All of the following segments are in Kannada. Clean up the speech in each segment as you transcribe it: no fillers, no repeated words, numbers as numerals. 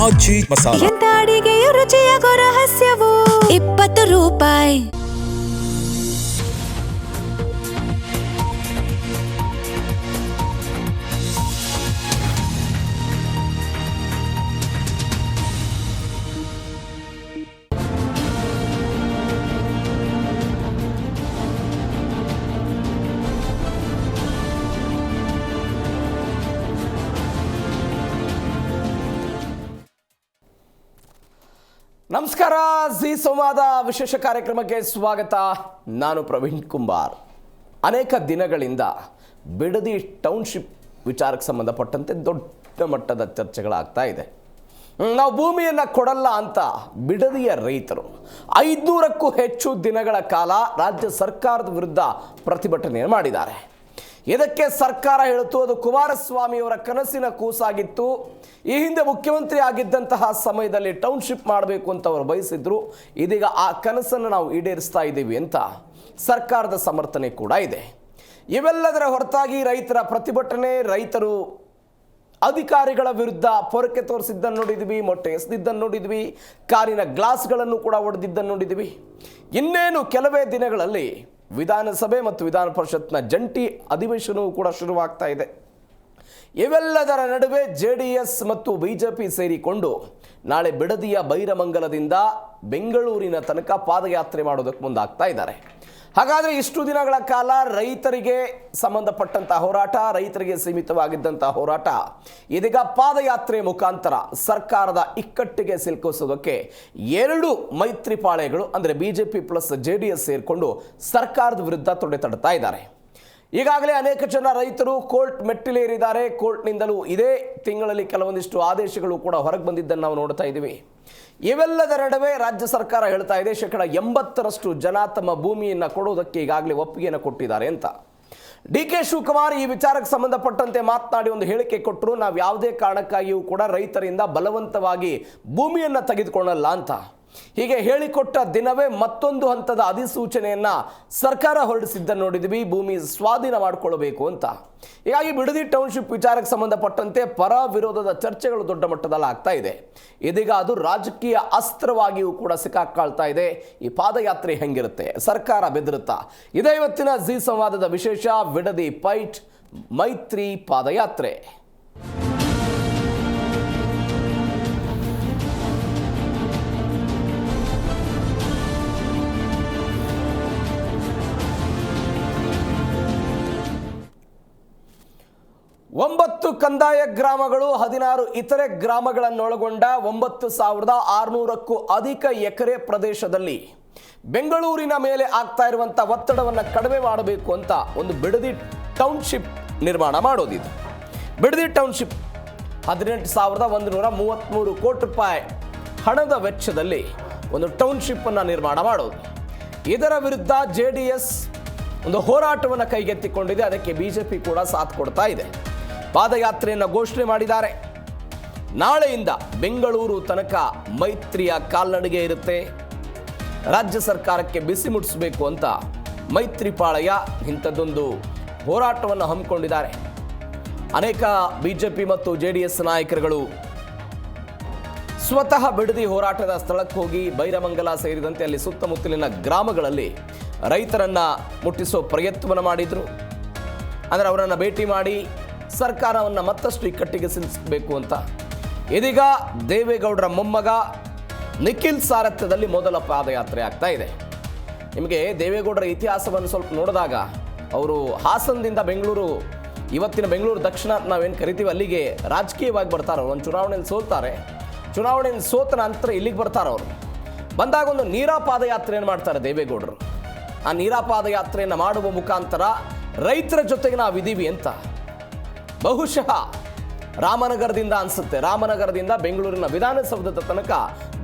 ಆಚಿ ಮಸಾಲ. ಎಂತ ಅಡಿಗೆಯ ರುಚಿಯಾಗೋ ರಹಸ್ಯವು 20 ರೂಪಾಯಿ. ನಮಸ್ಕಾರ. ಜಿ ಸಂವಾದ ವಿಶೇಷ ಕಾರ್ಯಕ್ರಮಕ್ಕೆ ಸ್ವಾಗತ. ನಾನು ಪ್ರವೀಣ್ ಕುಂಬಾರ್. ಅನೇಕ ದಿನಗಳಿಂದ ಬಿಡದಿ ಟೌನ್ಶಿಪ್ ವಿಚಾರಕ್ಕೆ ಸಂಬಂಧಪಟ್ಟಂತೆ ದೊಡ್ಡ ಮಟ್ಟದ ಚರ್ಚೆಗಳಾಗ್ತಾ ಇದೆ. ನಾವು ಭೂಮಿಯನ್ನು ಕೊಡಲ್ಲ ಅಂತ ಬಿಡದಿಯ ರೈತರು 500ಕ್ಕೂ ಹೆಚ್ಚು ದಿನಗಳ ಕಾಲ ರಾಜ್ಯ ಸರ್ಕಾರದ ವಿರುದ್ಧ ಪ್ರತಿಭಟನೆ ಮಾಡಿದ್ದಾರೆ. ಇದಕ್ಕೆ ಸರ್ಕಾರ ಹೇಳಿತು ಅದು ಕುಮಾರಸ್ವಾಮಿಯವರ ಕನಸಿನ ಕೂಸಾಗಿತ್ತು. ಈ ಹಿಂದೆ ಮುಖ್ಯಮಂತ್ರಿ ಆಗಿದ್ದಂತಹ ಸಮಯದಲ್ಲಿ ಟೌನ್ಶಿಪ್ ಮಾಡಬೇಕು ಅಂತ ಅವರು ಬಯಸಿದ್ರು. ಇದೀಗ ಆ ಕನಸನ್ನು ನಾವು ಈಡೇರಿಸ್ತಾ ಇದ್ದೀವಿ ಅಂತ ಸರ್ಕಾರದ ಸಮರ್ಥನೆ ಕೂಡ ಇದೆ. ಇವೆಲ್ಲದರ ಹೊರತಾಗಿ ರೈತರ ಪ್ರತಿಭಟನೆ, ರೈತರು ಅಧಿಕಾರಿಗಳ ವಿರುದ್ಧ ಪೊರಕೆ ತೋರಿಸಿದ್ದನ್ನು ನೋಡಿದ್ವಿ, ಮೊಟ್ಟೆ ಎಸೆದಿದ್ದನ್ನು ನೋಡಿದ್ವಿ, ಕಾರಿನ ಗ್ಲಾಸ್ಗಳನ್ನು ಕೂಡ ಒಡೆದಿದ್ದನ್ನು ನೋಡಿದ್ವಿ. ಇನ್ನೇನು ಕೆಲವೇ ದಿನಗಳಲ್ಲಿ ವಿಧಾನಸಭೆ ಮತ್ತು ವಿಧಾನ ಪರಿಷತ್ನ ಜಂಟಿ ಅಧಿವೇಶನವೂ ಕೂಡ ಶುರುವಾಗ್ತಾ ಇದೆ. ಇವೆಲ್ಲದರ ನಡುವೆ JDS ಮತ್ತು BJP ಸೇರಿಕೊಂಡು ನಾಳೆ ಬಿಡದಿಯ ಬೈರಮಂಗಲದಿಂದ ಬೆಂಗಳೂರಿನ ತನಕ ಪಾದಯಾತ್ರೆ ಮಾಡೋದಕ್ಕೆ ಮುಂದಾಗ್ತಾ ಇದ್ದಾರೆ. ಹಾಗಾದರೆ ಇಷ್ಟು ದಿನಗಳ ಕಾಲ ರೈತರಿಗೆ ಸಂಬಂಧಪಟ್ಟಂಥ ಹೋರಾಟ, ರೈತರಿಗೆ ಸೀಮಿತವಾಗಿದ್ದಂಥ ಹೋರಾಟ ಇದೀಗ ಪಾದಯಾತ್ರೆ ಮುಖಾಂತರ ಸರ್ಕಾರದ ಇಕ್ಕಟ್ಟಿಗೆ ಸಿಲುಕಿಸೋದಕ್ಕೆ ಎರಡು ಮೈತ್ರಿಪಾಳೆಗಳು ಅಂದರೆ BJP ಪ್ಲಸ್ JDS ಸೇರಿಕೊಂಡು ಸರ್ಕಾರದ ವಿರುದ್ಧ ತೊಡೆ ತಡ್ತಾ ಇದ್ದಾರೆ. ಈಗಾಗಲೇ ಅನೇಕ ಜನ ರೈತರು ಕೋರ್ಟ್ ಮೆಟ್ಟಿಲೇರಿದ್ದಾರೆ. ಕೋರ್ಟ್ನಿಂದಲೂ ಇದೇ ತಿಂಗಳಲ್ಲಿ ಕೆಲವೊಂದಿಷ್ಟು ಆದೇಶಗಳು ಕೂಡ ಹೊರಗೆ ಬಂದಿದ್ದನ್ನು ನಾವು ನೋಡ್ತಾ ಇದ್ದೀವಿ. ಇವೆಲ್ಲದರ ನಡುವೆ ರಾಜ್ಯ ಸರ್ಕಾರ ಹೇಳ್ತಾ ಇದೆ 80% ಜನ ತಮ್ಮ ಭೂಮಿಯನ್ನು ಕೊಡೋದಕ್ಕೆ ಈಗಾಗಲೇ ಒಪ್ಪಿಗೆಯನ್ನು ಕೊಟ್ಟಿದ್ದಾರೆ ಅಂತ. DK ಶಿವಕುಮಾರ್ ಈ ವಿಚಾರಕ್ಕೆ ಸಂಬಂಧಪಟ್ಟಂತೆ ಮಾತನಾಡಿ ಒಂದು ಹೇಳಿಕೆ ಕೊಟ್ಟರು. ನಾವು ಯಾವುದೇ ಕಾರಣಕ್ಕಾಗಿಯೂ ಕೂಡ ರೈತರಿಂದ ಬಲವಂತವಾಗಿ ಭೂಮಿಯನ್ನು ತೆಗೆದುಕೊಳ್ಳಲ್ಲ ಅಂತ. ಹೀಗೆ ಹೇಳಿಕೊಟ್ಟ ದಿನವೇ ಮತ್ತೊಂದು ಹಂತದ ಅಧಿಸೂಚನೆಯನ್ನ ಸರ್ಕಾರ ಹೊರಡಿಸಿದ್ದನ್ನು ನೋಡಿದ್ವಿ, ಭೂಮಿ ಸ್ವಾಧೀನ ಮಾಡಿಕೊಳ್ಳಬೇಕು ಅಂತ. ಹೀಗಾಗಿ ಬಿಡದಿ ಟೌನ್ಶಿಪ್ ವಿಚಾರಕ್ಕೆ ಸಂಬಂಧಪಟ್ಟಂತೆ ಪರ ವಿರೋಧದ ಚರ್ಚೆಗಳು ದೊಡ್ಡ ಮಟ್ಟದಲ್ಲಿ ಆಗ್ತಾ ಇದೆ. ಇದೀಗ ಅದು ರಾಜಕೀಯ ಅಸ್ತ್ರವಾಗಿಯೂ ಕೂಡ ಸಿಕ್ಕಾಕೊಳ್ತಾ ಇದೆ. ಈ ಪಾದಯಾತ್ರೆ ಹೆಂಗಿರುತ್ತೆ, ಸರ್ಕಾರ ಬೆದರುತ್ತಾ? ಇದೇ ಇವತ್ತಿನ ಜಿ ಸಂವಾದದ ವಿಶೇಷ. ಬಿಡದಿ ಫೈಟ್, ಮೈತ್ರಿ ಪಾದಯಾತ್ರೆ. ಒಂಬತ್ತು ಕಂದಾಯ ಗ್ರಾಮಗಳು, 16 ಇತರೆ ಗ್ರಾಮಗಳನ್ನೊಳಗೊಂಡ 9600ಕ್ಕೂ ಅಧಿಕ ಎಕರೆ ಪ್ರದೇಶದಲ್ಲಿ ಬೆಂಗಳೂರಿನ ಮೇಲೆ ಆಗ್ತಾ ಇರುವಂಥ ಒತ್ತಡವನ್ನು ಕಡಿಮೆ ಮಾಡಬೇಕು ಅಂತ ಒಂದು ಬಿಡದಿ ಟೌನ್ಶಿಪ್ ನಿರ್ಮಾಣ ಮಾಡೋದಿದೆ. ಬಿಡದಿ ಟೌನ್ಶಿಪ್ 18,133 ಕೋಟಿ ರೂಪಾಯಿ ಹಣದ ವೆಚ್ಚದಲ್ಲಿ ಒಂದು ಟೌನ್ಶಿಪ್ಪನ್ನು ನಿರ್ಮಾಣ ಮಾಡೋದು. ಇದರ ವಿರುದ್ಧ JDS ಒಂದು ಹೋರಾಟವನ್ನು ಕೈಗೆತ್ತಿಕೊಂಡಿದೆ. ಅದಕ್ಕೆ BJP ಕೂಡ ಸಾಥ್ ಕೊಡ್ತಾ ಇದೆ. ಪಾದಯಾತ್ರೆಯನ್ನು ಘೋಷಣೆ ಮಾಡಿದ್ದಾರೆ. ನಾಳೆಯಿಂದ ಬೆಂಗಳೂರು ತನಕ ಮೈತ್ರಿಯ ಕಾಲ್ನಡಿಗೆ ಇರುತ್ತೆ. ರಾಜ್ಯ ಸರ್ಕಾರಕ್ಕೆ ಬಿಸಿ ಮುಟ್ಟಿಸಬೇಕು ಅಂತ ಮೈತ್ರಿಪಾಳಯ ಇಂಥದ್ದೊಂದು ಹೋರಾಟವನ್ನು ಹಮ್ಮಿಕೊಂಡಿದ್ದಾರೆ. ಅನೇಕ BJP ಮತ್ತು JDS ನಾಯಕರುಗಳು ಸ್ವತಃ ಬಿಡದಿ ಹೋರಾಟದ ಸ್ಥಳಕ್ಕೆ ಹೋಗಿ ಬೈರಮಂಗಲ ಸೇರಿದಂತೆ ಅಲ್ಲಿ ಸುತ್ತಮುತ್ತಲಿನ ಗ್ರಾಮಗಳಲ್ಲಿ ರೈತರನ್ನು ಮುಟ್ಟಿಸೋ ಪ್ರಯತ್ನವನ್ನು ಮಾಡಿದರು. ಅಂದರೆ ಅವರನ್ನು ಭೇಟಿ ಮಾಡಿ ಸರ್ಕಾರವನ್ನು ಮತ್ತಷ್ಟು ಇಕ್ಕಟ್ಟಿಗೆ ಸಿಲುಕಿಸಬೇಕು ಅಂತ. ಇದೀಗ ದೇವೇಗೌಡರ ಮೊಮ್ಮಗ ನಿಖಿಲ್ ಸಾರಥ್ಯದಲ್ಲಿ ಮೊದಲ ಪಾದಯಾತ್ರೆ ಆಗ್ತಾ ಇದೆ. ನಿಮಗೆ ದೇವೇಗೌಡರ ಇತಿಹಾಸವನ್ನು ಸ್ವಲ್ಪ ನೋಡಿದಾಗ ಅವರು ಹಾಸನದಿಂದ ಬೆಂಗಳೂರು, ಇವತ್ತಿನ ಬೆಂಗಳೂರು ದಕ್ಷಿಣ ನಾವೇನು ಕರಿತೀವಿ, ಅಲ್ಲಿಗೆ ರಾಜಕೀಯವಾಗಿ ಬರ್ತಾರೆ. ಒಂದು ಚುನಾವಣೆಯಲ್ಲಿ ಸೋಲ್ತಾರೆ, ಚುನಾವಣೆಯಲ್ಲಿ ಸೋತ ನಂತರ ಇಲ್ಲಿಗೆ ಬರ್ತಾರೆ. ಅವರು ಬಂದಾಗ ಒಂದು ನೀರಾ ಪಾದಯಾತ್ರೆಯನ್ನು ಮಾಡ್ತಾರೆ ದೇವೇಗೌಡರು. ಆ ನೀರಾ ಪಾದಯಾತ್ರೆಯನ್ನು ಮಾಡುವ ಮುಖಾಂತರ ರೈತರ ಜೊತೆಗೆ ನಾವಿದ್ದೀವಿ ಅಂತ. ಬಹುಶಃ ರಾಮನಗರದಿಂದ ಅನಿಸುತ್ತೆ, ರಾಮನಗರದಿಂದ ಬೆಂಗಳೂರಿನ ವಿಧಾನಸೌಧದ ತನಕ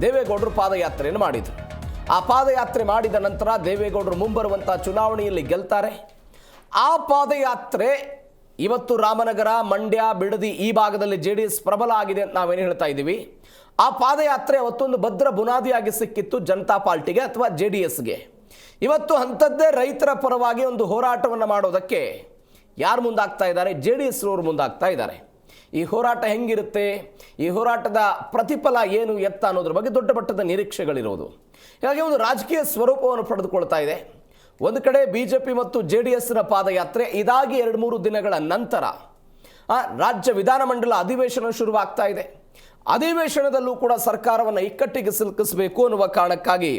ದೇವೇಗೌಡರು ಪಾದಯಾತ್ರೆಯನ್ನು ಮಾಡಿದರು. ಆ ಪಾದಯಾತ್ರೆ ಮಾಡಿದ ನಂತರ ದೇವೇಗೌಡರು ಮುಂಬರುವಂಥ ಚುನಾವಣೆಯಲ್ಲಿ ಗೆಲ್ತಾರೆ. ಆ ಪಾದಯಾತ್ರೆ ಇವತ್ತು ರಾಮನಗರ, ಮಂಡ್ಯ, ಬಿಡದಿ ಈ ಭಾಗದಲ್ಲಿ JDS ಪ್ರಬಲ ಆಗಿದೆ ಅಂತ ನಾವೇನು ಹೇಳ್ತಾ ಇದ್ದೀವಿ. ಆ ಪಾದಯಾತ್ರೆ ಅವತ್ತೊಂದು ಭದ್ರ ಬುನಾದಿಯಾಗಿ ಸಿಕ್ಕಿತ್ತು ಜನತಾ ಪಾರ್ಟಿಗೆ ಅಥವಾ JDSಗೆ. ಇವತ್ತು ಅಂಥದ್ದೇ ರೈತರ ಪರವಾಗಿ ಒಂದು ಹೋರಾಟವನ್ನು ಮಾಡೋದಕ್ಕೆ ಯಾರು ಮುಂದಾಗ್ತಾ ಇದ್ದಾರೆ? JDS ರವರು ಮುಂದಾಗ್ತಾ ಇದ್ದಾರೆ. ಈ ಹೋರಾಟ ಹೆಂಗಿರುತ್ತೆ, ಈ ಹೋರಾಟದ ಪ್ರತಿಫಲ ಏನು ಎತ್ತ ಅನ್ನೋದ್ರ ಬಗ್ಗೆ ದೊಡ್ಡ ಮಟ್ಟದ ನಿರೀಕ್ಷೆಗಳಿರೋದು. ಹೀಗಾಗಿ ಒಂದು ರಾಜಕೀಯ ಸ್ವರೂಪವನ್ನು ಪಡೆದುಕೊಳ್ತಾ ಇದೆ. ಒಂದು ಕಡೆ BJP ಮತ್ತು JDSನ ಪಾದಯಾತ್ರೆ ಇದಾಗಿ 2-3 ದಿನಗಳ ನಂತರ ರಾಜ್ಯ ವಿಧಾನಮಂಡಲ ಅಧಿವೇಶನ ಶುರುವಾಗ್ತಾ ಇದೆ. ಅಧಿವೇಶನದಲ್ಲೂ ಕೂಡ ಸರ್ಕಾರವನ್ನು ಇಕ್ಕಟ್ಟಿಗೆ ಸಿಲುಕಿಸಬೇಕು ಅನ್ನುವ ಕಾರಣಕ್ಕಾಗಿ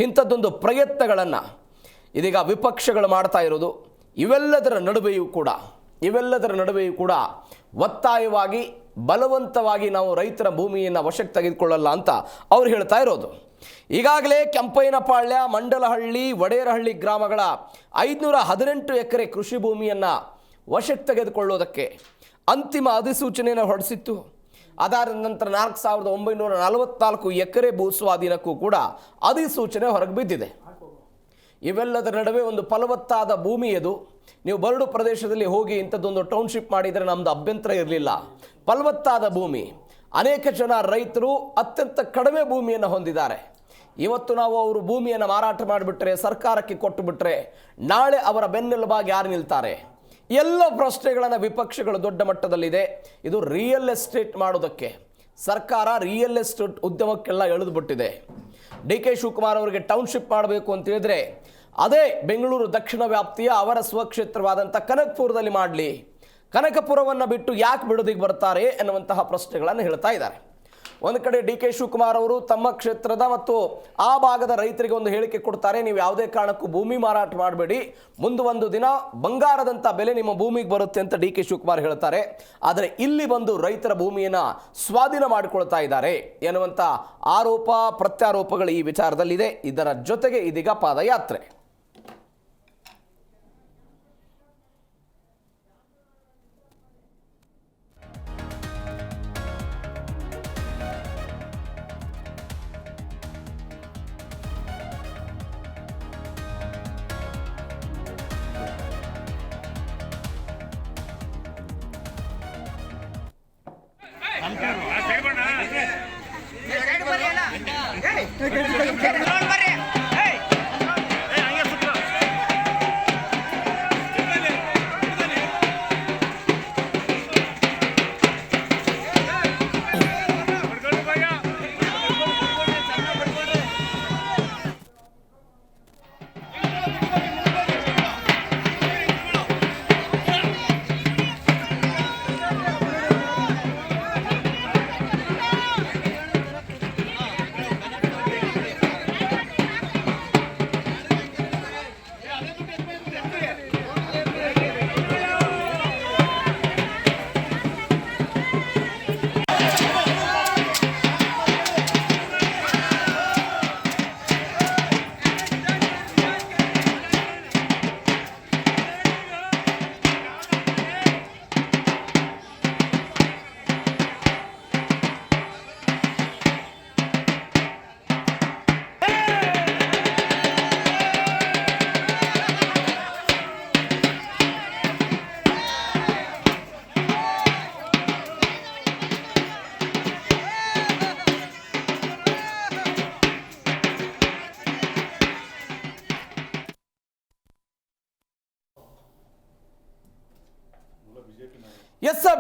ಇಂಥದ್ದೊಂದು ಪ್ರಯತ್ನಗಳನ್ನು ಇದೀಗ ವಿಪಕ್ಷಗಳು ಮಾಡ್ತಾ ಇರೋದು. ಇವೆಲ್ಲದರ ನಡುವೆಯೂ ಕೂಡ ಒತ್ತಾಯವಾಗಿ ಬಲವಂತವಾಗಿ ನಾವು ರೈತರ ಭೂಮಿಯನ್ನು ವಶಕ್ಕೆ ತೆಗೆದುಕೊಳ್ಳಲ್ಲ ಅಂತ ಅವ್ರು ಹೇಳ್ತಾ ಇರೋದು. ಈಗಾಗಲೇ ಕೆಂಪಯ್ಯನಪಾಳ್ಯ, ಮಂಡಲಹಳ್ಳಿ, ವಡೇರಹಳ್ಳಿ ಗ್ರಾಮಗಳ 518 ಎಕರೆ ಕೃಷಿ ಭೂಮಿಯನ್ನು ವಶಕ್ಕೆ ತೆಗೆದುಕೊಳ್ಳೋದಕ್ಕೆ ಅಂತಿಮ ಅಧಿಸೂಚನೆಯನ್ನು ಹೊರಡಿಸಿತ್ತು. ಅದಾದ ನಂತರ 4944 ಎಕರೆ ಭೂ ಸ್ವಾಧೀನಕ್ಕೂ ಕೂಡ ಅಧಿಸೂಚನೆ ಹೊರಗೆ ಬಿದ್ದಿದೆ. ಇವೆಲ್ಲದರ ನಡುವೆ ಒಂದು ಫಲವತ್ತಾದ ಭೂಮಿ ಇದು. ನೀವು ಬರಡು ಪ್ರದೇಶದಲ್ಲಿ ಹೋಗಿ ಇಂಥದ್ದೊಂದು ಟೌನ್ಶಿಪ್ ಮಾಡಿದರೆ ನಮ್ಮದು ಅಭ್ಯಂತರ ಇರಲಿಲ್ಲ. ಫಲವತ್ತಾದ ಭೂಮಿ, ಅನೇಕ ಜನ ರೈತರು ಅತ್ಯಂತ ಕಡಿಮೆ ಭೂಮಿಯನ್ನು ಹೊಂದಿದ್ದಾರೆ. ಇವತ್ತು ನಾವು ಅವರು ಭೂಮಿಯನ್ನು ಮಾರಾಟ ಮಾಡಿಬಿಟ್ರೆ, ಸರ್ಕಾರಕ್ಕೆ ಕೊಟ್ಟು ಬಿಟ್ಟರೆ, ನಾಳೆ ಅವರ ಬೆನ್ನೆಲುಬಾಗಿ ಯಾರು ನಿಲ್ತಾರೆ? ಎಲ್ಲ ಪ್ರಶ್ನೆಗಳನ್ನು ವಿಪಕ್ಷಗಳು ದೊಡ್ಡ ಮಟ್ಟದಲ್ಲಿದೆ. ಇದು ರಿಯಲ್ ಎಸ್ಟೇಟ್ ಮಾಡೋದಕ್ಕೆ ಸರ್ಕಾರ ರಿಯಲ್ ಎಸ್ಟೇಟ್ ಉದ್ಯಮಕ್ಕೆಲ್ಲ ಎಳೆದುಬಿಟ್ಟಿದೆ. DK ಶಿವಕುಮಾರ್ ಅವರಿಗೆ ಟೌನ್ಶಿಪ್ ಮಾಡಬೇಕು ಅಂತ ಹೇಳಿದ್ರೆ ಅದೇ ಬೆಂಗಳೂರು ದಕ್ಷಿಣ ವ್ಯಾಪ್ತಿಯ ಅವರ ಸ್ವಕ್ಷೇತ್ರವಾದಂಥ ಕನಕಪುರದಲ್ಲಿ ಮಾಡಲಿ, ಕನಕಪುರವನ್ನು ಬಿಟ್ಟು ಯಾಕೆ ಬಿಡೋದಿಗೆ ಬರ್ತಾರೆ ಎನ್ನುವಂತಹ ಪ್ರಶ್ನೆಗಳನ್ನು ಹೇಳ್ತಾ ಇದ್ದಾರೆ. ಒಂದು ಕಡೆ DK ಶಿವಕುಮಾರ್ ಅವರು ತಮ್ಮ ಕ್ಷೇತ್ರದ ಮತ್ತು ಆ ಭಾಗದ ರೈತರಿಗೆ ಒಂದು ಹೇಳಿಕೆ ಕೊಡ್ತಾರೆ, ನೀವು ಯಾವುದೇ ಕಾರಣಕ್ಕೂ ಭೂಮಿ ಮಾರಾಟ ಮಾಡಬೇಡಿ, ಮುಂದೆ ಒಂದು ದಿನ ಬಂಗಾರದಂಥ ಬೆಲೆ ನಿಮ್ಮ ಭೂಮಿಗೆ ಬರುತ್ತೆ ಅಂತ DK ಶಿವಕುಮಾರ್ ಹೇಳ್ತಾರೆ. ಆದರೆ ಇಲ್ಲಿ ಬಂದು ರೈತರ ಭೂಮಿಯನ್ನು ಸ್ವಾಧೀನ ಮಾಡಿಕೊಳ್ತಾ ಇದ್ದಾರೆ ಎನ್ನುವಂಥ ಆರೋಪ ಪ್ರತ್ಯಾರೋಪಗಳು ಈ ವಿಚಾರದಲ್ಲಿದೆ. ಇದರ ಜೊತೆಗೆ ಇದೀಗ ಪಾದಯಾತ್ರೆ.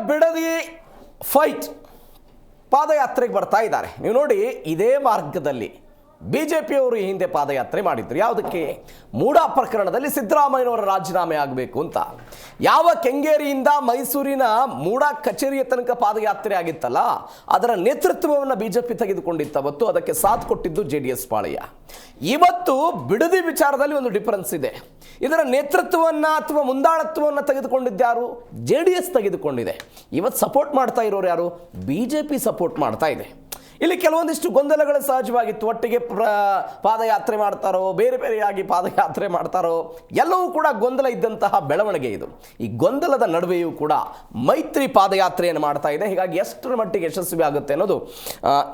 ಬಿಡದಿ ಫೈಟ್ ಪಾದಯಾತ್ರೆಗೆ ಬರ್ತಾ ಇದ್ದಾರೆ. ನೀವು ನೋಡಿ, ಇದೇ ಮಾರ್ಗದಲ್ಲಿ BJPಯವರು ಈ ಹಿಂದೆ ಪಾದಯಾತ್ರೆ ಮಾಡಿದ್ರು. ಯಾವುದಕ್ಕೆ? ಮೂಡಾ ಪ್ರಕರಣದಲ್ಲಿ ಸಿದ್ದರಾಮಯ್ಯನವರ ರಾಜೀನಾಮೆ ಆಗಬೇಕು ಅಂತ. ಯಾವ ಕೆಂಗೇರಿಯಿಂದ ಮೈಸೂರಿನ ಮೂಡಾ ಕಚೇರಿಯ ತನಕ ಪಾದಯಾತ್ರೆ ಆಗಿತ್ತಲ್ಲ, ಅದರ ನೇತೃತ್ವವನ್ನು BJP ತೆಗೆದುಕೊಂಡಿತ್ತವತ್ತು. ಅದಕ್ಕೆ ಸಾಥ್ ಕೊಟ್ಟಿದ್ದು JDS ಪಾಳೆಯ. ಇವತ್ತು ಬಿಡದಿ ವಿಚಾರದಲ್ಲಿ ಒಂದು ಡಿಫರೆನ್ಸ್ ಇದೆ. ಇದರ ನೇತೃತ್ವವನ್ನು ಅಥವಾ ಮುಂದಾಳತ್ವವನ್ನು ತೆಗೆದುಕೊಂಡಿದ್ದ್ಯಾರು? JDS ತೆಗೆದುಕೊಂಡಿದೆ. ಇವತ್ತು ಸಪೋರ್ಟ್ ಮಾಡ್ತಾ ಇರೋರು ಯಾರು? BJP ಸಪೋರ್ಟ್ ಮಾಡ್ತಾ ಇದೆ. ಇಲ್ಲಿ ಕೆಲವೊಂದಿಷ್ಟು ಗೊಂದಲಗಳು ಸಹಜವಾಗಿತ್ತು. ಒಟ್ಟಿಗೆ ಪಾದಯಾತ್ರೆ ಮಾಡ್ತಾರೋ, ಬೇರೆ ಬೇರೆಯಾಗಿ ಪಾದಯಾತ್ರೆ ಮಾಡ್ತಾರೋ, ಎಲ್ಲವೂ ಕೂಡ ಗೊಂದಲ ಇದ್ದಂತಹ ಬೆಳವಣಿಗೆ ಇದು. ಈ ಗೊಂದಲದ ನಡುವೆಯೂ ಕೂಡ ಮೈತ್ರಿ ಪಾದಯಾತ್ರೆಯನ್ನು ಮಾಡ್ತಾ ಇದೆ. ಹೀಗಾಗಿ ಎಷ್ಟರ ಮಟ್ಟಿಗೆ ಯಶಸ್ವಿ ಆಗುತ್ತೆ ಅನ್ನೋದು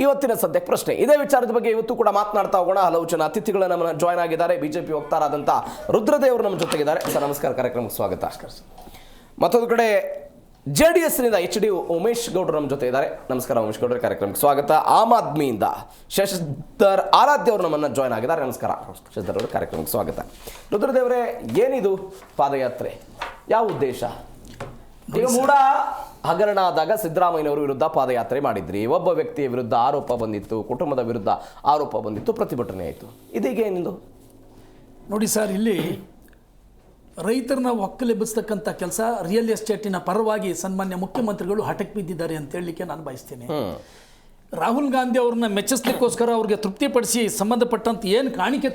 ಇವತ್ತಿನ ಸದ್ಯಕ್ಕೆ ಪ್ರಶ್ನೆ. ಇದೇ ವಿಚಾರದ ಬಗ್ಗೆ ಇವತ್ತು ಕೂಡ ಮಾತನಾಡ್ತಾ ಹೋಗೋಣ. ಹಲವು ಜನ ಅತಿಥಿಗಳು ನಮ್ಮನ್ನು ಜಾಯ್ನ್ ಆಗಿದ್ದಾರೆ. BJP ವಕ್ತಾರಾದಂಥ ರುದ್ರದೇವರು ನಮ್ಮ ಜೊತೆಗಿದ್ದಾರೆ. ಸರ್ ನಮಸ್ಕಾರ, ಕಾರ್ಯಕ್ರಮಕ್ಕೆ ಸ್ವಾಗತ. ಮತ್ತೊಂದು ಕಡೆ JDSನಿಂದ HD ಉಮೇಶ್ ಗೌಡ್ರು ನಮ್ಮ ಜೊತೆ ಇದ್ದಾರೆ. ನಮಸ್ಕಾರ ಉಮೇಶ್ ಗೌಡ್ರ, ಕಾರ್ಯಕ್ರಮಕ್ಕೆ ಸ್ವಾಗತ. ಆಮ್ ಆದ್ಮಿಯಿಂದ ಶಶಿಧರ್ ಆರಾಧ್ಯ ಅವರು ನಮ್ಮನ್ನು ಜಾಯ್ನ್ ಆಗಿದ್ದಾರೆ. ನಮಸ್ಕಾರ ಶಶಿಧರ್ ಅವರು, ಕಾರ್ಯಕ್ರಮಕ್ಕೆ ಸ್ವಾಗತ. ರುದ್ರದೇವರೇ, ಏನಿದು ಪಾದಯಾತ್ರೆ? ಯಾವ ಉದ್ದೇಶ? ಈಗ ಮೂಡಾ ಹಗರಣ ಆದಾಗ ಸಿದ್ದರಾಮಯ್ಯನವರ ವಿರುದ್ಧ ಪಾದಯಾತ್ರೆ ಮಾಡಿದ್ರಿ, ಒಬ್ಬ ವ್ಯಕ್ತಿಯ ವಿರುದ್ಧ ಆರೋಪ ಬಂದಿತ್ತು, ಕುಟುಂಬದ ವಿರುದ್ಧ ಆರೋಪ ಬಂದಿತ್ತು, ಪ್ರತಿಭಟನೆ ಆಯಿತು. ಇದೀಗ ಏನಿದು? ನೋಡಿ ಸರ್, ಇಲ್ಲಿ ರೈತರನ್ನ ಒಕ್ಕಲೆಬ್ಬಿಸ್ತಕ್ಕಂಥ ಕೆಲಸ ರಿಯಲ್ ಎಸ್ಟೇಟಿನ ಪರವಾಗಿ ಸನ್ಮಾನ್ಯ ಮುಖ್ಯಮಂತ್ರಿಗಳು ಹಠಕ್ಕೆ ಬಿದ್ದಿದ್ದಾರೆ ಅಂತ ಹೇಳಲಿಕ್ಕೆ ನಾನು ಬಯಸ್ತೇನೆ. ರಾಹುಲ್ ಗಾಂಧಿ ಅವ್ರನ್ನ ಮೆಚ್ಚಿಸ್ಲಿಕ್ಕೋಸ್ಕರ ಅವ್ರಿಗೆ ತೃಪ್ತಿಪಡಿಸಿ ಸಂಬಂಧಪಟ್ಟಂತೆ ಏನು ಕಾಣಿಕೆ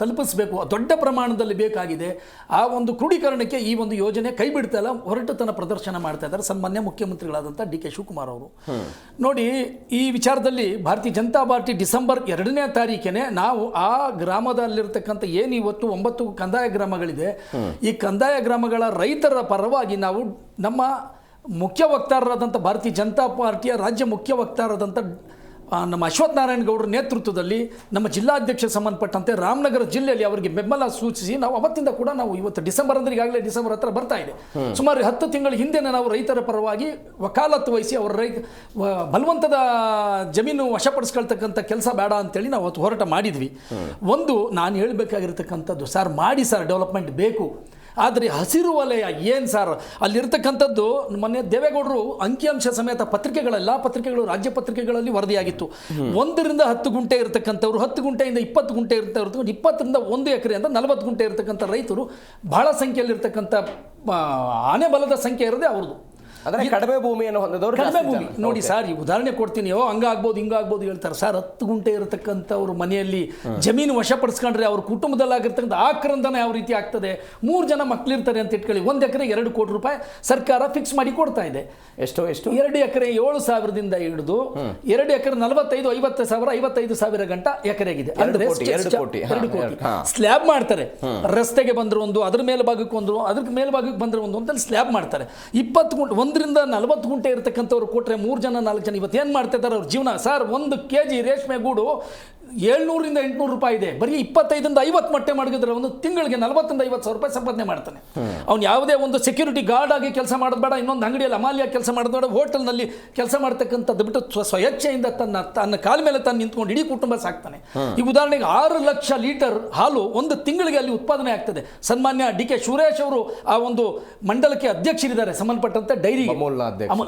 ತಲುಪಿಸಬೇಕು ದೊಡ್ಡ ಪ್ರಮಾಣದಲ್ಲಿ ಬೇಕಾಗಿದೆ. ಆ ಒಂದು ಕ್ರೋಢೀಕರಣಕ್ಕೆ ಈ ಒಂದು ಯೋಜನೆ ಕೈ ಬಿಡ್ತಾ ಇಲ್ಲ, ಹೊರಟುತನ ಪ್ರದರ್ಶನ ಮಾಡ್ತಾ ಇದ್ದಾರೆ ಸನ್ಮಾನ್ಯ ಮುಖ್ಯಮಂತ್ರಿಗಳಾದಂಥ DK ಶಿವಕುಮಾರ್ ಅವರು. ನೋಡಿ, ಈ ವಿಚಾರದಲ್ಲಿ ಭಾರತೀಯ ಜನತಾ ಪಾರ್ಟಿ ಡಿಸೆಂಬರ್ 2ನೇ ತಾರೀಕಿಗೆ ನಾವು ಆ ಗ್ರಾಮದಲ್ಲಿರ್ತಕ್ಕಂಥ ಏನು ಇವತ್ತು 9 ಕಂದಾಯ ಗ್ರಾಮಗಳಿದೆ, ಈ ಕಂದಾಯ ಗ್ರಾಮಗಳ ರೈತರ ಪರವಾಗಿ ನಾವು ನಮ್ಮ ಮುಖ್ಯ ವಕ್ತಾರರಾದಂಥ ಭಾರತೀಯ ಜನತಾ ಪಾರ್ಟಿಯ ರಾಜ್ಯ ಮುಖ್ಯ ವಕ್ತಾರರಾದಂಥ ನಮ್ಮ ಅಶ್ವಥ್ ನಾರಾಯಣ ಗೌಡರ ನೇತೃತ್ವದಲ್ಲಿ ನಮ್ಮ ಜಿಲ್ಲಾಧ್ಯಕ್ಷ ಸಂಬಂಧಪಟ್ಟಂತೆ ರಾಮನಗರ ಜಿಲ್ಲೆಯಲ್ಲಿ ಅವರಿಗೆ ಬೆಂಬಲ ಸೂಚಿಸಿ ನಾವು ಅವತ್ತಿಂದ ಕೂಡ ನಾವು ಇವತ್ತು ಡಿಸೆಂಬರ್ ಅಂದ್ರೆ ಈಗಾಗಲೇ ಡಿಸೆಂಬರ್ ಹತ್ರ ಬರ್ತಾ ಇದೆ, ಸುಮಾರು 10 ತಿಂಗಳ ಹಿಂದೆ ನಾವು ರೈತರ ಪರವಾಗಿ ವಕಾಲತ್ತು ವಹಿಸಿ ಅವರ ಬಲವಂತದ ಜಮೀನು ವಶಪಡಿಸ್ಕೊಳ್ತಕ್ಕಂಥ ಕೆಲಸ ಬೇಡ ಅಂತೇಳಿ ನಾವು ಅವತ್ತು ಹೋರಾಟ ಮಾಡಿದ್ವಿ. ಒಂದು ನಾನು ಹೇಳಬೇಕಾಗಿರ್ತಕ್ಕಂಥದ್ದು, ಸರ್ ಮಾಡಿ ಸರ್, ಡೆವಲಪ್ಮೆಂಟ್ ಬೇಕು, ಆದರೆ ಹಸಿರು ವಲಯ ಏನು ಸರ್ ಅಲ್ಲಿರ್ತಕ್ಕಂಥದ್ದು ಮೊನ್ನೆ ದೇವೇಗೌಡರು ಅಂಕಿಅಂಶ ಸಮೇತ ಪತ್ರಿಕೆಗಳೆಲ್ಲ ಪತ್ರಿಕೆಗಳು ರಾಜ್ಯ ಪತ್ರಿಕೆಗಳಲ್ಲಿ ವರದಿಯಾಗಿತ್ತು. 1ರಿಂದ 10 ಗುಂಟೆ ಇರತಕ್ಕಂಥವ್ರು, 10 ಗುಂಟೆಯಿಂದ 20 ಗುಂಟೆ ಇರ್ತಕ್ಕಂಥ 20ರಿಂದ 1 ಎಕರೆ ಅಂತ 40 ಗುಂಟೆ ಇರತಕ್ಕಂಥ ರೈತರು ಬಹಳ ಸಂಖ್ಯೆಯಲ್ಲಿರ್ತಕ್ಕಂಥ ಆನೆ ಬಲದ ಸಂಖ್ಯೆ ಇರೋದೇ ಅವ್ರದ್ದು. ಅಂದರೆ ಕಡಿಮೆ ಭೂಮಿಯನ್ನು ಹೊಂದಿದವರು, ಕಡಿಮೆ ಭೂಮಿ. ನೋಡಿ ಸರ್, ಈ ಉದಾಹರಣೆ ಕೊಡ್ತೀನಿ, ಹಂಗಾಗ್ಬೋದು ಹಿಂಗಾಗ್ಬೋದು ಹೇಳ್ತಾರೆ ಸರ್. 10 ಗುಂಟೆ ಇರತಕ್ಕಂಥವ್ರ ಮನೆಯಲ್ಲಿ ಜಮೀನು ವಶಪಡಿಸ್ಕೊಂಡ್ರೆ ಅವ್ರ ಕುಟುಂಬದಲ್ಲಾಗಿರ್ತಕ್ಕಂಥ ಆಕ್ರಂದನ ಯಾವ ರೀತಿ ಆಗ್ತದೆ? 3 ಜನ ಮಕ್ಕಳಿರ್ತಾರೆ ಅಂತ ಇಟ್ಕೊಳ್ಳಿ, 1 ಎಕರೆ 2 ಕೋಟಿ ರೂಪಾಯಿ ಸರ್ಕಾರ ಫಿಕ್ಸ್ ಮಾಡಿ ಕೊಡ್ತಾ ಇದೆ. ಎಷ್ಟು 2 ಎಕರೆ 7,000ದಿಂದ ಹಿಡಿದು 2 ಎಕರೆ 45, 50,000, 55,000 ಗಂಟ ಎಕರೆಗಿದೆ. ಅಂದ್ರೆ 2 ಕೋಟಿ ಸ್ಲ್ಯಾಬ್ ಮಾಡ್ತಾರೆ. ರಸ್ತೆಗೆ ಬಂದ್ರು ಒಂದು, ಅದ್ರ ಮೇಲ್ಭಾಗಕ್ಕೆ ಒಂದು, ಅದ್ರ ಮೇಲ್ಭಾಗಕ್ಕೆ ಬಂದ್ರೆ ಒಂದು ಅಂತ ಸ್ಲ್ಯಾಬ್ ಮಾಡ್ತಾರೆ. 20 ಗುಂಟೆ 1ರಿಂದ 40 ಗುಂಟೆ ಇರತಕ್ಕಂಥವ್ರು ಕೊಟ್ಟರೆ 3 ಜನ 4 ಜನ ಇವತ್ತು ಏನು ಮಾಡ್ತಾ ಇದ್ದಾರೆ ಅವ್ರ ಜೀವನ? ಸರ್, 1 kg ರೇಷ್ಮೆ ಗೂಡು 700ರಿಂದ 800 ರೂಪಾಯಿ ಇದೆ. ಬರೀ 25ರಿಂದ 50 ಮೊಟ್ಟೆ ಮಾಡಿದ್ರೆ ಒಂದು ತಿಂಗಳಿಗೆ 40ರಿಂದ 50 ಸಾವಿರ ರೂಪಾಯಿ ಸಂಪಾದನೆ ಮಾಡ್ತಾನೆ. ಅವ್ನು ಯಾವುದೇ ಒಂದು ಸೆಕ್ಯೂರಿಟಿ ಗಾರ್ಡ್ ಆಗಿ ಕೆಲಸ ಮಾಡೋದು ಬೇಡ, ಇನ್ನೊಂದು ಅಂಗಡಿಯಲ್ಲಿ ಅಮಾಲ್ಯ ಕೆಲಸ ಮಾಡೋದು ಬೇಡ, ಹೋಟೆಲ್ನಲ್ಲಿ ಕೆಲಸ ಮಾಡ್ತಕ್ಕಂಥದ್ದು ಬಿಟ್ಟು ಸ್ವಚ್ಛೆಯಿಂದ ತನ್ನ ಕಾಲ ಮೇಲೆ ತಾನು ನಿಂತ್ಕೊಂಡು ಇಡೀ ಕುಟುಂಬ ಸಾಕ್ತಾನೆ. ಈ ಉದಾಹರಣೆಗೆ 6 ಲಕ್ಷ ಲೀಟರ್ ಹಾಲು ಒಂದು ತಿಂಗಳಿಗೆ ಅಲ್ಲಿ ಉತ್ಪಾದನೆ ಆಗ್ತದೆ. ಸನ್ಮಾನ್ಯ DK ಸುರೇಶ್ ಅವರು ಆ ಒಂದು ಮಂಡಲಕ್ಕೆ ಅಧ್ಯಕ್ಷರಿದ್ದಾರೆ, ಸಂಬಂಧಪಟ್ಟಂತೆ ಡೈರಿ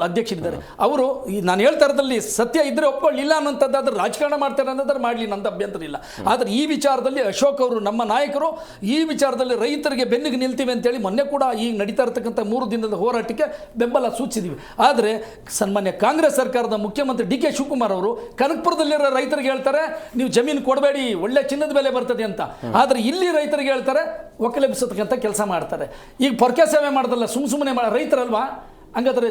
ಅಧ್ಯಕ್ಷರಿದ್ದಾರೆ. ಅವರು ನಾನು ಹೇಳ್ತಾ ಇರೋದ್ರಲ್ಲಿ ಸತ್ಯ ಇದ್ರೆ ಒಪ್ಕೊಳ್ಳಿಲ್ಲ ಅನ್ನೋಂಥದ್ದಾದ್ರೆ ರಾಜಕಾರಣ ಮಾಡ್ತಾರೆ ಅನ್ನೋದಾದ್ರೆ ಮಾಡಲಿ, ನಂದು ಅಭ್ಯಂತರ ಇಲ್ಲ. ಆದರೆ ಈ ವಿಚಾರದಲ್ಲಿ ಅಶೋಕ್ ಅವರು ನಮ್ಮ ನಾಯಕರು ಈ ವಿಚಾರದಲ್ಲಿ ರೈತರಿಗೆ ಬೆನ್ನಿಗೆ ನಿಲ್ತೀವಿ ಅಂತೇಳಿ ಮೊನ್ನೆ ಕೂಡ ಈಗ ನಡೀತಾ ಇರತಕ್ಕಂಥ 3 ದಿನದ ಹೋರಾಟಕ್ಕೆ ಬೆಂಬಲ ಸೂಚಿಸಿದ್ವಿ. ಆದರೆ ಸನ್ಮಾನ್ಯ ಕಾಂಗ್ರೆಸ್ ಸರ್ಕಾರದ ಮುಖ್ಯಮಂತ್ರಿ DK ಶಿವಕುಮಾರ್ ಅವರು ಕನಕಪುರದಲ್ಲಿರೋ ರೈತರಿಗೆ ಹೇಳ್ತಾರೆ ನೀವು ಜಮೀನು ಕೊಡಬೇಡಿ, ಒಳ್ಳೆ ಚಿನ್ನದ ಬೆಲೆ ಬರ್ತದೆ ಅಂತ. ಆದರೆ ಇಲ್ಲಿ ರೈತರಿಗೆ ಹೇಳ್ತಾರೆ ಒಕ್ಕಲೆಬ್ಬಿಸತಕ್ಕಂಥ ಕೆಲಸ ಮಾಡ್ತಾರೆ. ಈಗ ಪೊರ್ಕೆ ಸೇವೆ ಮಾಡೋದಲ್ಲ, ಸುಮ್ಮನೆ ರೈತರಲ್ವಾ? ಹಂಗಾದ್ರೆ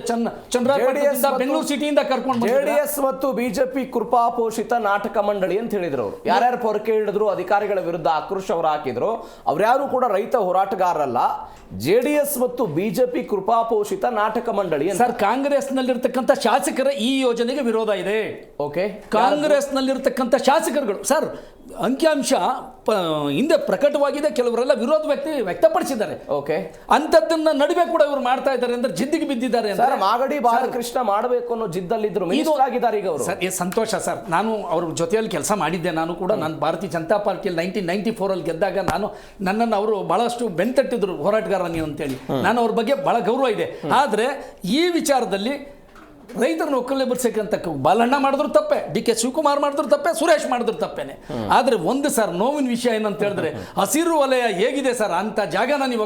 ಚಂದ್ರಪಟ್ಟಣದಿಂದ ಬೆಂಗಳೂರು ಸಿಟಿಯಿಂದ ಕರ್ಕೊಂಡು JDS ಮತ್ತು ಬಿಜೆಪಿ ಕೃಪಾಪೋಷಿತ ನಾಟಕ ಮಂಡಳಿ ಅಂತ ಹೇಳಿದ್ರು ಅವರು. ಯಾರ್ಯಾರು ಪೊರಕೆ ಹಿಡಿದ್ರು, ಅಧಿಕಾರಿಗಳ ವಿರುದ್ಧ ಆಕ್ರೋಶ ಅವರು ಹಾಕಿದ್ರು, ಅವ್ರ್ಯಾರು ಕೂಡ ರೈತ ಹೋರಾಟಗಾರರಲ್ಲ. JDS ಮತ್ತು ಬಿಜೆಪಿ ಕೃಪಾಪೋಷಿತ ನಾಟಕ ಮಂಡಳಿ. ಸರ್, ಕಾಂಗ್ರೆಸ್ ನಲ್ಲಿರ್ತಕ್ಕಂಥ ಶಾಸಕರ ಈ ಯೋಜನೆಗೆ ವಿರೋಧ ಇದೆ. ಓಕೆ, ಕಾಂಗ್ರೆಸ್ ನಲ್ಲಿರ್ತಕ್ಕಂಥ ಶಾಸಕರುಗಳು ಸರ್ ಅಂಕಿಅಂಶ ಹಿಂದೆ ಪ್ರಕಟವಾಗಿದೆ, ಕೆಲವರೆಲ್ಲ ವಿರೋಧ ವ್ಯಕ್ತಪಡಿಸಿದ್ದಾರೆ. ಓಕೆ, ಅಂತದನ್ನ ನಡುವೆ ಕೂಡ ಇವರು ಮಾಡ್ತಾ ಇದ್ದಾರೆ ಅಂದ್ರೆ ಜಿದ್ದಿಗೆ ಬಿದ್ದಿದ್ದಾರೆ. ಮಾಗಡಿ ಬಾಲಕೃಷ್ಣ ಮಾಡಬೇಕು ಅನ್ನೋ ಜಿದ್ದಲ್ಲಿದ್ರು, ಆಗಿದ್ದಾರೆ ಈಗ ಅವರು. ಸರ್, ಸಂತೋಷ ಸರ್. ನಾನು ಅವ್ರ ಜೊತೆಯಲ್ಲಿ ಕೆಲಸ ಮಾಡಿದ್ದೆ. ನಾನು ಕೂಡ ನಾನು ಭಾರತೀಯ ಜನತಾ ಪಾರ್ಟಿಯಲ್ಲಿ 1994 ಗೆದ್ದಾಗ ನನ್ನನ್ನು ಅವರು ಬಹಳಷ್ಟು ಬೆಂತಟ್ಟಿದ್ರು, ಹೋರಾಟಗಾರ ನೀವು ಅಂತೇಳಿ. ನಾನು ಅವ್ರ ಬಗ್ಗೆ ಬಹಳ ಗೌರವ ಇದೆ. ಆದರೆ ಈ ವಿಚಾರದಲ್ಲಿ ರೈತರನ್ನು ಒಕ್ಕಲೆಬ್ಬಿಸಕ್ಕಂತ ಬಾಲಣ್ಣ ಮಾಡಿದ್ರು ತಪ್ಪೆ, DK ಶಿವಕುಮಾರ್ ಮಾಡಿದ್ರು ತಪ್ಪೆ, ಸುರೇಶ್ ಮಾಡಿದ್ರು ತಪ್ಪೇನೆ. ಆದರೆ ಒಂದು ಸರ್ ನೋವಿನ ವಿಷಯ ಏನಂತ ಹೇಳಿದ್ರೆ, ಹಸಿರು ವಲಯ ಹೇಗಿದೆ ಸರ್, ಅಂತ ಜಾಗನ ನೀವು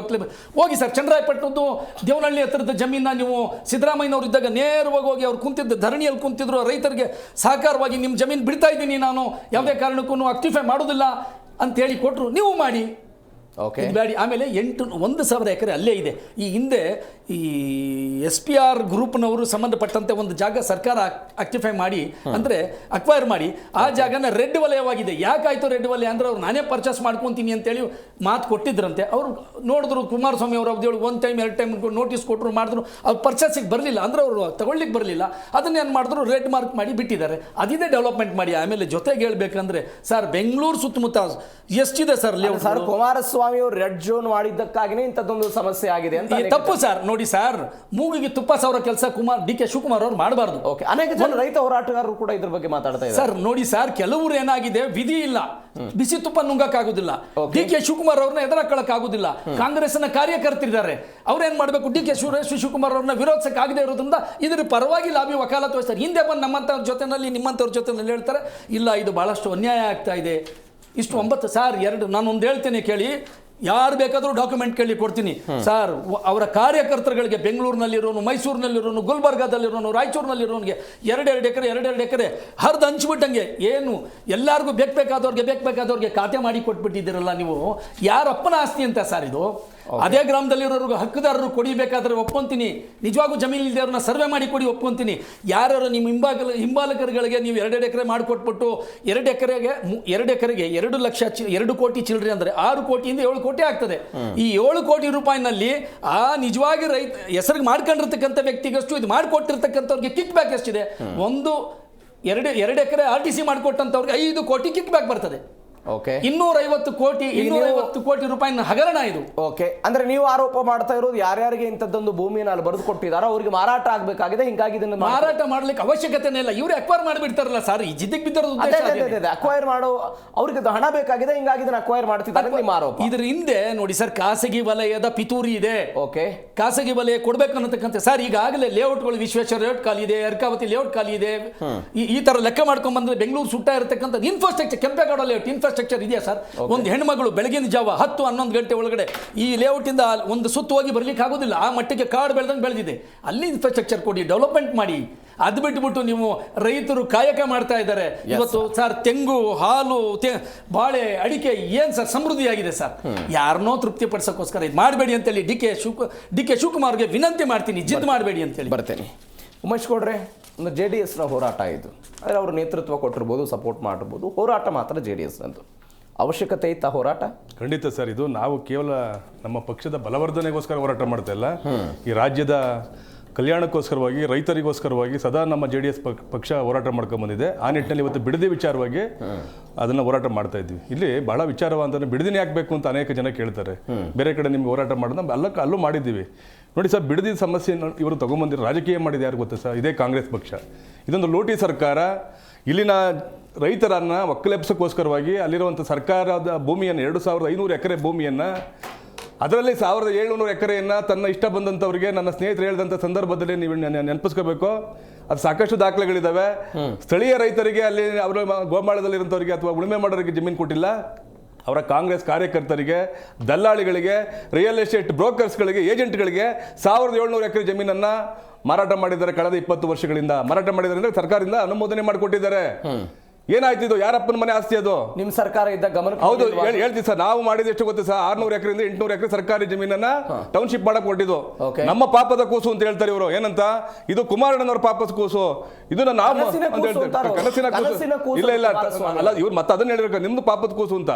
ಹೋಗಿ ಸರ್. ಚನ್ನರಾಯಪಟ್ಟಣದ್ದು ದೇವನಹಳ್ಳಿ ಹತ್ರದ ಜಮೀನ ನೀವು ಸಿದ್ದರಾಮಯ್ಯನವರು ಇದ್ದಾಗ ನೇರವಾಗಿ ಹೋಗಿ ಅವ್ರು ಕುಂತಿದ್ದು ಧರಣಿಯಲ್ಲಿ ಕುಂತಿದ್ರು, ರೈತರಿಗೆ ಸಹಕಾರವಾಗಿ ನಿಮ್ಮ ಜಮೀನು ಬಿಡ್ತಾ ಇದ್ದೀನಿ ನಾನು, ಯಾವುದೇ ಕಾರಣಕ್ಕೂ ಆಕ್ಟಿಫೈ ಮಾಡೋದಿಲ್ಲ ಅಂತ ಹೇಳಿ ಕೊಟ್ಟರು. ನೀವು ಮಾಡಿ ಬೇಡಿ. ಆಮೇಲೆ 1,000 ಎಕರೆ ಅಲ್ಲೇ ಇದೆ. ಈ ಹಿಂದೆ ಈ SPR ಗ್ರೂಪ್ನವರು ಸಂಬಂಧಪಟ್ಟಂತೆ ಒಂದು ಜಾಗ ಸರ್ಕಾರ ಆಕ್ಟಿಫೈ ಮಾಡಿ ಅಂದರೆ ಅಕ್ವೈರ್ ಮಾಡಿ ಆ ಜಾಗನ ರೆಡ್ ವಲಯವಾಗಿದೆ. ಯಾಕಾಯ್ತು ರೆಡ್ ವಲಯ ಅಂದರೆ ಅವ್ರು ನಾನೇ ಪರ್ಚೇಸ್ ಮಾಡ್ಕೊತೀನಿ ಅಂತೇಳಿ ಮಾತು ಕೊಟ್ಟಿದ್ರಂತೆ. ಅವರು ನೋಡಿದ್ರು ಕುಮಾರಸ್ವಾಮಿ ಅವರು ಅವ್ರು 1 ಟೈಮ್ 2 ಟೈಮ್ ನೋಟಿಸ್ ಕೊಟ್ಟರು, ಮಾಡಿದ್ರು, ಅವ್ರು ಪರ್ಚೇಸಿಗೆ ಬರಲಿಲ್ಲ ಅಂದರೆ ಅವರು ತಗೊಳ್ಳಿಕ್ಕೆ ಬರಲಿಲ್ಲ. ಅದನ್ನೇನು ಮಾಡಿದ್ರು, ರೆಡ್ ಮಾರ್ಕ್ ಮಾಡಿ ಬಿಟ್ಟಿದ್ದಾರೆ. ಅದಿದೆ ಡೆವಲಪ್ಮೆಂಟ್ ಮಾಡಿ. ಆಮೇಲೆ ಜೊತೆಗೆ ಹೇಳ್ಬೇಕಂದ್ರೆ ಸರ್, ಬೆಂಗಳೂರು ಸುತ್ತಮುತ್ತ ಎಷ್ಟಿದೆ ಸರ್ ಕುಮಾರಸ್ವಾಮಿ ಕುಮಾರಸ್ವಾಮಿ ಅವರು ರೆಡ್ ಝೋನ್ ಮಾಡಿದ್ದಕ್ಕಾಗಿನೇ ಇಂಥದ್ದೊಂದು ಸಮಸ್ಯೆ ಆಗಿದೆ ಅಂತ ಈ ತಪ್ಪು ಸರ್. ನೋಡಿ ಸರ್, ಮೂಗಿಗೆ ತುಪ್ಪ ಸಾವಿರ ಕೆಲಸ ಡಿ ಕೆ ಶಿವಕುಮಾರ್ ಅವರು ಮಾಡಬಾರ್ದು. ಓಕೆ, ಅನೇಕ ಜನ ರೈತ ಹೋರಾಟಗಾರರು ಕೂಡ ಇದ್ರ ಬಗ್ಗೆ ಮಾತಾಡ್ತಾ ಇದ್ದಾರೆ. ಸರ್ ನೋಡಿ ಸರ್, ಕೆಲವರು ಏನಾಗಿದೆ, ವಿಧಿ ಇಲ್ಲ, ಬಿಸಿ ತುಪ್ಪ ನುಂಗಕ್ಕಾಗುದಿಲ್ಲ. ಡಿ ಕೆ ಶಿವಕುಮಾರ್ ಅವ್ರನ್ನ ಎದುರಾಕೊಳ್ಳಕ್ಕಾಗುದಿಲ್ಲ. ಕಾಂಗ್ರೆಸ್ನ ಕಾರ್ಯಕರ್ತರಿದ್ದಾರೆ, ಅವ್ರೇನ್ ಮಾಡಬೇಕು, ಡಿ ಕೆ ಶಿವಕುಮಾರ್ ಅವ್ರನ್ನ ವಿರೋಧಿಸಕ್ಕಾಗದೇ ಇರೋದ್ರಿಂದ ಇದ್ರ ಪರವಾಗಿ ಲಾಬಿ ವಕಾಲತ್ತು ವಹಿಸ್ತಾರೆ. ಹಿಂದೆ ಬಂದು ನಮ್ಮಂತವ್ರ ಜೊತೆನಲ್ಲಿ ನಿಮ್ಮಂತವ್ರ ಜೊತೆನಲ್ಲಿ ಹೇಳ್ತಾರೆ, ಇಲ್ಲ ಇದು ಬಹಳಷ್ಟು ಅನ್ಯಾಯ ಆಗ್ತಾ ಇದೆ. ಇಷ್ಟು 9 ಸರ್, ನಾನು ಒಂದು ಹೇಳ್ತೇನೆ ಕೇಳಿ, ಯಾರು ಬೇಕಾದರೂ ಡಾಕ್ಯುಮೆಂಟ್ ಕೇಳಿ ಕೊಡ್ತೀನಿ ಸರ್. ಅವರ ಕಾರ್ಯಕರ್ತರುಗಳಿಗೆ ಬೆಂಗಳೂರಿನಲ್ಲಿರೋನು, ಮೈಸೂರಿನಲ್ಲಿರೋನು, ಗುಲ್ಬರ್ಗಾದಲ್ಲಿರೋನು, ರಾಯಚೂರಿನಲ್ಲಿರೋನಿಗೆ 2 ಎಕರೆ ಹರಿದು ಹಂಚ್ಬಿಟ್ಟಂಗೆ, ಏನು ಎಲ್ಲರಿಗೂ ಬೇಕಾದವ್ರಿಗೆ ಖಾತೆ ಮಾಡಿ ಕೊಟ್ಬಿಟ್ಟಿದ್ದೀರಲ್ಲ ನೀವು. ಯಾರಪ್ಪನ ಆಸ್ತಿ ಅಂತ ಸರ್ ಇದು? ಅದೇ ಗ್ರಾಮದಲ್ಲಿರೋರ್ಗು ಹಕ್ಕುದಾರರು ಕೊಡಿಬೇಕಾದ್ರೆ ಒಪ್ಕೊಂತೀನಿ, ನಿಜವಾಗೂ ಜಮೀನು ಇಲ್ದೇವ್ರನ್ನ ಸರ್ವೆ ಮಾಡಿ ಕೊಡಿ ಒಪ್ಕೊಂತೀನಿ. ಯಾರು ನಿಮ್ಮ ಹಿಂಬಾಲಕರುಗಳಿಗೆ ನೀವು 2 ಎಕರೆ ಮಾಡಿಕೊಟ್ಬಿಟ್ಟು 2 ಎಕರೆಗೆ 2 ಕೋಟಿ ಚಿಲ್ಲರೆ ಅಂದರೆ 6 ಕೋಟಿಯಿಂದ 7 ಕೋಟಿ ಆಗ್ತದೆ. ಈ 7 ಕೋಟಿ ರೂಪಾಯಿನಲ್ಲಿ ಆ ನಿಜವಾಗಿ ರೈತ ಹೆಸರಿಗೆ ಮಾಡ್ಕೊಂಡಿರ್ತಕ್ಕಂಥ ವ್ಯಕ್ತಿಗಷ್ಟು, ಇದು ಮಾಡಿಕೊಟ್ಟಿರ್ತಕ್ಕಂಥವ್ರಿಗೆ ಕಿಕ್ ಬ್ಯಾಕ್ ಎಷ್ಟಿದೆ? 2 ಎಕರೆ RTC ಮಾಡಿಕೊಟ್ಟಂಥವ್ರಿಗೆ 5 ಕೋಟಿ ಕಿಕ್ ಬ್ಯಾಕ್ ಬರ್ತದೆ. ಓಕೆ, 250 ಕೋಟಿ ರೂಪಾಯಿನ ಹಗರಣ ಇದು. ಓಕೆ, ಅಂದ್ರೆ ನೀವು ಆರೋಪ ಮಾಡ್ತಾ ಇರೋದು ಯಾರ್ಯಾರಿಗೆ ಇಂಥದ್ದೊಂದು ಭೂಮಿಯನ್ನು ಅಲ್ಲಿ ಬರೆದು ಕೊಟ್ಟಿದಾರೋ ಅವ್ರಿಗೆ ಮಾರಾಟ ಆಗಬೇಕಾಗಿದೆ, ಹಿಂಗಾಗಿ ಇದನ್ನು ಮಾರಾಟ ಮಾಡ್ಲಿಕ್ಕೆ ಅವಶ್ಯಕತೆನೇ ಇಲ್ಲ, ಇವ್ರು ಅಕ್ವೈರ್ ಮಾಡಿಬಿಡ್ತಾರಲ್ಲ ಸರ್. ಈ ಜಿದ್ದಿಗೆ ಬಿದ್ದರದ ಅಕ್ವೈರ್ ಮಾಡೋ ಅವ್ರಿಗೆ ಹಣ ಬೇಕಾಗಿದೆ, ಹಿಂಗಾಗಿ ಇದನ್ನ ಅಕ್ವೈರ್ ಮಾಡ್ತಿದ್ದಾರೆ ನಿಮ್ಮ ಆರೋಪ. ಇದ್ರ ಹಿಂದೆ ನೋಡಿ ಸರ್, ಖಾಸಗಿ ವಲಯದ ಪಿತೂರಿ ಇದೆ. ಓಕೆ, ಖಾಸಗಿ ವಲಯ ಕೊಡ್ಬೇಕು ಅನ್ನತಕ್ಕಂಥ ಸರ್, ಈಗಾಗಲೇ ಲೇಔಟ್ಗಳು ವಿಶ್ವೇಶ್ವರ ಲೇಔಟ್ ಖಾಲಿ ಇದೆ, ಅರ್ಕಾವತಿ ಲೇಔಟ್ ಖಾಲಿ ಇದೆ. ಈ ತರ ಲೆಕ್ಕ ಮಾಡ್ಕೊಂಡ್ ಬಂದ್ರೆ ಬೆಂಗಳೂರು ಸುಟ್ಟ ಇರತಕ್ಕಂಥ ಇನ್ಫ್ರಾಸ್ಟ್ರಕ್ಚರ್, ಕೆಂಪೇಗೌಡ ಲೇಔಟ್ ಇನ್ಫ್ರಾಸ್ಟ್ರಕ್ಚರ್ ಇದೆಯಾ ಸರ್? ಒಂದು ಹೆಣ್ಮಗಳು ಬೆಳಗಿನ ಜಾವ 10-11 ಗಂಟೆ ಒಳಗಡೆ ಈ ಲೇಔಟ್ ಇಂದ ಒಂದು ಸುತ್ತು ಹೋಗಿ ಬರ್ಲಿಕ್ಕೆ ಆಗೋದಿಲ್ಲ, ಆ ಮಟ್ಟಿಗೆ ಕಾಡು ಬೆಳೆದಂಗೆ ಬೆಳೆದಿದೆ. ಅಲ್ಲಿ ಇನ್ಫ್ರಾಸ್ಟ್ರಕ್ಚರ್ ಕೊಡಿ, ಡೆವಲಪ್ಮೆಂಟ್ ಮಾಡಿ. ಅದು ಬಿಟ್ಬಿಟ್ಟು ನೀವು ರೈತರು ಕಾಯಕ ಮಾಡ್ತಾ ಇದ್ದಾರೆ. ಇವತ್ತು ಸರ್ ತೆಂಗು, ಹಾಲು, ಬಾಳೆ, ಅಡಿಕೆ ಏನ್ ಸರ್ ಸಮೃದ್ಧಿಯಾಗಿದೆ ಸರ್. ಯಾರನ್ನೋ ತೃಪ್ತಿ ಪಡಿಸೋಕ್ಕೋಸ್ಕರ ಇದು ಮಾಡಬೇಡಿ ಅಂತೇಳಿ ಡಿ ಕೆ ಶಿವಕುಮಾರ್ಗೆ ವಿನಂತಿ ಮಾಡ್ತೀನಿ, ಜಿದ್ದು ಮಾಡಬೇಡಿ ಅಂತೇಳಿ. ಬರ್ತೇನೆ. ಉಮೇಶ್ ಗೌಡ್ರೆ, ಒಂದು JDSನ ಹೋರಾಟ ಇದು, ಆದರೆ ಅವರು ನೇತೃತ್ವ ಕೊಟ್ಟಿರ್ಬೋದು, ಸಪೋರ್ಟ್ ಮಾಡಿರ್ಬೋದು, ಹೋರಾಟ ಮಾತ್ರ JDS ನಂದು. ಅವಶ್ಯಕತೆ ಇತ್ತ ಹೋರಾಟ? ಖಂಡಿತ ಸರ್. ಇದು ನಾವು ಕೇವಲ ನಮ್ಮ ಪಕ್ಷದ ಬಲವರ್ಧನೆಗೋಸ್ಕರ ಹೋರಾಟ ಮಾಡ್ತಾ ಇಲ್ಲ, ಈ ರಾಜ್ಯದ ಕಲ್ಯಾಣಕ್ಕೋಸ್ಕರವಾಗಿ, ರೈತರಿಗೋಸ್ಕರವಾಗಿ ಸದಾ ನಮ್ಮ JDS ಪಕ್ಷ ಹೋರಾಟ ಮಾಡ್ಕೊಂಡು ಬಂದಿದೆ. ಆ ನಿಟ್ಟಿನಲ್ಲಿ ಇವತ್ತು ಬಿಡದಿ ವಿಚಾರವಾಗಿ ಅದನ್ನು ಹೋರಾಟ ಮಾಡ್ತಾ ಇದ್ವಿ. ಇಲ್ಲಿ ಬಹಳ ವಿಚಾರವ ಅಂತಂದ್ರೆ ಬಿಡದಿನೇ ಹಾಕಬೇಕು ಅಂತ ಅನೇಕ ಜನ ಕೇಳ್ತಾರೆ. ಬೇರೆ ಕಡೆ ನಿಮ್ಗೆ ಹೋರಾಟ ಮಾಡೋದು ಅಲ್ಲೂ ಮಾಡಿದ್ದೀವಿ. ನೋಡಿ ಸರ್, ಬಿಡದಿ ಸಮಸ್ಯೆಯನ್ನು ಇವರು ತಗೊಂಬಂದಿರೋ ರಾಜಕೀಯ ಮಾಡಿದೆ ಯಾರು ಗೊತ್ತಾ ಸರ್? ಇದೇ ಕಾಂಗ್ರೆಸ್ ಪಕ್ಷ. ಇದೊಂದು ಲೋಟಿ ಸರ್ಕಾರ. ಇಲ್ಲಿನ ರೈತರನ್ನು ಒಕ್ಕಲೆಬ್ಸಕ್ಕೋಸ್ಕರವಾಗಿ ಅಲ್ಲಿರುವಂಥ ಸರ್ಕಾರದ ಭೂಮಿಯನ್ನು 2500 ಎಕರೆ ಭೂಮಿಯನ್ನು, ಅದರಲ್ಲಿ 1700 ಎಕರೆಯನ್ನು ತನ್ನ ಇಷ್ಟ ಬಂದಂಥವ್ರಿಗೆ, ನನ್ನ ಸ್ನೇಹಿತರು ಹೇಳಿದಂಥ ಸಂದರ್ಭದಲ್ಲಿ ನೀವು ನೆನಪಿಸ್ಕೋಬೇಕು. ಅದು ಸಾಕಷ್ಟು ದಾಖಲೆಗಳಿದ್ದಾವೆ. ಸ್ಥಳೀಯ ರೈತರಿಗೆ, ಅಲ್ಲಿ ಅವರ ಗೋಮಾಳದಲ್ಲಿರುವಂಥವ್ರಿಗೆ ಅಥವಾ ಉಳುಮೆ ಮಾಡೋರಿಗೆ ಜಮೀನು ಕೊಟ್ಟಿಲ್ಲ. ಅವರ ಕಾಂಗ್ರೆಸ್ ಕಾರ್ಯಕರ್ತರಿಗೆ, ದಲ್ಲಾಳಿಗಳಿಗೆ, ರಿಯಲ್ ಎಸ್ಟೇಟ್ ಬ್ರೋಕರ್ಸ್ಗಳಿಗೆ, ಏಜೆಂಟ್ಗಳಿಗೆ 1700 ಎಕರೆ ಜಮೀನನ್ನು ಮಾರಾಟ ಮಾಡಿದ್ದಾರೆ. ಕಳೆದ 20 ವರ್ಷಗಳಿಂದ ಮಾರಾಟ ಮಾಡಿದ್ದಾರೆ ಅಂದರೆ ಸರ್ಕಾರದಿಂದ ಅನುಮೋದನೆ ಮಾಡಿಕೊಟ್ಟಿದ್ದಾರೆ. ಏನಾಯ್ತು ಇದು? ಯಾರಪ್ಪನ ಮನೆ ಆಸ್ತಿ ಅದು? ನಿಮ್ಮ ಸರ್ಕಾರ ಇದ್ದ ಗಮನ? ಹೌದು, ಹೇಳ್ತೀವಿ ಸರ್. ನಾವು ಮಾಡಿದ ಎಷ್ಟು ಗೊತ್ತು ಸರ್? 600 ಎಕರೆಯಿಂದ 800 ಎಕರೆ ಸರ್ಕಾರಿ ಜಮೀನನ್ನ ಟೌನ್ಶಿಪ್ ಮಾಡಕ್ ಕೊಟ್ಟಿದ್ದು. ನಮ್ಮ ಪಾಪದ ಕೂಸು ಅಂತ ಹೇಳ್ತಾರೆ ಇವರು. ಏನಂತ? ಇದು ಕುಮಾರಣ್ಣನವರ ಪಾಪದ ಕೂಸು, ಇದನ್ನ ನಾವು ಕನಸಿನ ಕೂಸು. ಇಲ್ಲ ಅಲ್ಲ, ಇವ್ರು ಮತ್ತೆ ಅದನ್ನ ಹೇಳಿದ್ರು, ನಿಮ್ದು ಪಾಪದ ಕೂಸು ಅಂತ.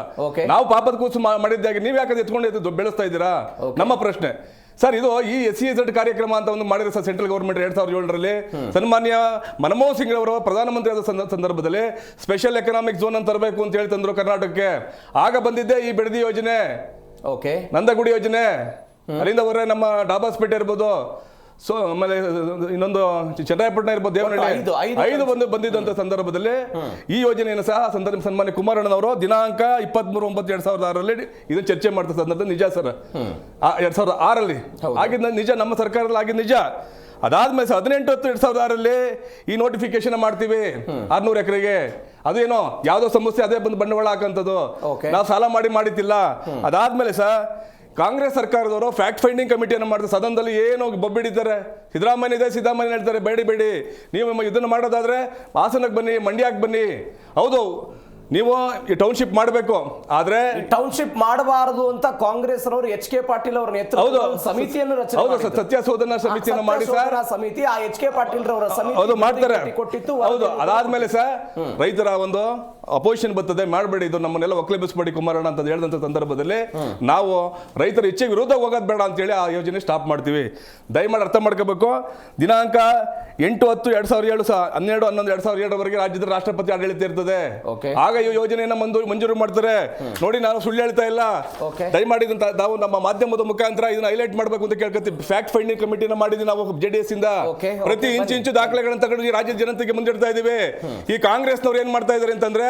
ನಾವು ಪಾಪದ ಕೂಸು ಮಾಡಿದ್ದಾಗಿ ನೀವ್ ಯಾಕಂದ್ರೆ ಎತ್ಕೊಂಡು ಬೆಳೆಸ್ತಾ ಇದ್ದೀರಾ? ನಮ್ಮ ಪ್ರಶ್ನೆ ಸರ್. ಇದು ಈ SEZ ಕಾರ್ಯಕ್ರಮ ಅಂತ ಒಂದು ಮಾಡಿದ್ರೆ ಸರ್ ಸೆಂಟ್ರಲ್ ಗವರ್ಮೆಂಟ್ 2007ರಲ್ಲಿ ಸನ್ಮಾನ್ಯ ಮನಮೋಹನ್ ಸಿಂಗ್ ಅವರು ಪ್ರಧಾನಮಂತ್ರಿ ಆದ ಸಂದರ್ಭದಲ್ಲಿ ಸ್ಪೆಷಲ್ ಎಕನಾಮಿಕ್ ಝೋನ್ ಅಂತ ತರಬೇಕು ಅಂತ ಹೇಳಿ ತಂದ್ರು ಕರ್ನಾಟಕಕ್ಕೆ. ಆಗ ಬಂದಿದ್ದೆ ಈ ಬಿಡದಿ ಯೋಜನೆ, ನಂದಗುಡಿ ಯೋಜನೆ. ಅಲ್ಲಿಂದ ಹೊರ ನಮ್ಮ ಡಾಬಾಸ್ಪೇಟೆ ಇರ್ಬೋದು, ಸೊ ಆಮೇಲೆ ಇನ್ನೊಂದು ಚನ್ನರಾಯಪಟ್ಟಣ ಇರ್ಬೋದು, ದೇವನಹಳ್ಳಿ 5 ಬಂದಿದ್ದಂಥ ಸಂದರ್ಭದಲ್ಲಿ ಈ ಯೋಜನೆಯನ್ನು ಸಹ ಸನ್ಮಾನ್ಯ ಕುಮಾರಣ್ಣನವರು ದಿನಾಂಕ 23/9/2006ರಲ್ಲಿ ಇದನ್ನು ಚರ್ಚೆ ಮಾಡ್ತಾ ಸಂದರ್ಭದಲ್ಲಿ ನಿಜ ಸರ್. 2006ರಲ್ಲಿ ಆಗಿದ್ದ ನಿಜ, ನಮ್ಮ ಸರ್ಕಾರದಲ್ಲಿ ಆಗಿದ್ದ ನಿಜ. ಅದಾದ್ಮೇಲೆ 18/10/2006ರಲ್ಲಿ ಈ ನೋಟಿಫಿಕೇಶನ್ ಮಾಡ್ತೀವಿ 600 ಎಕರೆಗೆ. ಅದೇನೋ ಯಾವುದೋ ಸಮಸ್ಯೆ ಅದೇ ಬಂದು ಬಂಡವಾಳ ಹಾಕಂಥದ್ದು, ನಾವು ಸಾಲ ಮಾಡಿದ್ದಿಲ್ಲ. ಅದಾದ್ಮೇಲೆ ಸರ್ ಕಾಂಗ್ರೆಸ್ ಸರ್ಕಾರದವರು ಫ್ಯಾಕ್ಟ್ ಫೈಂಡಿಂಗ್ ಕಮಿಟಿಯನ್ನು ಮಾಡಿದ್ರೆ ಸದನದಲ್ಲಿ ಏನೋ ಬೊಬ್ಬಿಡಿದ್ದಾರೆ. ಸಿದ್ದರಾಮಯ್ಯ ಹೇಳ್ತಾರೆ, ಬೇಡಿ ನೀವು ಇದನ್ನು ಮಾಡೋದಾದ್ರೆ ಹಾಸನಕ್ಕೆ ಬನ್ನಿ, ಮಂಡ್ಯಕ್ಕೆ ಬನ್ನಿ. ಹೌದು, ನೀವು ಈ ಟೌನ್ಶಿಪ್ ಮಾಡಬೇಕು, ಆದ್ರೆ ಟೌನ್ಶಿಪ್ ಮಾಡಬಾರದು ಅಂತ ಕಾಂಗ್ರೆಸ್ ಅವರು HK ಪಾಟೀಲ್ ಅವರ ನೇತೃತ್ವದ ಸಮಿತಿಯನ್ನು ರಚನೆ ಮಾಡಿದ್ರು. ಸತ್ಯಶೋಧನಾ ಸಮಿತಿಯನ್ನು ಮಾಡಿ ಸರ್, ಸಮಿತಿ ಆ HK ಪಾಟೀಲ್ ಅವರ ಸಮಿತಿ ಹೌದು ಮಾಡ್ತಾರೆ ಕೊಟ್ಟಿತ್ತು. ಹೌದು, ಅದಾದ್ಮೇಲೆ ಸರ್ ರೈತರ ಒಂದು ಅಪೋಸಿಷನ್ ಬರ್ತದೆ, ಮಾಡಬೇಡಿ, ಇದು ನಮ್ಮನ್ನೆಲ್ಲ ಒಕ್ಕಲೆಬ್ಬಿಸಬೇಡಿ ಕುಮಾರಣ್ಣ ಅಂತ ಹೇಳಿದಂಥ ಸಂದರ್ಭದಲ್ಲಿ ನಾವು ರೈತರ ಇಚ್ಛೆ ವಿರೋಧ ಹೋಗೋದು ಬೇಡ ಅಂತೇಳಿ ಆ ಯೋಜನೆ ಸ್ಟಾಪ್ ಮಾಡ್ತೀವಿ. ದಯಮಾಡಿ ಅರ್ಥ ಮಾಡ್ಕೋಬೇಕು. ದಿನಾಂಕ 8/10/2007 12/11/2007 ರಾಜ್ಯದ ರಾಷ್ಟ್ರಪತಿ ಆಡಳಿತ ಇರ್ತದೆ. ಆಗ ಈ ಯೋಜನೆಯನ್ನ ಮಂಜೂರು ಮಾಡ್ತಾರೆ. ನೋಡಿ, ನಾನು ಸುಳ್ಳು ಹೇಳ್ತಾ ಇಲ್ಲ. ದಯಮಾಡಿ ನಾವು ನಮ್ಮ ಮಾಧ್ಯಮದ ಮುಖಾಂತರ ಇದನ್ನ ಹೈಲೈಟ್ ಮಾಡಬೇಕು ಅಂತ ಕೇಳ್ಕೊತೀವಿ. ಫ್ಯಾಕ್ಟ್ ಫೈಂಡಿಂಗ್ ಕಮಿಟಿನ ಮಾಡಿದ್ವಿ ನಾವು JDS ಇಂದ. ಪ್ರತಿ ಇಂಚು ದಾಖಲೆಗಳನ್ನ ತಗೊಂಡು ರಾಜ್ಯದ ಜನತೆಗೆ ಮುಂದಿಡ್ತಾ ಇದೀವಿ. ಈ ಕಾಂಗ್ರೆಸ್ನವ್ರು ಏನ್ ಮಾಡ್ತಾ ಇದಾರೆ ಅಂತಂದ್ರೆ,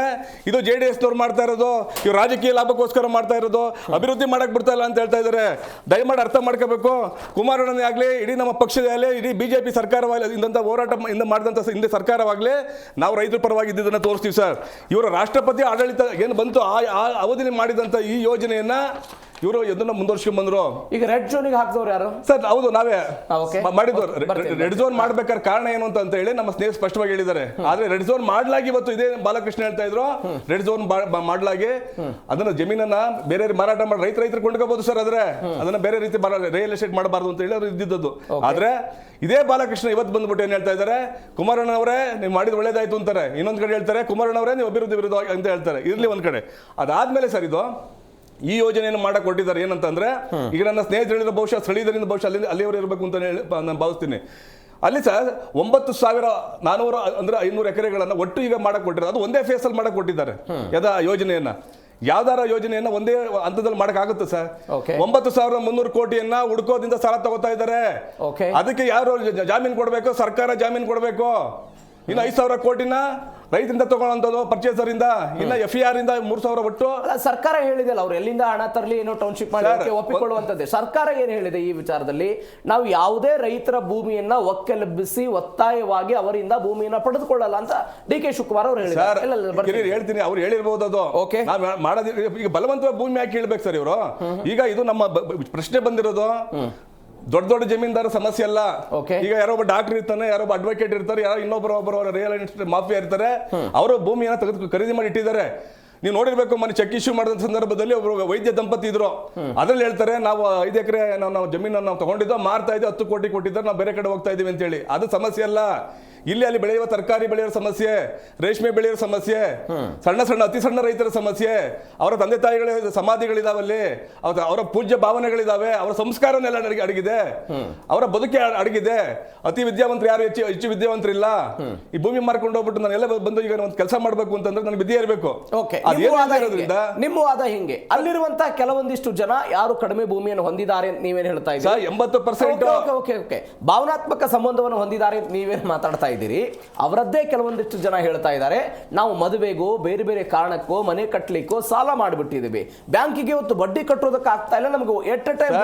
ಇದು JDS ನವ್ರು ಮಾಡ್ತಾ ಇರೋದು, ಇವ್ರು ರಾಜಕೀಯ ಲಾಭಕ್ಕೋಸ್ಕರ ಮಾಡ್ತಾ ಇರೋದು, ಅಭಿವೃದ್ಧಿ ಮಾಡಕ್ ಬಿಡ್ತಾ ಇಲ್ಲ ಅಂತ ಹೇಳ್ತಾ ಇದಾರೆ. ದಯಮಾಡಿ ಅರ್ಥ ಮಾಡ್ಕೋಬೇಕು. ಕುಮಾರಣ್ಣನೇ ಆಗ್ಲಿ, ಇಡೀ ನಮ್ಮ ಪಕ್ಷದ ಆಗಲಿ, ಇಡೀ ಬಿಜೆಪಿ ಸರ್ಕಾರವಾಗಲಿ, ಇಂದಂತ ಹೋರಾಟ ಮಾಡಿದಂತ ಹಿಂದೆ ಸರ್ಕಾರವಾಗಲಿ, ನಾವು ರೈತರ ಪರವಾಗಿ ಇದ್ದಿದ್ದನ್ನ ತೋರಿಸ್ತೀವಿ ಸರ್. ಇವರು ರಾಷ್ಟ್ರಪತಿ ಆಡಳಿತ ಏನು ಬಂತು ಆ ಅವಧಿಯಲ್ಲಿ ಮಾಡಿದಂತ ಈ ಯೋಜನೆಯನ್ನ ಇವರು ಇದನ್ನ ಮುಂದುವರ್ಸ್ಕೊಂಡ್ ಬಂದ್ರು. ಈಗ ರೆಡ್ ಝೋನಿಗೆ ಹಾಕಿದವ್ರು ಯಾರು ಸರ್? ಹೌದು, ನಾವೇ ಮಾಡಿದ್ವು. ರೆಡ್ ಝೋನ್ ಮಾಡ್ಬೇಕಾದ್ರೆ ಕಾರಣ ಏನು ಅಂತ ಹೇಳಿ ನಮ್ಮ ಸ್ನೇಹಿತ ಸ್ಪಷ್ಟವಾಗಿ ಹೇಳಿದ್ದಾರೆ. ಆದ್ರೆ ರೆಡ್ ಝೋನ್ ಮಾಡ್ಲಾಗಿ ಇವತ್ತು ಇದೇ ಬಾಲಕೃಷ್ಣ ಹೇಳ್ತಾ ಇದ್ರು, ರೆಡ್ ಝೋನ್ ಮಾಡ್ಲಾಗಿ ಅದನ್ನ ಜಮೀನನ್ನ ಬೇರೆ ಮಾರಾಟ ಮಾಡಿ ರೈತರು ಕೊಂಡ್ಕೋಬಹುದು ಸರ್. ಆದ್ರೆ ಅದನ್ನ ಬೇರೆ ರೀತಿ ರಿಯಲ್ ಎಸ್ಟೇಟ್ ಮಾಡಬಾರ್ದು ಅಂತ ಹೇಳಿ ಅವ್ರು ಇದ್ದಿದ್ದು. ಆದ್ರೆ ಇದೇ ಬಾಲಕೃಷ್ಣ ಇವತ್ತು ಬಂದ್ಬಿಟ್ಟು ಏನ್ ಹೇಳ್ತಾ ಇದ್ದಾರೆ, ಕುಮಾರಣ್ಣವರೇ ನೀವು ಮಾಡಿದ್ ಒಳ್ಳೇದಾಯ್ತು ಅಂತಾರೆ. ಇನ್ನೊಂದ್ ಕಡೆ ಹೇಳ್ತಾರೆ, ಕುಮಾರಣ್ಣವರೇ ನೀವು ಅಭಿವೃದ್ಧಿ ವಿರುದ್ಧ ಅಂತ ಹೇಳ್ತಾರೆ. ಇರ್ಲಿ ಒಂದ್ ಕಡೆ. ಅದಾದ್ಮೇಲೆ ಸರ್, ಇದು ಈ ಯೋಜನೆಯನ್ನು ಮಾಡಕ್ ಕೊಟ್ಟಿದ್ದಾರೆ. ಏನಂತಂದ್ರೆ, ಈಗ ನನ್ನ ಸ್ನೇಹಿತರು ಹೇಳಿದ್ರೆ ಬಹುಶಃ ಸ್ಥಳೀಯರಿಂದ ಬಹುಶಃ ಅಲ್ಲಿಯವರು ಇರಬೇಕು ಅಂತ ಹೇಳಿ ನಾನು ಭಾವಿಸ್ತೀನಿ. ಅಲ್ಲಿ ಸರ್ 9,400 ಅಂದ್ರೆ 500 ಎಕರೆಗಳನ್ನ ಒಟ್ಟು ಈಗ ಮಾಡಕ್ ಕೊಟ್ಟಿದ್ದಾರೆ. ಅದು ಒಂದೇ ಫೇಸ್ ಅಲ್ಲಿ ಮಾಡಕ್ ಕೊಟ್ಟಿದ್ದಾರೆ. ಯೋಜನೆಯನ್ನ ಯಾವ್ದಾರ ಯೋಜನೆಯನ್ನ ಒಂದೇ ಹಂತದಲ್ಲಿ ಮಾಡಕ್ ಆಗುತ್ತೆ ಸರ್? 9,300 ಕೋಟಿಯನ್ನ ಹುಡ್ಕೋದಿಂದ ಸಾಲ ತಗೋತಾ ಇದ್ದಾರೆ. ಅದಕ್ಕೆ ಯಾರು ಜಾಮೀನು ಕೊಡ್ಬೇಕು? ಸರ್ಕಾರ ಜಾಮೀನು ಕೊಡ್ಬೇಕು. ಇನ್ನು 5,000 ಕೋಟಿನ ರೈತರಿಂದ ತಗೊಳ್ಳೋಂಥದ್ದು, ಪರ್ಚೇಸರ್ ಇಂದ. ಇನ್ನ FER ಇಂದ 3,000 ಒಟ್ಟು ಸರ್ಕಾರ ಹೇಳಿದೆಲ್ಲ, ಅವ್ರು ಎಲ್ಲಿಂದ ಹಣ ತರಲಿ, ಏನೋ ಟೌನ್ಶಿಪ್ ಮಾಡಿ ಒಪ್ಪಿಕೊಳ್ಳುವಂತದ್ದೇ. ಸರ್ಕಾರ ಏನ್ ಹೇಳಿದೆ ಈ ವಿಚಾರದಲ್ಲಿ? ನಾವು ಯಾವುದೇ ರೈತರ ಭೂಮಿಯನ್ನ ಒಕ್ಕೆಲೆಬ್ಬಿಸಿ ಒತ್ತಾಯವಾಗಿ ಅವರಿಂದ ಭೂಮಿಯನ್ನ ಪಡೆದುಕೊಳ್ಳಲ್ಲ ಅಂತ DK ಶಿವಕುಮಾರ್ ಅವರು ಹೇಳಿದ್ದಾರೆ. ಹೇಳ್ತೀನಿ, ಅವ್ರು ಹೇಳಿರ್ಬೋದು. ಅದು ಮಾಡೋದು ಈಗ ಬಲವಂತವಾಗಿ ಭೂಮಿ ಹಾಕಿ ಹೇಳ್ಬೇಕು ಸರ್ ಇವರು. ಈಗ ಇದು ನಮ್ಮ ಪ್ರಶ್ನೆ ಬಂದಿರೋದು ದೊಡ್ಡ ಜಮೀನ್ದಾರ ಸಮಸ್ಯೆ ಅಲ್ಲ. ಈಗ ಯಾರೋ ಒಬ್ಬ ಡಾಕ್ಟರ್ ಇರ್ತಾನೆ, ಯಾರೋ ಒಬ್ಬ ಅಡ್ವೊಕೇಟ್ ಇರ್ತಾರೆ, ಯಾರೋ ಇನ್ನೊಬ್ಬರು ರಿಯಲ್ ಎಸ್ಟೇಟ್ ಮಾಫಿಯಾ ಇರ್ತಾರೆ. ಅವರು ಭೂಮಿಯನ್ನ ತೆಗೆದು ಖರೀದಿ ಮಾಡಿ ಇಟ್ಟಿದ್ದಾರೆ. ನೀವು ನೋಡಿರ್ಬೇಕು, ಮನೆ ಚೆಕ್ ಇಶ್ಯೂ ಮಾಡಿದ ಸಂದರ್ಭದಲ್ಲಿ ಒಬ್ರು ವೈದ್ಯ ದಂಪತಿ ಇದ್ರು. ಅದ್ರಲ್ಲಿ ಹೇಳ್ತಾರೆ, ನಾವು 5 ಎಕರೆ ನಾವು ಜಮೀನನ್ನು ನಾವು ತಗೊಂಡಿದ್ದೋ, ಮಾರ್ತಾ ಇದ್ದೀವಿ, 10 ಕೋಟಿ ಕೊಟ್ಟಿದ್ದಾರೆ, ನಾವು ಬೇರೆ ಕಡೆ ಹೋಗ್ತಾ ಇದೀವಿ ಅಂತ ಹೇಳಿ. ಅದು ಸಮಸ್ಯೆ ಅಲ್ಲ. ಅಲ್ಲಿ ಬೆಳೆಯುವ ತರಕಾರಿ ಬೆಳೆಯುವ ಸಮಸ್ಯೆ, ರೇಷ್ಮೆ ಬೆಳೆಯುವ ಸಮಸ್ಯೆ, ಅತಿ ಸಣ್ಣ ರೈತರ ಸಮಸ್ಯೆ, ಅವರ ತಂದೆ ತಾಯಿಗಳ ಸಮಾಧಿಗಳಿದಾವಲ್ಲಿ, ಅವರ ಪೂಜ್ಯ ಭಾವನೆಗಳಿದಾವೆ, ಅವರ ಸಂಸ್ಕಾರನೆಲ್ಲ ಅಡಗಿದೆ, ಅವರ ಬದುಕಿ ಅಡಗಿದೆ. ಅತಿ ವಿದ್ಯಾವಂತರು ಯಾರು ಹೆಚ್ಚು ವಿದ್ಯಾವಂತರಿಲ್ಲ. ಈ ಭೂಮಿ ಮಾರ್ಕೊಂಡು ಹೋಗ್ಬಿಟ್ಟು ನಾನೆಲ್ಲ ಬಂದು ಈಗ ಒಂದು ಕೆಲಸ ಮಾಡಬೇಕು ಅಂತಂದ್ರೆ ನನಗೆ ವಿದ್ಯೆ ಇರಬೇಕು. ನಿಮ್ಮ ವಾದ ಹಿಂಗೆ, ಅಲ್ಲಿರುವಂತಹ ಕೆಲವೊಂದಿಷ್ಟು ಜನ ಯಾರು ಕಡಿಮೆ ಭೂಮಿಯನ್ನು ಹೊಂದಿದ್ದಾರೆ ಅಂತ ನೀವೇನ್ ಹೇಳ್ತಾ ಇದ್ದೀರಿ? 80% ಭಾವನಾತ್ಮಕ ಸಂಬಂಧವನ್ನು ಹೊಂದಿದ್ದಾರೆ ಅಂತ ನೀವೇನ್ ಮಾತಾಡ್ತಾ ಇದ್ದೀರಿ? ಅವರದ್ದೇ ಕೆಲವೊಂದಿಷ್ಟು ಜನ ಹೇಳ್ತಾ ಇದ್ದಾರೆ, ನಾವು ಮದುವೆಗೋ ಬೇರೆ ಬೇರೆ ಕಾರಣಕ್ಕೋ ಮನೆ ಕಟ್ಟಲಿಕ್ಕೋ ಸಾಲ ಮಾಡಿಬಿಟ್ಟಿದ್ದೀವಿ, ಬ್ಯಾಂಕಿಗೆ ಇವತ್ತು ಬಡ್ಡಿ ಕಟ್ಟೋದಕ್ಕೆ ಆಗ್ತಾ ಇಲ್ಲ, ನಮಗೆ ಎಟ್ ಎ ಟೈಮ್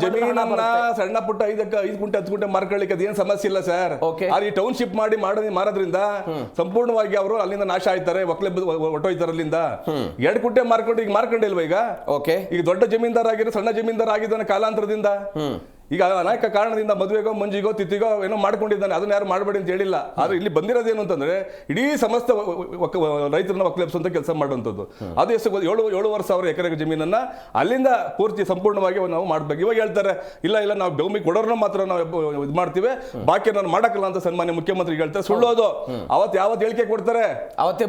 ಜಮೀನನ್ನ ಸಣ್ಣ ಪುಟ್ಟ 5 ಗುಂಟೆ 10 ಗುಂಟೆ ಮಾರ್ಕೊಳ್ಳಿಕ್ಕೆ ಅದೇನು ಸಮಸ್ಯೆ ಇಲ್ಲ ಸರ್. ಈ ಟೌನ್ಶಿಪ್ ಮಾರೋದ್ರಿಂದ ಸಂಪೂರ್ಣವಾಗಿ ಅವರು ಅಲ್ಲಿಂದ ನಾಶ ಆಯ್ತಾರೆ, ಹೊಟ್ಟೋಯ್ತಾರೆ ಅಲ್ಲಿಂದ. 2 ಗುಂಟೆ ಮಾರ್ಕೊಂಡು ಈಗ ಮಾರ್ಕೊಂಡಿಲ್ವಾ? ಈಗ ದೊಡ್ಡ ಜಮೀನ್ದಾರ ಆಗಿರೋ ಸಣ್ಣ ಜಮೀನ್ದಾರ ಆಗಿದ್ದಾನೆ ಕಾಲಾಂತರದಿಂದ. ಈಗ ಅನೇಕ ಕಾರಣದಿಂದ ಮದುವೆಗೋ ಮಂಜಿಗೋ ತಿಥಿಗೋ ಏನೋ ಮಾಡ್ಕೊಂಡಿದ್ದಾನೆ, ಅದನ್ನ ಯಾರು ಮಾಡಬೇಡಿ ಅಂತ ಹೇಳಿಲ್ಲ. ಆದ್ರೆ ಇಲ್ಲಿ ಬಂದಿರೋದೇನು ಅಂತಂದ್ರೆ, ಇಡೀ ಸಮಸ್ತ ರೈತರನ್ನ ಒಕ್ಕಲೆಬ್ಸುವಂತ ಕೆಲಸ ಮಾಡುವಂಥದ್ದು. ಅದು ಎಷ್ಟು 7,500 ಎಕರೆ ಜಮೀನನ್ನ ಅಲ್ಲಿಂದ ಪೂರ್ತಿ ಸಂಪೂರ್ಣವಾಗಿ ನಾವು ಮಾಡ್ಬೇಕು. ಇವಾಗ ಹೇಳ್ತಾರೆ, ಇಲ್ಲ ನಾವು ಭೂಮಿ ಕೊಡೋರ್ನ ಮಾತ್ರ ನಾವು ಇದು ಮಾಡ್ತೀವಿ, ಬಾಕಿ ನಾನು ಮಾಡಕ್ಕಲ್ಲ ಅಂತ ಸನ್ಮಾನ್ಯ ಮುಖ್ಯಮಂತ್ರಿ ಹೇಳ್ತಾರೆ. ಸುಳ್ಳೋದು. ಯಾವತ್ತು ಹೇಳಿಕೆ ಕೊಡ್ತಾರೆ, ಅವತ್ತೇ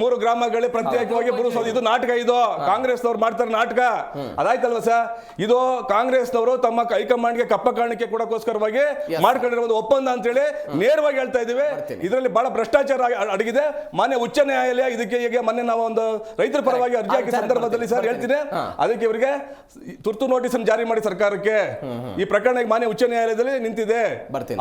3 ಗ್ರಾಮಗಳೇ ಪ್ರತ್ಯೇಕವಾಗಿ ಭೂಸ್ವಾಧೀನ. ಇದು ನಾಟಕ. ಇದು ಕಾಂಗ್ರೆಸ್ನವ್ರು ಮಾಡ್ತಾರೆ ನಾಟಕ. ಅದಾಯ್ತಲ್ವ ಸರ್? ಇದು ಕಾಂಗ್ರೆಸ್ನವರು ತಮ್ಮ ಹೈಕಮಾಂಡ್ಗೆ ಕಪ್ಪ ಕಾಣಿಕೆ ಕೊಡೋಕೋಸ್ಕರವಾಗಿ ಮಾಡ್ಕೊಂಡಿರೋ ಒಪ್ಪಂದ ಅಂತ ಹೇಳಿ ನೇರವಾಗಿ ಹೇಳ್ತಾ ಇದೀವಿ. ಇದರಲ್ಲಿ ಬಹಳ ಭ್ರಷ್ಟಾಚಾರ ಅಡಗಿದೆ. ಮಾನ್ಯ ಉಚ್ಚ ನ್ಯಾಯಾಲಯ ಇದಕ್ಕೆ ಈಗ ಮೊನ್ನೆ ನಾವು ಒಂದು ರೈತರ ಪರವಾಗಿ ಅರ್ಜಿ ಹಾಕಿದ ಸಂದರ್ಭದಲ್ಲಿ ಸರ್ ಹೇಳ್ತೀನಿ, ಅದಕ್ಕೆ ಇವರಿಗೆ ತುರ್ತು ನೋಟಿಸ್ ಅನ್ನು ಜಾರಿ ಮಾಡಿ ಸರ್ಕಾರಕ್ಕೆ. ಈ ಪ್ರಕರಣ ಮಾನ್ಯ ಉಚ್ಚ ನ್ಯಾಯಾಲಯದಲ್ಲಿ ನಿಂತಿದೆ.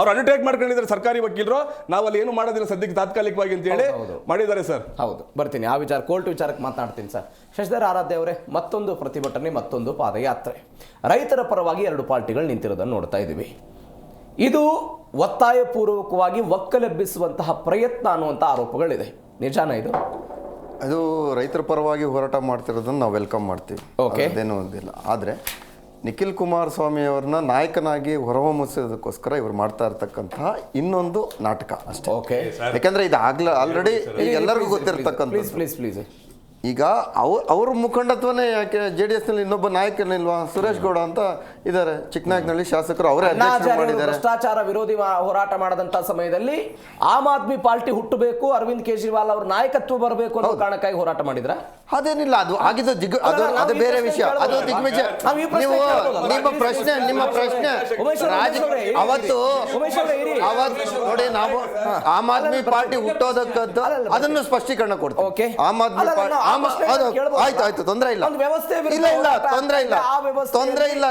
ಅವ್ರು ಅಂಡರ್ಟೇಕ್ ಮಾಡ್ಕೊಂಡಿದ್ದಾರೆ ಸರ್ಕಾರಿ ವಕೀಲರು, ನಾವಲ್ಲಿ ಏನು ಮಾಡೋದಿಲ್ಲ ಸದ್ಯಕ್ಕೆ ತಾತ್ಕಾಲಿಕವಾಗಿ ಅಂತ ಹೇಳಿ ಮಾಡಿದ್ದಾರೆ ಸರ್. ಹೌದು, ಬರ್ತೀನಿ. ಆ ವಿಚಾರ ಕೋರ್ಟ್ ವಿಚಾರಕ್ಕೆ ಮಾತನಾಡ್ತೀನಿ ಸರ್. ಶಶಿಧರ್ ಆರಾಧ್ಯ ಅವರೇ, ಮತ್ತೊಂದು ಪ್ರತಿಭಟನೆ, ಮತ್ತೊಂದು ಪಾದಯಾತ್ರೆ. ರೈತರ ಪರವಾಗಿ 2 ಪಾರ್ಟಿಗಳು ನಿಂತಿರೋದನ್ನು ನೋಡ್ತಾ ಇದ್ದೀವಿ. ಇದು ಒತ್ತಾಯಪೂರ್ವಕವಾಗಿ ಒಕ್ಕಲೆಬ್ಬಿಸುವಂತಹ ಪ್ರಯತ್ನ ಅನ್ನುವಂಥ ಆರೋಪಗಳಿದೆ. ನಿಜಾನ ಇದು? ಅದು ರೈತರ ಪರವಾಗಿ ಹೋರಾಟ ಮಾಡ್ತಿರೋದನ್ನು ನಾವು ವೆಲ್ಕಮ್ ಮಾಡ್ತೀವಿ, ಅದೇನೂ ಒಂದಿಲ್ಲ. ಆದರೆ ನಿಖಿಲ್ ಕುಮಾರಸ್ವಾಮಿ ಅವ್ರನ್ನ ನಾಯಕನಾಗಿ ಹೊರಹೊಮ್ಮಿಸೋದಕ್ಕೋಸ್ಕರ ಇವ್ರು ಮಾಡ್ತಾ ಇರ್ತಕ್ಕಂತಹ ಇನ್ನೊಂದು ನಾಟಕ ಅಷ್ಟೇ. ಓಕೆ, ಯಾಕಂದ್ರೆ ಇದು ಆಲ್ರೆಡಿ ಎಲ್ಲರಿಗೂ ಗೊತ್ತಿರ್ತಕ್ಕಂಥ. ಪ್ಲೀಸ್ ಈಗ ಅವ್ರ ಮುಖಂಡತ್ವನೇ ಯಾಕೆ JDS ನಲ್ಲಿ ಇನ್ನೊಬ್ಬ ನಾಯಕನಿಲ್ವಾ? ಸುರೇಶ್ ಗೌಡ ಅಂತ ಇದ್ದಾರೆ ಚಿಕ್ಕನಾಯಕನಹಳ್ಳಿ ಶಾಸಕರು, ಅವರೇ ಅಧ್ಯಕ್ಷರು ಮಾಡಿದ್ದಾರೆ. ಭ್ರಷ್ಟಾಚಾರ ವಿರೋಧಿ ಹೋರಾಟ ಮಾಡದಂತ ಸಮಯದಲ್ಲಿ ಆಮ್ ಆದ್ಮಿ ಪಾರ್ಟಿ ಹುಟ್ಟಬೇಕು, ಅರವಿಂದ್ ಕೇಜ್ರಿವಾಲ್ ಅವ್ರ ನಾಯಕತ್ವ ಬರಬೇಕು ಅನ್ನೋ ಕಾರಣಕ್ಕಾಗಿ ಹೋರಾಟ ಮಾಡಿದ್ರ? ಅದೇನಿಲ್ಲ, ಅದು ಆಗಿದ್ದು ಅದು ಬೇರೆ ವಿಷಯ, ಅದು ದಿಗ್ವಿಜಯ. ನೀವು ನಿಮ್ಮ ಪ್ರಶ್ನೆ ಅವತ್ತು ನೋಡಿ, ನಾವು ಆಮ್ ಆದ್ಮಿ ಪಾರ್ಟಿ ಹುಟ್ಟೋದಕ್ಕಂತ ಅದನ್ನು ಸ್ಪಷ್ಟೀಕರಣ ಕೊಡ್ತೀವಿ. ಆಮ್ ಆದ್ಮಿ ಪಾರ್ಟಿ ಆಯ್ತು, ತೊಂದರೆ ಇಲ್ಲ, ತೊಂದರೆ ಇಲ್ಲ.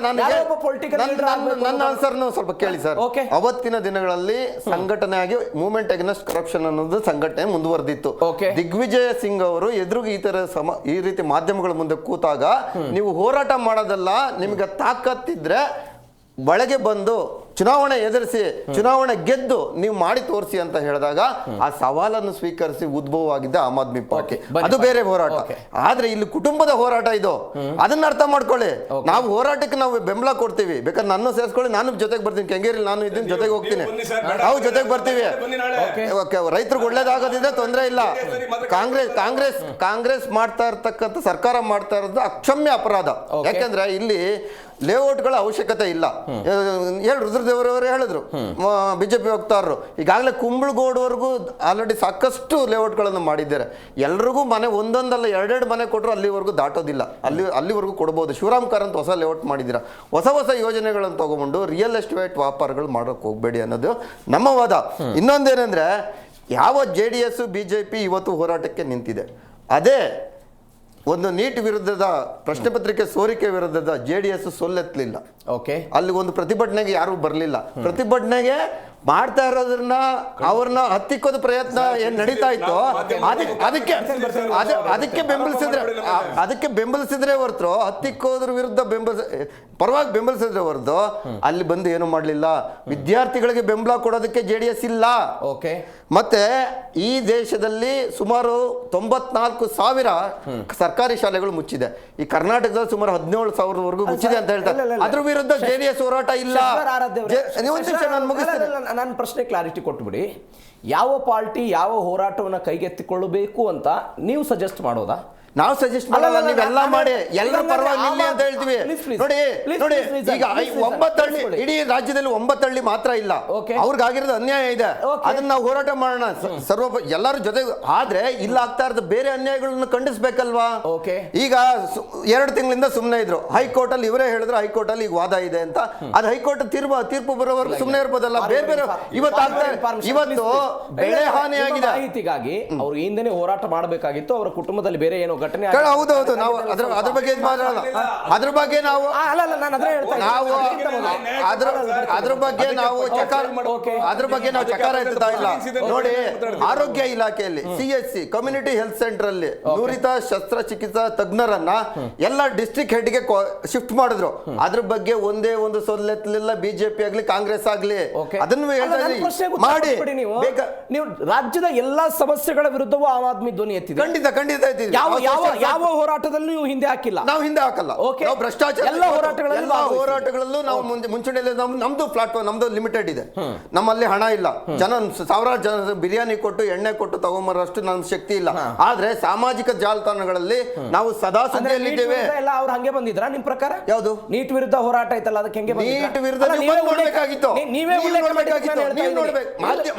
ನನ್ನ ಆನ್ಸರ್ನು ಸ್ವಲ್ಪ ಕೇಳಿ ಸರ್. ಅವತ್ತಿನ ದಿನಗಳಲ್ಲಿ ಸಂಘಟನೆಯಾಗಿ ಮೂವ್ಮೆಂಟ್ ಅಗೇನ್ಸ್ಟ್ ಕರಪ್ಷನ್ ಅನ್ನೋದು ಸಂಘಟನೆ ಮುಂದುವರೆದಿತ್ತು. ದಿಗ್ವಿಜಯ ಸಿಂಗ್ ಅವರು ಎದುರುಗಿ ಈ ರೀತಿ ಮಾಧ್ಯಮಗಳ ಮುಂದೆ ಕೂತಾಗ, ನೀವು ಹೋರಾಟ ಮಾಡೋದಲ್ಲ, ನಿಮ್ಗೆ ತಾಕತ್ತಿದ್ರೆ ಒಳಗೆ ಬಂದು ಚುನಾವಣೆ ಎದುರಿಸಿ ಚುನಾವಣೆ ಗೆದ್ದು ನೀವು ಮಾಡಿ ತೋರಿಸಿ ಅಂತ ಹೇಳಿದಾಗ ಆ ಸವಾಲನ್ನು ಸ್ವೀಕರಿಸಿ ಉದ್ಭವವಾಗಿದ್ದ ಆಮ್ ಆದ್ಮಿ ಪಾರ್ಟಿ. ಅದು ಬೇರೆ ಹೋರಾಟ. ಆದ್ರೆ ಇಲ್ಲಿ ಕುಟುಂಬದ ಹೋರಾಟ ಇದು, ಅದನ್ನ ಅರ್ಥ ಮಾಡ್ಕೊಳ್ಳಿ. ನಾವು ಹೋರಾಟಕ್ಕೆ ನಾವು ಬೆಂಬಲ ಕೊಡ್ತೀವಿ, ಬೇಕಾದ್ರೆ ನನ್ನ ಸೇರಿಸ್ಕೊಳ್ಳಿ, ನಾನು ಜೊತೆಗೆ ಬರ್ತೀನಿ. ಕೆಂಗೇರಿ ನಾನು ಇದನ್ನ ಜೊತೆಗೆ ಹೋಗ್ತೀನಿ, ನಾವು ಜೊತೆಗೆ ಬರ್ತೀವಿ. ರೈತರಿಗೆ ಒಳ್ಳೇದಾಗೋದಿದೆ, ತೊಂದರೆ ಇಲ್ಲ. ಕಾಂಗ್ರೆಸ್ ಮಾಡ್ತಾ ಇರ್ತಕ್ಕಂಥ ಸರ್ಕಾರ ಮಾಡ್ತಾ ಇರೋದು ಅಕ್ಷಮ್ಯ ಅಪರಾಧ. ಯಾಕೆಂದ್ರೆ ಇಲ್ಲಿ ಲೇಔಟ್ಗಳ ಅವಶ್ಯಕತೆ ಇಲ್ಲ. ರುದ್ರದೇವರವರು ಹೇಳಿದ್ರು, ಬಿಜೆಪಿ ವಕ್ತಾರರು. ಈಗಾಗಲೇ ಕುಂಬಳಗೋಡ್ವರೆಗೂ ಆಲ್ರೆಡಿ ಸಾಕಷ್ಟು ಲೇಔಟ್ಗಳನ್ನು ಮಾಡಿದ್ದಾರೆ. ಎಲ್ರಿಗೂ ಮನೆ ಒಂದೊಂದಲ್ಲ ಎರಡೆರಡು ಮನೆ ಕೊಟ್ಟರು ಅಲ್ಲಿವರೆಗೂ ದಾಟೋದಿಲ್ಲ, ಅಲ್ಲಿವರೆಗೂ ಕೊಡ್ಬೋದು. ಶಿವರಾಮ್ ಕಾರಂತ್ ಹೊಸ ಲೇಔಟ್ ಮಾಡಿದ್ದೀರಾ. ಹೊಸ ಯೋಜನೆಗಳನ್ನು ತಗೊಂಡು ರಿಯಲ್ ಎಸ್ಟೇಟ್ ವ್ಯಾಪಾರಗಳು ಮಾಡೋಕೆ ಹೋಗಬೇಡಿ ಅನ್ನೋದು ನಮ್ಮ ವಾದ. ಇನ್ನೊಂದೇನೆಂದ್ರೆ, ಯಾವ JDS BJP ಇವತ್ತು ಹೋರಾಟಕ್ಕೆ ನಿಂತಿದೆ, ಅದೇ ಒಂದು ನೀಟ್ ವಿರುದ್ಧದ ಪ್ರಶ್ನೆ ಪತ್ರಿಕೆ ಸೋರಿಕೆ ವಿರುದ್ಧದ JDS ಸೊಲ್ಲೆತ್ತಲಿಲ್ಲ. ಅಲ್ಲಿ ಒಂದು ಪ್ರತಿಭಟನೆಗೆ ಯಾರು ಬರಲಿಲ್ಲ. ಪ್ರತಿಭಟನೆಗೆ ಮಾಡ್ತಾ ಇರೋದನ್ನ ಅವ್ರನ್ನ ಹತ್ತಿಕ್ಕೋದ ಪ್ರಯತ್ನ ಏನ್ ನಡೀತಾ ಇತ್ತು, ಅದಕ್ಕೆ ಬೆಂಬಲಿಸಿದ್ರೆ ಹೊರತು ಹತ್ತಿಕ್ಕೋದ್ರ ವಿರುದ್ಧ ಪರವಾಗಿ ಬೆಂಬಲಿಸಿದ್ರೆ ಹೊರತು ಅಲ್ಲಿ ಬಂದು ಏನು ಮಾಡಲಿಲ್ಲ. ವಿದ್ಯಾರ್ಥಿಗಳಿಗೆ ಬೆಂಬಲ ಕೊಡೋದಕ್ಕೆ JDS ಇಲ್ಲ. ಮತ್ತೆ ಈ ದೇಶದಲ್ಲಿ ಸುಮಾರು 94,000 ಸರ್ಕಾರಿ ಶಾಲೆಗಳು ಮುಚ್ಚಿದೆ. ಈ ಕರ್ನಾಟಕದಲ್ಲಿ ಸುಮಾರು 17,000ವರೆಗೂ ಮುಚ್ಚಿದೆ ಅಂತ ಹೇಳ್ತಾರೆ. ಅದ್ರ ವಿರುದ್ಧ JDS ಹೋರಾಟ ಇಲ್ಲ. ನನ್ನ ಪ್ರಶ್ನೆ ಕ್ಲಾರಿಟಿ ಕೊಟ್ಬಿಡಿ. ಯಾವ ಪಾರ್ಟಿ ಯಾವ ಹೋರಾಟವನ್ನು ಕೈಗೆತ್ತಿಕೊಳ್ಳಬೇಕು ಅಂತ ನೀವು ಸಜೆಸ್ಟ್ ಮಾಡೋದಾ? ನಾವು ಸಜೆಸ್ಟ್ ಮಾಡಲ್ಲ, ನೀವೆಲ್ಲ ಮಾಡಿ ಎಲ್ಲರ ಪರವಾಗಿ ನಿಲ್ಲಿ ಅಂತ ಹೇಳ್ತೀವಿ. ನೋಡಿ ಈಗ 9 ಹಳ್ಳಿ, ಇಡೀ ರಾಜ್ಯದಲ್ಲಿ 9 ಹಳ್ಳಿ ಮಾತ್ರ ಇಲ್ಲ, ಅವ್ರಿಗಾಗಿರೋದು ಅನ್ಯಾಯ ಇದೆ. ಅದನ್ನ ನಾವು ಹೋರಾಟ ಮಾಡೋಣ ಎಲ್ಲರೂ ಜೊತೆ. ಆದ್ರೆ ಇಲ್ಲ ಆಗ್ತಾ ಇರೋದು ಬೇರೆ ಅನ್ಯಾಯಗಳನ್ನ ಖಂಡಿಸ್ಬೇಕಲ್ವಾ? ಈಗ 2 ತಿಂಗಳಿಂದ ಸುಮ್ಮನೆ ಇದ್ರು. ಹೈಕೋರ್ಟ್ ಅಲ್ಲಿ ಇವರೇ ಹೇಳಿದ್ರು ಹೈಕೋರ್ಟ್ ಅಲ್ಲಿ ಈಗ ವಾದ ಇದೆ ಅಂತ. ಅದು ಹೈಕೋರ್ಟ್ ತೀರ್ಪು ಬರೋವರೆಗೂ ಸುಮ್ಮನೆ ಇರ್ಬೋದಲ್ಲ. ಬೇರೆ ಇವತ್ತು ಬೆಳೆ ಹಾನಿಯಾಗಿದೆ. ಮಾಹಿತಿಗಾಗಿ ಅವ್ರು ಹಿಂದೆನೆ ಹೋರಾಟ ಮಾಡಬೇಕಾಗಿತ್ತು. ಅವರ ಕುಟುಂಬದಲ್ಲಿ ಬೇರೆ ಏನೋ ಘಟನೆ. ಹೌದೌದು, ನಾವು ಅದ್ರ ಬಗ್ಗೆ ಮಾತಾಡೋಣ. ಅದ್ರ ಬಗ್ಗೆ ನಾವು ಚಕಾರ ಎತ್ತುತ್ತಾ ಇಲ್ಲ. ನೋಡಿ, ಆರೋಗ್ಯ ಇಲಾಖೆಯಲ್ಲಿ CHC ಕಮ್ಯುನಿಟಿ ಹೆಲ್ತ್ ಸೆಂಟರ್ ಅಲ್ಲಿ ನುರಿತ ಶಸ್ತ್ರಚಿಕಿತ್ಸಾ ತಜ್ಞರನ್ನ ಎಲ್ಲ ಡಿಸ್ಟ್ರಿಕ್ಟ್ ಹೆಡ್ ಗೆ ಶಿಫ್ಟ್ ಮಾಡಿದ್ರು. ಅದ್ರ ಬಗ್ಗೆ ಒಂದೇ ಒಂದು ಸೊಲ್ಲೆತ್ತಲಿಲ್ಲ BJP ಆಗ್ಲಿ ಕಾಂಗ್ರೆಸ್ ಆಗ್ಲಿ. ಅದನ್ನು ಮಾಡಿ ನೀವು ರಾಜ್ಯದ ಎಲ್ಲಾ ಸಮಸ್ಯೆಗಳ ವಿರುದ್ಧವೂ ಆಮ್ ಆದ್ಮಿ ಧ್ವನಿ ಎತ್ತಿದೆ. ಖಂಡಿತ ಎತ್ತಿದೆ. ಯಾವ ಹೋರಾಟದಲ್ಲಿ ನೀವು ಹಿಂದೆ ಹಾಕಿಲ್ಲ? ನಾವು ಹಿಂದೆ ಹಾಕಲ್ಲ. ನಾವು ಭ್ರಷ್ಟಾಚಾರ ಎಲ್ಲ ಹೋರಾಟಗಳಲ್ಲೂ ನಾವು ಮುಂಚೂಣಿಯಲ್ಲಿ ನಮ್ದು ಪ್ಲಾಟ್ಫಾರ್ಮ್, ನಮ್ದು ಲಿಮಿಟೆಡ್ ಇದೆ. ನಮ್ಮಲ್ಲಿ ಹಣ ಇಲ್ಲ. ಸಾವಿರಾರು ಜನ ಬಿರಿಯಾನಿ ಕೊಟ್ಟು ಎಣ್ಣೆ ಕೊಟ್ಟು ತಗೊಂಬರೋಷ್ಟು ನಮ್ಮ ಶಕ್ತಿ ಇಲ್ಲ. ಆದ್ರೆ ಸಾಮಾಜಿಕ ಜಾಲತಾಣಗಳಲ್ಲಿ ನಾವು ಸದಾ ಸುದ್ದಿಯಲ್ಲಿದ್ದೇವೆ. ಅವ್ರು ಹಂಗೆ ಬಂದಿದ್ರ ನಿಮ್ ಪ್ರಕಾರ? ಯಾವುದು ನೀಟ್ ವಿರುದ್ಧ ಹೋರಾಟ ಐತಲ್ಲ, ಅದಕ್ಕೆ ಹೆಂಗೆ ನೀಟ್ ವಿರುದ್ಧ ನೋಡ್ಬೇಕಾಗಿತ್ತು.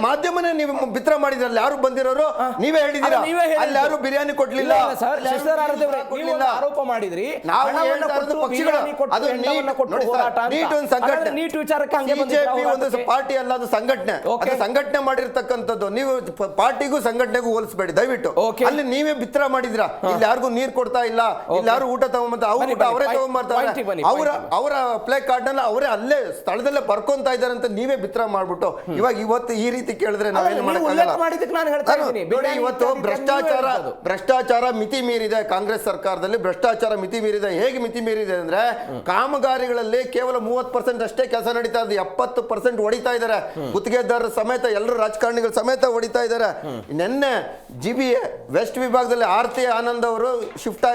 ಮಾಧ್ಯಮನೇ ನೀವು ಬಿತ್ರ ಮಾಡಿದ್ರಲ್ಲ, ಯಾರು ಬಂದಿರೋರು ನೀವೇ ಹೇಳಿದಿರಾ. ಅಲ್ಲಿ ಯಾರು ಬಿರಿಯಾನಿ ಕೊಡ್ಲಿಲ್ಲ, ಆರೋಪ ಮಾಡಿದ್ರಿ. ನೀಟ್ ವಿಚಾರಕ್ಕೆ ಒಂದು ಪಾರ್ಟಿ ಅಲ್ಲ, ಅದು ಸಂಘಟನೆ. ಸಂಘಟನೆ ಮಾಡಿರ್ತಕ್ಕಂಥದ್ದು. ನೀವು ಪಾರ್ಟಿಗೂ ಸಂಘಟನೆಗೂ ಹೋಲಿಸಬೇಡಿ ದಯವಿಟ್ಟು. ಅಲ್ಲಿ ನೀವೇ ಬಿತ್ರ ಮಾಡಿದ್ರ. ಇಲ್ಲಿ ಯಾರಿಗೂ ನೀರ್ ಕೊಡ್ತಾ ಇಲ್ಲ, ಇಲ್ಲಿ ಯಾರು ಊಟ ತಗೊಂಬಂತ ಅವರೇ ತಗೊಂಡ್ಬರ್ತಾರೆ. ಅವರ ಪ್ಲೇ ಕಾರ್ಡ್ ಅನ್ನ ಅವರೇ ಅಲ್ಲೇ ಸ್ಥಳದಲ್ಲೇ ಬರ್ಕೊಂತ ಇದಾರೆ ಅಂತ ನೀವೇ ಬಿತ್ರ ಮಾಡ್ಬಿಟ್ಟು ಇವತ್ತು ಈ ರೀತಿ ಕೇಳಿದ್ರೆ ನಾವೇನು ಮಾಡಕ್ಕಾಗಲ್ಲ. ನೋಡಿ, ಇವತ್ತು ಭ್ರಷ್ಟಾಚಾರ ಮಿತಿ ಮೀರಿದೆ. ಕಾಂಗ್ರೆಸ್ ಸರ್ಕಾರದಲ್ಲಿ ಭ್ರಷ್ಟಾಚಾರ ಮಿತಿ ಮೀರಿದೆ. ಹೇಗೆ ಮಿತಿ ಮೀರಿದೆ ಅಂದ್ರೆ, ಕಾಮಗಾರಿಗಳಲ್ಲಿ ಕೇವಲ 30% ಅಷ್ಟೇ ಕೆಲಸ ನಡೀತಾ ಇದೆ, 70% ಹೊಡಿತಾ ಇದ್ದಾರೆ. ಗುತ್ತಿಗೆದಾರರ ಸಮೇತ ಎಲ್ಲರೂ ರಾಜಕಾರಣಿಗಳ ಸಮೇತ ಹೊಡಿತಾ ಇದ್ದಾರೆ. ನಿನ್ನೆ GBA ವೆಸ್ಟ್ ವಿಭಾಗದಲ್ಲಿ ಆರತಿ ಆನಂದ್ ಅವರು ಶಿಫ್ಟ್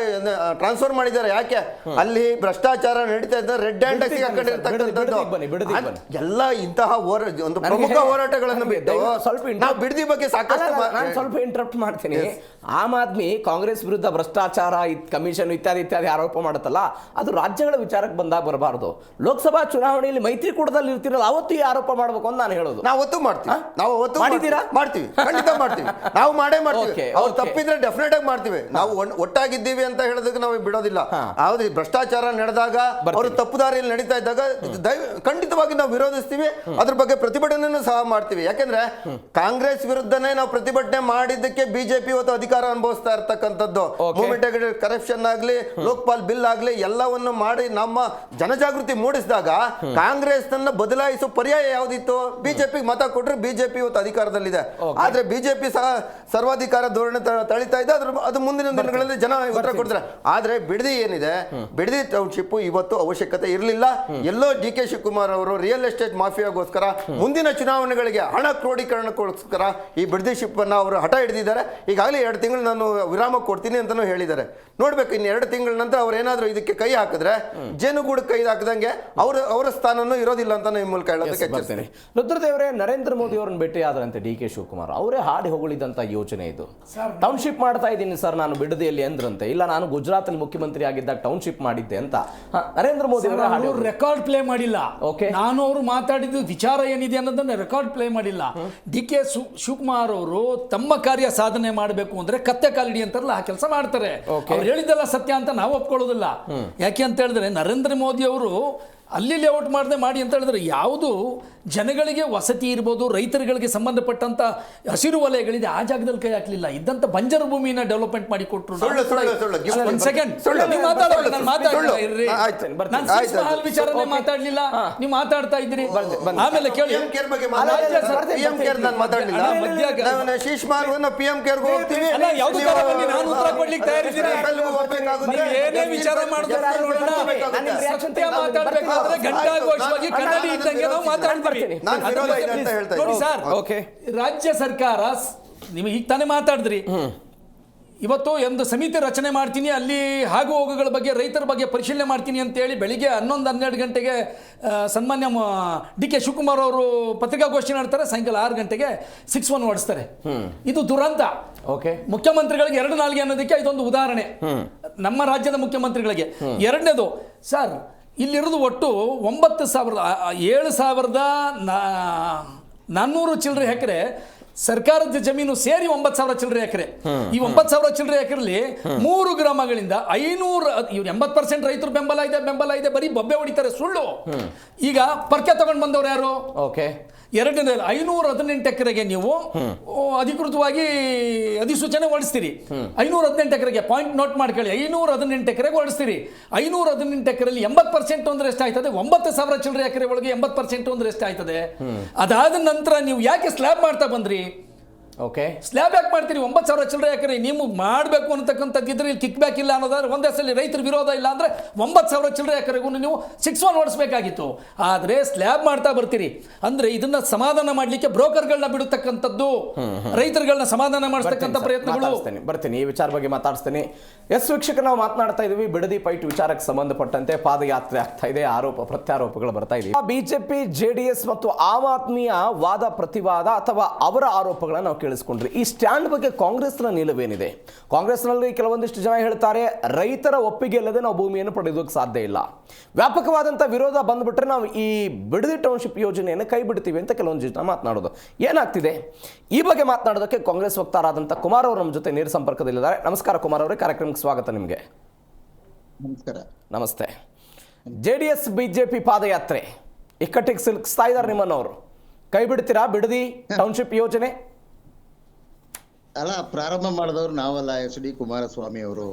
ಟ್ರಾನ್ಸ್ಫರ್ ಮಾಡಿದ್ದಾರೆ. ಯಾಕೆ? ಅಲ್ಲಿ ಭ್ರಷ್ಟಾಚಾರ ನಡೀತಾ ಇದ್ದಾರೆ. ರೆಡ್ ಹ್ಯಾಂಡ್ ಹಾಕೊಂಡಿರ್ತಕ್ಕಂಥದ್ದು ಎಲ್ಲ ಇಂತಹ ಒಂದು ಪ್ರಮುಖ ಹೋರಾಟಗಳನ್ನು ಬಿಟ್ಟು ಸ್ವಲ್ಪ ನಾವು ಬಿಡದಿ ಬಗ್ಗೆ ಸಾಕಷ್ಟು ನಾನು ಸ್ವಲ್ಪ ಇಂಟರಪ್ಟ್ ಮಾಡ್ತೀನಿ. ಆಮ್ ಆದ್ಮಿ ಕಾಂಗ್ರೆಸ್ ವಿರುದ್ಧ ಭ್ರಷ್ಟಾಚಾರ ಕಮಿಷನ್ ಇತ್ಯಾದಿ ಇತ್ಯಾದಿ ಆರೋಪ ಮಾಡುತ್ತಲ್ಲ, ಅದು ರಾಜ್ಯಗಳ ವಿಚಾರಕ್ಕೆ ಬಂದಾಗ ಬರಬಾರ್ದು. ಲೋಕಸಭಾ ಚುನಾವಣೆಯಲ್ಲಿ ಮೈತ್ರಿಕೂಟದಲ್ಲಿ ಇರ್ತಿರಲ್ಲ, ಅವತ್ತು ಈ ಆರೋಪ ಮಾಡಬೇಕು ಅಂತ ನಾನು ಹೇಳೋದು. ನಾವು ಅವತ್ತು ಮಾಡ್ತೀವಿ. ನಾವು ಅವತ್ತು ಮಾಡಿದ್ದೀರಾ? ಮಾಡ್ತೀವಿ, ಖಂಡಿತ ಮಾಡ್ತೀವಿ. ನಾವು ಮಾಡೇ ಮಾಡ್ತೀವಿ. ಅವ್ರು ತಪ್ಪಿದ್ರೆ ಡೆಫಿನೆಟ್ ಆಗಿ ಮಾಡ್ತೀವಿ. ನಾವು ಒಟ್ಟಾಗಿದ್ದೀವಿ ಅಂತ ಹೇಳೋದಕ್ಕೆ ನಾವು ಬಿಡೋದಿಲ್ಲ. ಯಾವ್ದು ಭ್ರಷ್ಟಾಚಾರ ನಡೆದಾಗ, ಅವರು ತಪ್ಪು ದಾರಿಯಲ್ಲಿ ನಡೀತಾ ಇದ್ದಾಗ ಖಂಡಿತವಾಗಿ ನಾವು ವಿರೋಧಿಸ್ತೀವಿ. ಅದ್ರ ಬಗ್ಗೆ ಪ್ರತಿಭಟನೆಯನ್ನು ಸಹ ಮಾಡ್ತೀವಿ. ಯಾಕೆಂದ್ರೆ ಕಾಂಗ್ರೆಸ್ ವಿರುದ್ಧನೇ ನಾವು ಪ್ರತಿಭಟನೆ ಮಾಡಿದ್ದಕ್ಕೆ ಬಿಜೆಪಿ ಇವತ್ತು ಅಧಿಕಾರ ಅನುಭವಿಸ್ತಾ ಇರ್ತಕ್ಕಂಥದ್ದು. ಮೂವ್ಮೆಂಟ್ ಕರಪ್ಷನ್ ಆಗ್ಲಿ, ಲೋಕಪಾಲ್ ಬಿಲ್ ಆಗ್ಲಿ, ಎಲ್ಲವನ್ನು ಮಾಡಿ ನಮ್ಮ ಜನಜಾಗೃತಿ ಮೂಡಿಸಿದಾಗ ಕಾಂಗ್ರೆಸ್ ನನ್ನ ಬದಲಾಯಿಸುವ ಪರ್ಯಾಯ ಯಾವ್ದಿತ್ತು? ಬಿಜೆಪಿ ಮತ ಕೊಟ್ರೆ ಬಿಜೆಪಿ ಇವತ್ತು ಅಧಿಕಾರದಲ್ಲಿದೆ. ಆದ್ರೆ ಬಿಜೆಪಿ ಸಹ ಸರ್ವಾಧಿಕಾರ ಧೋರಣೆ ತಳಿತಾ ಇದೆ. ಅದು ಮುಂದಿನ ದಿನಗಳಲ್ಲಿ ಜನ ಉತ್ತರ ಕೊಡ್ತಾರೆ. ಆದ್ರೆ ಬಿಡದಿ ಏನಿದೆ, ಬಿಡದಿ ಟೌನ್ಶಿಪ್ ಇವತ್ತು ಅವಶ್ಯಕತೆ ಇರಲಿಲ್ಲ. ಎಲ್ಲೋ ಡಿ ಕೆ ಶಿವಕುಮಾರ್ ಅವರು ರಿಯಲ್ ಎಸ್ಟೇಟ್ ಮಾಫಿಯಾಗೋಸ್ಕರ, ಮುಂದಿನ ಚುನಾವಣೆಗಳಿಗೆ ಹಣ ಕ್ರೋಢೀಕರಣಕ್ಕೋಸ್ಕರ ಈ ಬಿಡದಿ ಶಿಪ್ ಅನ್ನ ಅವರು ಹಠ ಹಿಡಿದಿದ್ದಾರೆ. ಈಗಾಗಲೇ 2 ತಿಂಗಳು ನಾನು ವಿರಾಮ ಕೊಡ್ತೀನಿ ಅಂತಾನೂ ಹೇಳಿದ್ದಾರೆ. ನೋಡ್ಬೇಕು ಇನ್ನು 2 ತಿಂಗಳ ನಂತರ ಅವ್ರು ಏನಾದ್ರು ಇದಕ್ಕೆ ಕೈ ಹಾಕಿದ್ರೆ, ಜೇನುಗೂಡು ಕೈ ಹಾಕದಂಗೆ ಅವರ ಸ್ಥಾನನೂ ಇರೋದಿಲ್ಲ ಅಂತ ಈ ಮೂಲಕ ಹೇಳೋದಕ್ಕೆ ಬರ್ತೀನಿ. ರುದ್ರದೇವರೇ, ನರೇಂದ್ರ ಮೋದಿ ಅವರನ್ನು ಭೇಟಿ ಆದ್ರಂತೆ ಡಿ ಕೆ ಶಿವಕುಮಾರ್. ಅವರೇ ಹಾಡಿ ಹೊಗಳಿದಂತ ಯೋಚನೆ ಇದು. ಟೌನ್ಶಿಪ್ ಮಾಡ್ತಾ ಇದ್ದೀನಿ ಸರ್ ನಾನು ಬಿಡದಿಯಲ್ಲಿ ಅಂದ್ರಂತೆ. ಇಲ್ಲ, ನಾನು ಗುಜರಾತ್ ಅಲ್ಲಿ ಮುಖ್ಯಮಂತ್ರಿ ಆಗಿದ್ದಾಗ ಟೌನ್ಶಿಪ್ ಮಾಡಿದ್ದೆ ಅಂತ ನರೇಂದ್ರ ಮೋದಿ ಅವರು ರೆಕಾರ್ಡ್ ಪ್ಲೇ ಮಾಡಿಲ್ಲ. ನಾನು ಅವರು ಮಾತಾಡಿದ ವಿಚಾರ ಏನಿದೆ ಅನ್ನೋದನ್ನ ರೆಕಾರ್ಡ್ ಪ್ಲೇ ಮಾಡಿಲ್ಲ. ಡಿ ಕೆ ಶಿವಕುಮಾರ್ ಅವರು ತಮ್ಮ ಕಾರ್ಯ ಸಾಧನೆ ಮಾಡಬೇಕು ಅಂದ್ರೆ ಕತ್ತೆ ಕಾಲಿಡಿ ಅಂತಾರಲ್ಲ, ಆ ಕೆಲಸ ಮಾಡ್ತಾರೆ. ಅವ್ರು ಹೇಳಿದ್ದೆಲ್ಲ ಸತ್ಯ ಅಂತ ನಾವು ಒಪ್ಕೊಳ್ಳೋದಿಲ್ಲ. ಯಾಕೆ ಅಂತ ಹೇಳಿದ್ರೆ ನರೇಂದ್ರ ಮೋದಿ ಅವರು ಅಲ್ಲಿ ಲೇಔಟ್ ಮಾಡದೆ ಮಾಡಿ ಅಂತ ಹೇಳಿದ್ರೆ, ಯಾವುದು ಜನಗಳಿಗೆ ವಸತಿ ಇರ್ಬೋದು, ರೈತರುಗಳಿಗೆ ಸಂಬಂಧಪಟ್ಟಂತ ಹಸಿರು ವಲಯಗಳಿದೆ, ಆ ಜಾಗದಲ್ಲಿ ಕೈ ಹಾಕಲಿಲ್ಲ. ಇದ್ದಂತ ಬಂಜರ ಭೂಮಿನ ಡೆವಲಪ್ಮೆಂಟ್ ಮಾಡಿ ಕೊಟ್ಟರು. ಒಂದ್ ಸೆಕೆಂಡ್ ವಿಚಾರನೇ ಮಾತಾಡ್ಲಿಲ್ಲ, ನೀವು ಮಾತಾಡ್ತಾ ಇದ್ರಿ. ಆಮೇಲೆ ಕೇಳಿ, ನಾನು ಉತ್ತರ ಕೊಡ್ಲಿಕ್ಕೆ ತಯಾರಿದ್ದೀನಿ. ಏನೇ ವಿಚಾರ ಮಾಡಿದ್ರೆ ಮಾತಾಡ್ಬೇಕು. ಕನ್ನಡಿ ಇದ್ದಂಗೆ ನಾವು ಮಾತಾಡ್ತೀವಿ. ನೋಡಿ ಸರ್, ರಾಜ್ಯ ಸರ್ಕಾರ ನಿಮಗೆ ಈಗ ತಾನೇ ಮಾತಾಡಿದ್ರಿ, ಇವತ್ತು ಒಂದು ಸಮಿತಿ ರಚನೆ ಮಾಡ್ತೀನಿ, ಅಲ್ಲಿ ಆಗು ಹೋಗುಗಳ ಬಗ್ಗೆ, ರೈತರ ಬಗ್ಗೆ ಪರಿಶೀಲನೆ ಮಾಡ್ತೀನಿ ಅಂತ ಹೇಳಿ ಬೆಳಿಗ್ಗೆ 11-12 ಗಂಟೆಗೆ ಸನ್ಮಾನ್ಯ ಡಿ ಕೆ ಶಿವಕುಮಾರ್ ಅವರು ಪತ್ರಿಕಾಗೋಷ್ಠಿ ಮಾಡ್ತಾರೆ. ಸಾಯಂಕಾಲ 6 ಗಂಟೆಗೆ 6-1 ಹೊಡಿಸ್ತಾರೆ. ಇದು ದುರಂತ. ಮುಖ್ಯಮಂತ್ರಿಗಳಿಗೆ 2 ನಾಲ್ಗೆ ಅನ್ನೋದಕ್ಕೆ ಇದೊಂದು ಉದಾಹರಣೆ, ನಮ್ಮ ರಾಜ್ಯದ ಮುಖ್ಯಮಂತ್ರಿಗಳಿಗೆ. ಎರಡನೇದು ಸರ್, ಇಲ್ಲಿರೋದು ಒಟ್ಟು 7,400 ಚಿಲ್ಲರೆ ಎಕರೆ ಸರ್ಕಾರದ ಜಮೀನು ಸೇರಿ 9,000 ಚಿಲ್ಲರೆ ಎಕರೆ. ಈ 9,000 ಚಿಲ್ಲರೆ ಎಕರೆಲಿ 3 ಗ್ರಾಮಗಳಿಂದ 80% ರೈತರು ಬೆಂಬಲ ಇದೆ, ಬರೀ ಬೊಬ್ಬೆ ಹೊಡಿತಾರೆ, ಸುಳ್ಳು. ಈಗ ಪರ್ಕೆ ತಗೊಂಡು ಬಂದವರು ಯಾರು? ಎರಡನೇ 518 ಎಕರೆಗೆ ನೀವು ಅಧಿಕೃತವಾಗಿ ಅಧಿಸೂಚನೆ ಹೊರಡಿಸ್ತೀರಿ. 518 ಎಕರೆಗೆ ಪಾಯಿಂಟ್ ನೋಟ್ ಮಾಡ್ಕೊಳ್ಳಿ, 518 ಎಕರೆಗೆ ಹೊರಡಿಸ್ತೀರಿ. 518 ಎಕರೆಯಲ್ಲಿ 80% ಅಂದ್ರೆ ಎಷ್ಟಾಯ್ತದೆ? 9,000 ಚಿಲ್ಲರೆ ಎಕರೆ ಒಳಗೆ 80% ಅಂದ್ರೆ ಎಷ್ಟಾಯ್ತದೆ? ಅದಾದ ನಂತರ ನೀವು ಯಾಕೆ ಸ್ಲ್ಯಾಬ್ ಮಾಡ್ತಾ ಬಂದ್ರಿ? ಸ್ಲ್ಯಾಬ್ ಯಾಕೆ ಮಾಡ್ತೀರಿ? 9,000 ಚಿಲ್ಲರೆ ಎಕರೆ ನೀವು ಮಾಡಬೇಕು ಅನ್ನತಕ್ಕಂಥದ್ದಿದ್ರೆ ಇಲ್ಲಿ ಕಿಕ್ ಬ್ಯಾಕ್ ಇಲ್ಲ ಅನ್ನೋದಾದ್ರೆ, ಒಂದೇ ಸಲ ರೈತರ ವಿರೋಧ ಇಲ್ಲ ಅಂದ್ರೆ 9,000 ಚಿಲ್ಲರೆ ಎಕರೆಗೂ ನೀವು 6-1 ಹೊಡಿಸ್ಬೇಕಾಗಿತ್ತು. ಆದರೆ ಸ್ಲ್ಯಾಬ್ ಮಾಡ್ತಾ ಬರ್ತೀರಿ ಅಂದ್ರೆ ಇದನ್ನ ಸಮಾಧಾನ ಮಾಡಲಿಕ್ಕೆ ಬ್ರೋಕರ್ಗಳನ್ನ ಬಿಡತಕ್ಕಂಥದ್ದು, ರೈತರುಗಳನ್ನ ಸಮಾಧಾನ ಮಾಡಿಸ್ತಕ್ಕಂಥ ಪ್ರಯತ್ನಗಳು. ಬರ್ತೀನಿ, ಈ ವಿಚಾರ ಬಗ್ಗೆ ಮಾತಾಡ್ತೇನೆ. ವೀಕ್ಷಕ, ನಾವು ಮಾತನಾಡ್ತಾ ಇದೀವಿ ಬಿಡದಿ ಫೈಟ್ ವಿಚಾರಕ್ಕೆ ಸಂಬಂಧಪಟ್ಟಂತೆ. ಪಾದಯಾತ್ರೆ ಆಗ್ತಾ ಇದೆ, ಆರೋಪ ಪ್ರತ್ಯಾರೋಪಗಳು ಬರ್ತಾ ಇದೆ. ಬಿಜೆಪಿ, ಜೆಡಿಎಸ್ ಮತ್ತು ಆಮ್ ಆದ್ಮಿಯ ವಾದ ಪ್ರತಿವಾದ ಅಥವಾ ಅವರ ಆರೋಪಗಳನ್ನ ನಾವು ಕೇಳಿಸ್ಕೊಂಡ್ರಿ. ಈ ಸ್ಟ್ಯಾಂಡ್ ಬಗ್ಗೆ ಕಾಂಗ್ರೆಸ್ನ ನಿಲುವೇನಿದೆ? ಕಾಂಗ್ರೆಸ್ನಲ್ಲಿ ಕೆಲವೊಂದಿಷ್ಟು ಜನ ಹೇಳ್ತಾರೆ, ರೈತರ ಒಪ್ಪಿಗೆ ಇಲ್ಲದೆ ನಾವು ಭೂಮಿಯನ್ನು ಪಡೆಯೋದಕ್ಕೆ ಸಾಧ್ಯ ಇಲ್ಲ. ವ್ಯಾಪಕವಾದಂಥ ವಿರೋಧ ಬಂದ್ಬಿಟ್ರೆ ನಾವು ಈ ಬಿಡದಿ ಟೌನ್ಶಿಪ್ ಯೋಜನೆಯನ್ನು ಕೈ ಬಿಡ್ತೀವಿ ಅಂತ ಕೆಲವೊಂದು ಜನ ಮಾತನಾಡೋದು. ಏನಾಗ್ತಿದೆ ಈ ಬಗ್ಗೆ ಮಾತನಾಡೋದಕ್ಕೆ ಕಾಂಗ್ರೆಸ್ ವಕ್ತಾರರಾದಂಥ ಕುಮಾರ್ ಅವರು ನಮ್ಮ ಜೊತೆ ನೇರ ಸಂಪರ್ಕದಲ್ಲಿದ್ದಾರೆ. ನಮಸ್ಕಾರ ಕುಮಾರ್ ಅವರೇ, ಕಾರ್ಯಕ್ರಮಕ್ಕೆ ಸ್ವಾಗತ ನಿಮಗೆ. ನಮಸ್ಕಾರ. ನಮಸ್ತೆ. ಜೆಡಿಎಸ್ ಬಿಜೆಪಿ ಪಾದಯಾತ್ರೆ ಇಕ್ಕಟ್ಟಿಗೆ ಸಿಲುಕಿಸ್ತಾ ಇದ್ದಾರೆ ನಿಮ್ಮನ್ನವರು. ಕೈ ಬಿಡ್ತೀರಾ ಬಿಡದಿ ಟೌನ್ಶಿಪ್ ಯೋಜನೆ? ಅಲ್ಲ, ಪ್ರಾರಂಭ ಮಾಡಿದವರು ನಾವಲ್ಲ, ಎಚ್.ಡಿ. ಕುಮಾರಸ್ವಾಮಿ ಅವರು.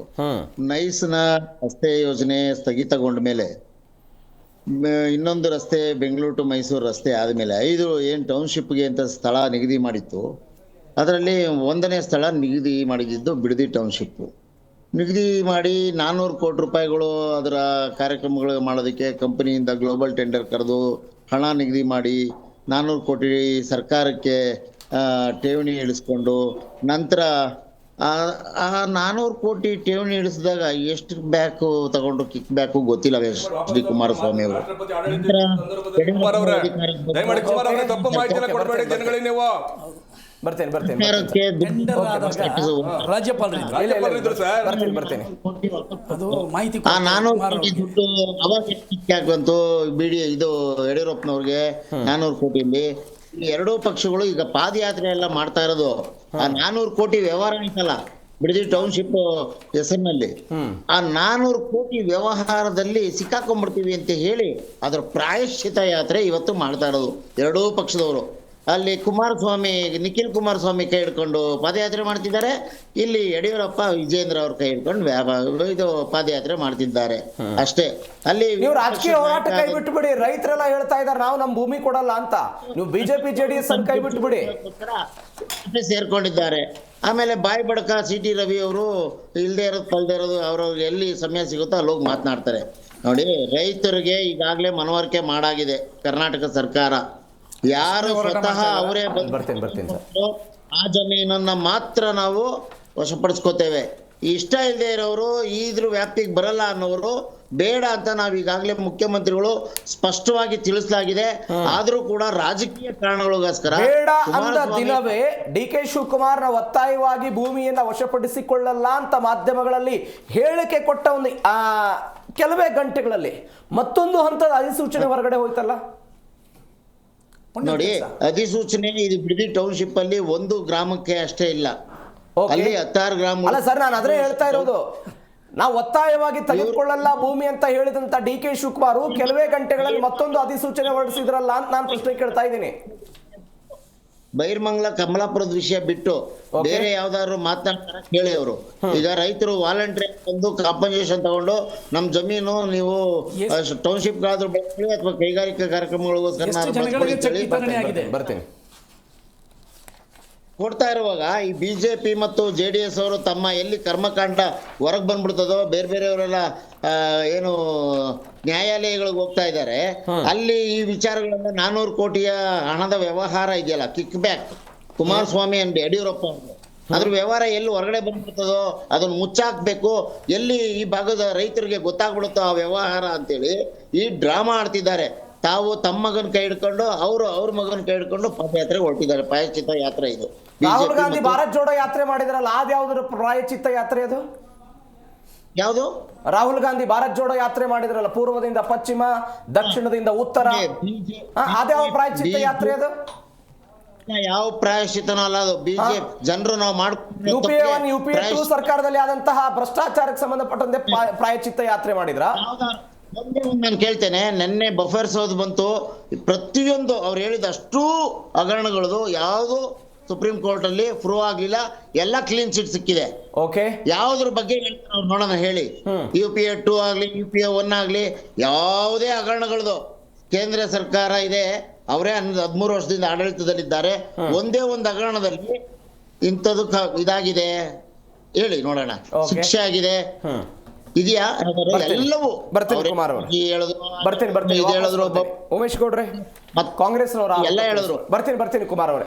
ನೈಸ್ನ ರಸ್ತೆ ಯೋಜನೆ ಸ್ಥಗಿತಗೊಂಡ ಮೇಲೆ ಇನ್ನೊಂದು ರಸ್ತೆ ಬೆಂಗಳೂರು ಟು ಮೈಸೂರು ರಸ್ತೆ ಆದಮೇಲೆ 5 ಏನು ಟೌನ್ಶಿಪ್ಗೆ ಅಂತ ಸ್ಥಳ ನಿಗದಿ ಮಾಡಿತ್ತು, ಅದರಲ್ಲಿ 1ನೇ ಸ್ಥಳ ನಿಗದಿ ಮಾಡಿದ್ದು ಬಿಡದಿ ಟೌನ್ಶಿಪ್. ನಿಗದಿ ಮಾಡಿ 400 ಕೋಟಿ ರೂಪಾಯಿಗಳು ಅದರ ಕಾರ್ಯಕ್ರಮಗಳು ಮಾಡೋದಕ್ಕೆ ಕಂಪನಿಯಿಂದ ಗ್ಲೋಬಲ್ ಟೆಂಡರ್ ಕರೆದು ಹಣ ನಿಗದಿ ಮಾಡಿ 400 ಕೋಟಿ ಸರ್ಕಾರಕ್ಕೆ ಠೇವಣಿ ಇಳಿಸ್ಕೊಂಡು, ನಂತರ ಆ 400 ಕೋಟಿ ಠೇವಣಿ ಇಳಿಸಿದಾಗ ಎಷ್ಟು ಬ್ಯಾಕ್ ತಗೊಂಡು ಕಿಕ್ ಬ್ಯಾಕು ಗೊತ್ತಿಲ್ಲ ಎಚ್.ಡಿ. ಕುಮಾರಸ್ವಾಮಿ ಅವರು. ಬರ್ತೇನೆ ಸರ್ಕಾರಕ್ಕೆ ಟೆಂಡರ್ ಆದಾಗ ರಾಜ್ಯಪಾಲರು ಇದ್ರು ಸರ್. ಬರ್ತೇನೆ ಅದು ಮಾಹಿತಿ ಆ 400 ಕೋಟಿ ದುಡ್ಡು ಅವಾಗ ಯಾಕೆ ಬಂತು ಇದು ಯಡಿಯೂರಪ್ಪನವ್ರಿಗೆ 400 ಕೋಟಿಯಲ್ಲಿ ಈ ಎರಡೂ ಪಕ್ಷಗಳು ಈಗ ಪಾದಯಾತ್ರೆ ಎಲ್ಲ ಮಾಡ್ತಾ ಇರೋದು ಆ 400 ಕೋಟಿ ವ್ಯವಹಾರ ಐತಲ್ಲ ಬಿಡದಿ ಟೌನ್ಶಿಪ್ ಹೆಸರಿನಲ್ಲಿ ಆ 400 ಕೋಟಿ ವ್ಯವಹಾರದಲ್ಲಿ ಸಿಕ್ಕಾಕೊಂಡ್ಬಿಡ್ತೀವಿ ಅಂತ ಹೇಳಿ ಅದರ ಪ್ರಾಯಶ್ಚಿತ ಯಾತ್ರೆ ಇವತ್ತು ಮಾಡ್ತಾ ಇರೋದು ಎರಡೂ ಪಕ್ಷದವರು. ಅಲ್ಲಿ ಕುಮಾರಸ್ವಾಮಿ ನಿಖಿಲ್ ಕುಮಾರಸ್ವಾಮಿ ಕೈ ಹಿಡ್ಕೊಂಡು ಪಾದಯಾತ್ರೆ ಮಾಡ್ತಿದ್ದಾರೆ, ಇಲ್ಲಿ ಯಡಿಯೂರಪ್ಪ ವಿಜೇಂದ್ರ ಅವ್ರ ಕೈ ಹಿಡ್ಕೊಂಡು ಇದು ಪಾದಯಾತ್ರೆ ಮಾಡ್ತಿದ್ದಾರೆ ಅಷ್ಟೇ. ಅಲ್ಲಿ ನೀವು ರಾಜಕೀಯ ಹೋರಾಟ ಕೈ ಬಿಟ್ಟುಬಿಡಿ, ರೈತರೆಲ್ಲ ಹೇಳ್ತಾ ಇದಾರೆ ನಾವು ನಮ್ಮ ಭೂಮಿ ಕೊಡಲ್ಲ ಅಂತ. ನೀವು ಬಿಜೆಪಿ ಜೆಡಿಎಸ್ ಕೈ ಬಿಟ್ಟುಬಿಡಿ, ಸೇರ್ಕೊಂಡಿದ್ದಾರೆ. ಆಮೇಲೆ ಬಾಯಿ ಬಡಕ CT ರವಿ ಅವರು ಇಲ್ದೇ ಇರೋದು ಕಲ್ದೇ ಇರೋದು ಅವ್ರವ್ರಿಗೆ ಎಲ್ಲಿ ಸಮಯ ಸಿಗುತ್ತೋ ಅಲ್ಲಿ ಹೋಗಿ ಮಾತನಾಡ್ತಾರೆ. ನೋಡಿ, ರೈತರಿಗೆ ಈಗಾಗಲೇ ಮನವರಿಕೆ ಮಾಡಾಗಿದೆ ಕರ್ನಾಟಕ ಸರ್ಕಾರ. ಯಾರು ಸ್ವತಃ ಅವರೇ ಬರ್ತೇನೆ ಆ ಜಮೀನನ್ನ ಮಾತ್ರ ನಾವು ವಶಪಡಿಸ್ಕೋತೇವೆ, ಇಷ್ಟ ಇಲ್ಲದೆ ಇರೋರು ಇದ್ರ ವ್ಯಾಪ್ತಿಗೆ ಬರಲ್ಲ ಅನ್ನೋರು ಬೇಡ ಅಂತ ನಾವು ಈಗಾಗಲೇ ಮುಖ್ಯಮಂತ್ರಿಗಳು ಸ್ಪಷ್ಟವಾಗಿ ತಿಳಿಸಲಾಗಿದೆ. ಆದ್ರೂ ಕೂಡ ರಾಜಕೀಯ ಕಾರಣಗಳಿಗೋಸ್ಕರ ಬೇಡ ಅಂದ ದಿನವೇ DK ಶಿವಕುಮಾರ್ ಒತ್ತಾಯವಾಗಿ ಭೂಮಿಯನ್ನ ವಶಪಡಿಸಿಕೊಳ್ಳಲ್ಲ ಅಂತ ಮಾಧ್ಯಮಗಳಲ್ಲಿ ಹೇಳಿಕೆ ಕೊಟ್ಟ ಒಂದು ಕೆಲವೇ ಗಂಟೆಗಳಲ್ಲಿ ಮತ್ತೊಂದು ಹಂತದ ಅಧಿಸೂಚನೆ ಹೊರಗಡೆ ಹೋಯ್ತಲ್ಲ. ನೋಡಿ, ಅಧಿಸೂಚನೆ ಇದು ಬಿಡದಿ ಟೌನ್ಶಿಪ್ ಅಲ್ಲಿ ಒಂದು ಗ್ರಾಮಕ್ಕೆ ಅಷ್ಟೇ ಇಲ್ಲ, ಅಲ್ಲಿ 16 ಗ್ರಾಮ. ಅಲ್ಲ ಸರ್, ನಾನು ಅದೇ ಹೇಳ್ತಾ ಇರೋದು. ನಾವು ಒತ್ತಾಯವಾಗಿ ತೆಗೆದುಕೊಳ್ಳಲ್ಲ ಭೂಮಿ ಅಂತ ಹೇಳಿದಂತ DK ಶಿವಕುಮಾರ್ ಕೆಲವೇ ಗಂಟೆಗಳಲ್ಲಿ ಮತ್ತೊಂದು ಅಧಿಸೂಚನೆ ಹೊರಡಿಸಿದ್ರಲ್ಲ ಅಂತ ನಾನು ಪ್ರಶ್ನೆ ಕೇಳ್ತಾ ಇದ್ದೀನಿ. ಬೈರ್ಮಂಗ್ಲ ಕಮಲಾಪುರದ ವಿಷಯ ಬಿಟ್ಟು ಬೇರೆ ಯಾವ್ದಾದ್ರು ಮಾತನಾಡ್ತಾರ ಕೇಳಿ ಅವರು. ಈಗ ರೈತರು ವಾಲಂಟ್ರಿ ಬಂದು ಕಾಂಪನ್ಸೇಷನ್ ತಗೊಂಡು ನಮ್ ಜಮೀನು ನೀವು ಟೌನ್ಶಿಪ್ ಗಾದ್ರೂ ಬಳಸ್ಕೊಳ್ಳಿ ಅಥವಾ ಕೈಗಾರಿಕಾ ಕಾರ್ಯಕ್ರಮಗಳಿಗೋಸ್ಕರ ಬರ್ತೀನಿ ಕೊಡ್ತಾ ಇರುವಾಗ ಈ ಬಿಜೆಪಿ ಮತ್ತು JDS ಅವರು ತಮ್ಮ ಎಲ್ಲಿ ಕರ್ಮಕಾಂಡ ಹೊರಗೆ ಬಂದ್ಬಿಡ್ತದೋ ಬೇರೆ ಬೇರೆಯವರೆಲ್ಲ ಏನು ನ್ಯಾಯಾಲಯಗಳಿಗೆ ಹೋಗ್ತಾ ಇದ್ದಾರೆ, ಅಲ್ಲಿ ಈ ವಿಚಾರಗಳನ್ನ 400 ಕೋಟಿಯ ಹಣದ ವ್ಯವಹಾರ ಇದೆಯಲ್ಲ, kick back Kumaraswamy and Yediyurappa ಅದ್ರ ವ್ಯವಹಾರ ಎಲ್ಲಿ ಹೊರಗಡೆ ಬಂದ್ಬಿಡ್ತದೋ ಅದನ್ನ ಮುಚ್ಚಾಕ್ಬೇಕು, ಎಲ್ಲಿ ಈ ಭಾಗದ ರೈತರಿಗೆ ಗೊತ್ತಾಗ್ಬಿಡುತ್ತೋ ಆ ವ್ಯವಹಾರ ಅಂತೇಳಿ ಈ ಡ್ರಾಮಾ ಆಡ್ತಿದ್ದಾರೆ. ತಾವು ತಮ್ಮ ಮಗನ ಕೈ ಹಿಡ್ಕೊಂಡು ಅವ್ರ ಮಗನ ಕೈ ಹಿಡ್ಕೊಂಡು ಪಾದಯಾತ್ರೆಗೆ ಹೊರಟಿದ್ದಾರೆ. ಪ್ರಾಯಶ್ಚಿತ್ತ ಯಾತ್ರೆ ಇದು. ರಾಹುಲ್ ಗಾಂಧಿ ಭಾರತ್ ಜೋಡೋ ಯಾತ್ರೆ ಮಾಡಿದ್ರಲ್ಲ, ಅದ್ಯಾವ್ದ್ರ ಪ್ರಾಯಶ್ಚಿತ್ತ ಯಾತ್ರೆ ಅದು? ಯಾವುದು? ರಾಹುಲ್ ಗಾಂಧಿ ಭಾರತ್ ಜೋಡೋ ಯಾತ್ರೆ ಮಾಡಿದ್ರಲ್ಲ, ಪೂರ್ವದಿಂದ ಪಶ್ಚಿಮ, ದಕ್ಷಿಣದಿಂದ ಉತ್ತರ, ಅದ್ಯಾವ ಪ್ರಾಯಶ್ಚಿತ್ತ ಯಾತ್ರೆ ಅದು? ಯಾವ ಪ್ರಾಯಶ್ಚಿತನೂ ಅಲ್ಲ ಅದು. ಬಿಜೆಪಿ ಜನರು ನಾವು UPA 1 UPA 2 ಸರ್ಕಾರದಲ್ಲಿ ಆದಂತಹ ಭ್ರಷ್ಟಾಚಾರಕ್ಕೆ ಸಂಬಂಧಪಟ್ಟಂತೆ ಪ್ರಾಯಶ್ಚಿತ್ತ ಯಾತ್ರೆ ಮಾಡಿದ್ರ? ಒಂದೇ ಒಂದು ನಾನು ಕೇಳ್ತೇನೆ, ನಿನ್ನೆ ಬಫರ್ ಸೌದ್ ಬಂತು, ಪ್ರತಿಯೊಂದು ಅವ್ರು ಹೇಳಿದ ಅಷ್ಟೂ ಹಗರಣಗಳದು ಯಾವುದು ಸುಪ್ರೀಂ ಕೋರ್ಟ್ ಅಲ್ಲಿ ಪ್ರೂವ್ ಆಗ್ಲಿಲ್ಲ, ಎಲ್ಲ ಕ್ಲೀನ್ ಚಿಟ್ ಸಿಕ್ಕಿದೆ. ಓಕೆ, ಯಾವ್ದ್ರ ಬಗ್ಗೆ ಹೇಳ್ತಾರೆ ನೋಡೋಣ ಹೇಳಿ. UPA 2 ಆಗ್ಲಿ UPA 1 ಆಗ್ಲಿ ಯಾವುದೇ ಹಗರಣಗಳದು ಕೇಂದ್ರ ಸರ್ಕಾರ ಇದೆ, ಅವರೇ 13 ವರ್ಷದಿಂದ ಆಡಳಿತದಲ್ಲಿದ್ದಾರೆ. ಒಂದೇ ಒಂದು ಹಗರಣದಲ್ಲಿ ಇಂಥದ್ದು ಇದಾಗಿದೆ ಹೇಳಿ ನೋಡೋಣ, ಶಿಕ್ಷೆ ಆಗಿದೆ ಇದೆಯಾ? ಎಲ್ಲವೂ ಹೇಳಿದ್ರು. ಉಮೇಶ್ ಗೌಡ್ರೆ ಕಾಂಗ್ರೆಸ್ ಎಲ್ಲ ಹೇಳಿದ್ರು. ಬರ್ತೀನಿ ಕುಮಾರ್ ಅವರೇ,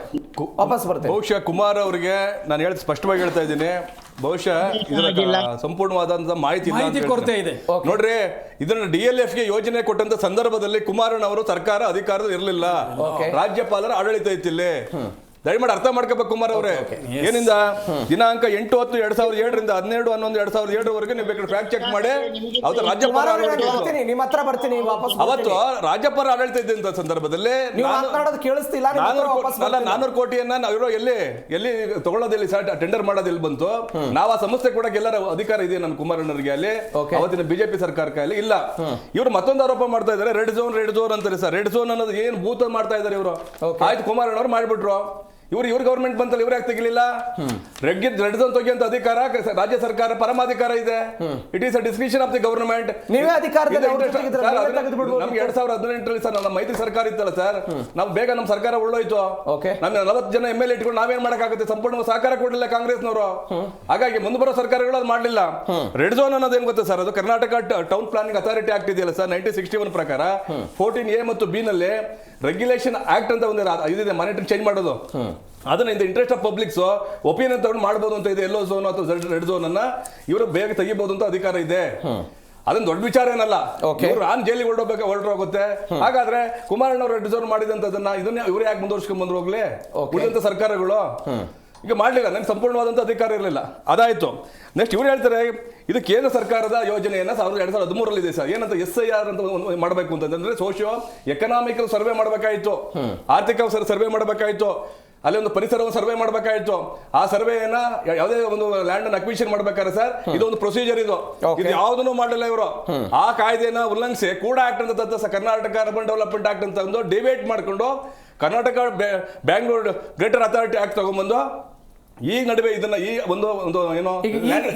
ವಾಪಸ್ ಬರ್ತೀನಿ. ಬಹುಶಃ ಕುಮಾರ್ ಅವರಿಗೆ ನಾನು ಹೇಳಿ ಸ್ಪಷ್ಟವಾಗಿ ಹೇಳ್ತಾ ಇದ್ದೀನಿ, ಬಹುಶಃ ಇದರ ಸಂಪೂರ್ಣವಾದಂತಹ ಮಾಹಿತಿ ಕೊರತೆ ಇದೆ. ನೋಡ್ರಿ, ಇದನ್ನ DLFಗೆ ಯೋಜನೆ ಕೊಟ್ಟಂತ ಸಂದರ್ಭದಲ್ಲಿ ಕುಮಾರಣ್ಣವರು ಸರ್ಕಾರ ಅಧಿಕಾರದಲ್ಲಿ ಇರಲಿಲ್ಲ, ರಾಜ್ಯಪಾಲರ ಆಡಳಿತ ಇತ್ತಿಲ್ಲಿ. ದಯಮಾಡಿ ಅರ್ಥ ಮಾಡ್ಕೋಬೇಕು ಕುಮಾರ್ ಅವರೇ. ಏನಿಂದ ದಿನಾಂಕ 8/10/2007 12/11/2007 ನೀವು ಬೇಕಾದ್ರೆ ಫ್ಯಾಕ್ಟ್ ಚೆಕ್ ಮಾಡಿ. ಅವತ್ತು ರಾಜ್ಯಪಾಲ ನಿಮ್ಮ ಹತ್ರ ಬರ್ತೀನಿ ವಾಪಸ್. ಅವತ್ತು ರಾಜ್ಯಪಾಲ ಆಡಳಿತ ಇದ್ದಂತ ಸಂದರ್ಭದಲ್ಲಿ 400 ಕೋಟಿಯನ್ನ ನಾವಿರೋ ಎಲ್ಲಿ ತಗೊಳ್ಳೋದಿಲ್ಲ, ಟೆಂಡರ್ ಮಾಡೋದಿಲ್ಲ ಬಂತು. ನಾವು ಆ ಸಂಸ್ಥೆ ಕೂಡ ಎಲ್ಲರ ಅಧಿಕಾರ ಇದೆ ನನ್ನ ಕುಮಾರಣ್ಣರಿಗೆ ಅಲ್ಲಿ, ಅವತ್ತಿನ ಬಿಜೆಪಿ ಸರ್ಕಾರಕ್ಕೆ ಅಲ್ಲಿ ಇಲ್ಲ. ಇವರು ಮತ್ತೊಂದು ಆರೋಪ ಮಾಡ್ತಾ ಇದ್ದಾರೆ, ರೆಡ್ ಝೋನ್ ಅಂತಾರೆ ಸರ್. ರೆಡ್ ಝೋನ್ ಅನ್ನೋದು ಏನು ಭೂತ ಮಾಡ್ತಾ ಇದ್ದಾರೆ ಇವರು. ಆಯ್ತು, ಕುಮಾರಣ್ಣವ್ರು ಮಾಡ್ಬಿಟ್ರು. ಇವ್ರ ಗವರ್ಮೆಂಟ್ ಬಂತಲ್ಲ, ಇವ್ರು ಯಾಕೆ ತೆಗಿಲಿಲ್ಲ? ರೆಡ್ ಝೋನ್ ತೆಗಿಯುವಂತ ಅಧಿಕಾರ ರಾಜ್ಯ ಸರ್ಕಾರ ಪರಮಾಧಿಕಾರ ಇದೆ. It is a discretion of the government. ನೀವೇ ಅಧಿಕಾರದಲ್ಲಿ ನಮ್ಗೆ 2018 ಸರ್ ನಮ್ಮ ಮೈತ್ರಿ ಸರ್ಕಾರ ಇತ್ತಲ್ಲ ಸರ್, ನಾವು ಬೇಗ ನಮ್ಮ ಸರ್ಕಾರ ಉಳ್ಳೋಯ್ತು. ನಮ್ಗೆ 40 ಜನ MLA ಇಟ್ಕೊಂಡು ನಾವೇನ್ ಮಾಡಕ್ಕಾಗುತ್ತೆ? ಸಂಪೂರ್ಣ ಸಹಕಾರ ಕೊಡಲಿಲ್ಲ ಕಾಂಗ್ರೆಸ್ನವರು. ಹಾಗಾಗಿ ಮುಂದೆ ಬರೋ ಸರ್ಕಾರಗಳು ಅದು ಮಾಡಲಿಲ್ಲ. ರೆಡ್ ಝೋನ್ ಅನ್ನೋದು ಏನ್ ಗೊತ್ತಾ ಸರ್? ಅದು Karnataka town planning authority act ಇದೆಯಲ್ಲ ಸರ್, 1961 ಪ್ರಕಾರ 14A ಮತ್ತು B ನಲ್ಲಿ ರೆಗ್ಯುಲೇಷನ್ ಆಕ್ಟ್ ಅಂತ ಒಂದು ಇದಿದೆ, ಮಾನಿಟರಿ ಚೇಂಜ್ ಮಾಡೋದು. ಅದನ್ನ in the interest of publics opinion ತಗೊಂಡು ಮಾಡಬಹುದು ಅಂತ ಇದೆ. ಎಲ್ಲೋ ಝೋನ್ ಅಥವಾ ರೆಡ್ ಝೋನ್ ಅನ್ನ ಇವರು ಬೇಗ ತೆಗಿಬಹುದು ಅಂತ ಅಧಿಕಾರ ಇದೆ. ಅದನ್ನ ದೊಡ್ಡ ವಿಚಾರ ಏನಲ್ಲ. ಇವ್ರು ನಾನ್ ಜೈಲಿಗೆ ಹೊರಟೋಗುತ್ತೆ. ಹಾಗಾದ್ರೆ ಕುಮಾರಣ್ಣವ್ರು ಡಿಸರ್ವ್ ಮಾಡಿದಂತದನ್ನ ಇದನ್ನ ಇವ್ರು ಯಾಕೆ ಮುಂದುವರ್ಸ್ಕೊಂಡ್ ಬಂದ್ರು ಹೋಗ್ಲಿ ಉಳಿದಂತ ಸರ್ಕಾರಗಳು ಈಗ ಮಾಡ್ಲಿಲ್ಲ. ನನ್ಗೆ ಸಂಪೂರ್ಣವಾದಂತ ಅಧಿಕಾರ ಇರಲಿಲ್ಲ. ಅದಾಯ್ತು. ನೆಕ್ಸ್ಟ್ ಇವ್ರು ಹೇಳ್ತಾರೆ ಇದು ಕೇಂದ್ರ ಸರ್ಕಾರದ ಯೋಜನೆಯನ್ನ 2013 ಇದೆ ಸರ್. ಏನಂತ SIR ಅಂತ ಮಾಡಬೇಕು ಅಂತಂದ್ರೆ ಸೋಶಿಯೋ ಎಕನಾಮಿಕಲ್ ಸರ್ವೆ ಮಾಡಬೇಕಾಯ್ತು, ಆರ್ಥಿಕ ಸರ್ವೆ ಮಾಡಬೇಕಾಯ್ತು, ಅಲ್ಲಿ ಒಂದು ಪರಿಸರವನ್ನು ಸರ್ವೆ ಮಾಡಬೇಕಾಯ್ತು. ಆ ಸರ್ವೆಯನ್ನ ಯಾವುದೇ ಒಂದು ಲ್ಯಾಂಡ್ ಅನ್ನು ಅಕ್ವಿಷನ್ ಮಾಡ್ಬೇಕಾದ್ರೆ ಸರ್ ಇದೊಂದು ಪ್ರೊಸೀಜರ್ ಇದು ಯಾವುದನ್ನು ಮಾಡಲಿಲ್ಲ ಇವರು. ಆ ಕಾಯ್ದೆನ ಉಲ್ಲಂಘಿಸಿ ಕೂಡ ಆಕ್ಟ್ ಅಂತ ಕರ್ನಾಟಕ ಅರ್ಬನ್ ಡೆವಲಪ್ಮೆಂಟ್ ಆಕ್ಟ್ ಅಂತ ಒಂದು ಡಿಬೇಟ್ ಮಾಡ್ಕೊಂಡು Karnataka Bangalore greater authority act ತಗೊಂಡ್ಬಂದು ಈ ನಡುವೆ ಇದನ್ನ ಈ ಒಂದು ಏನೋ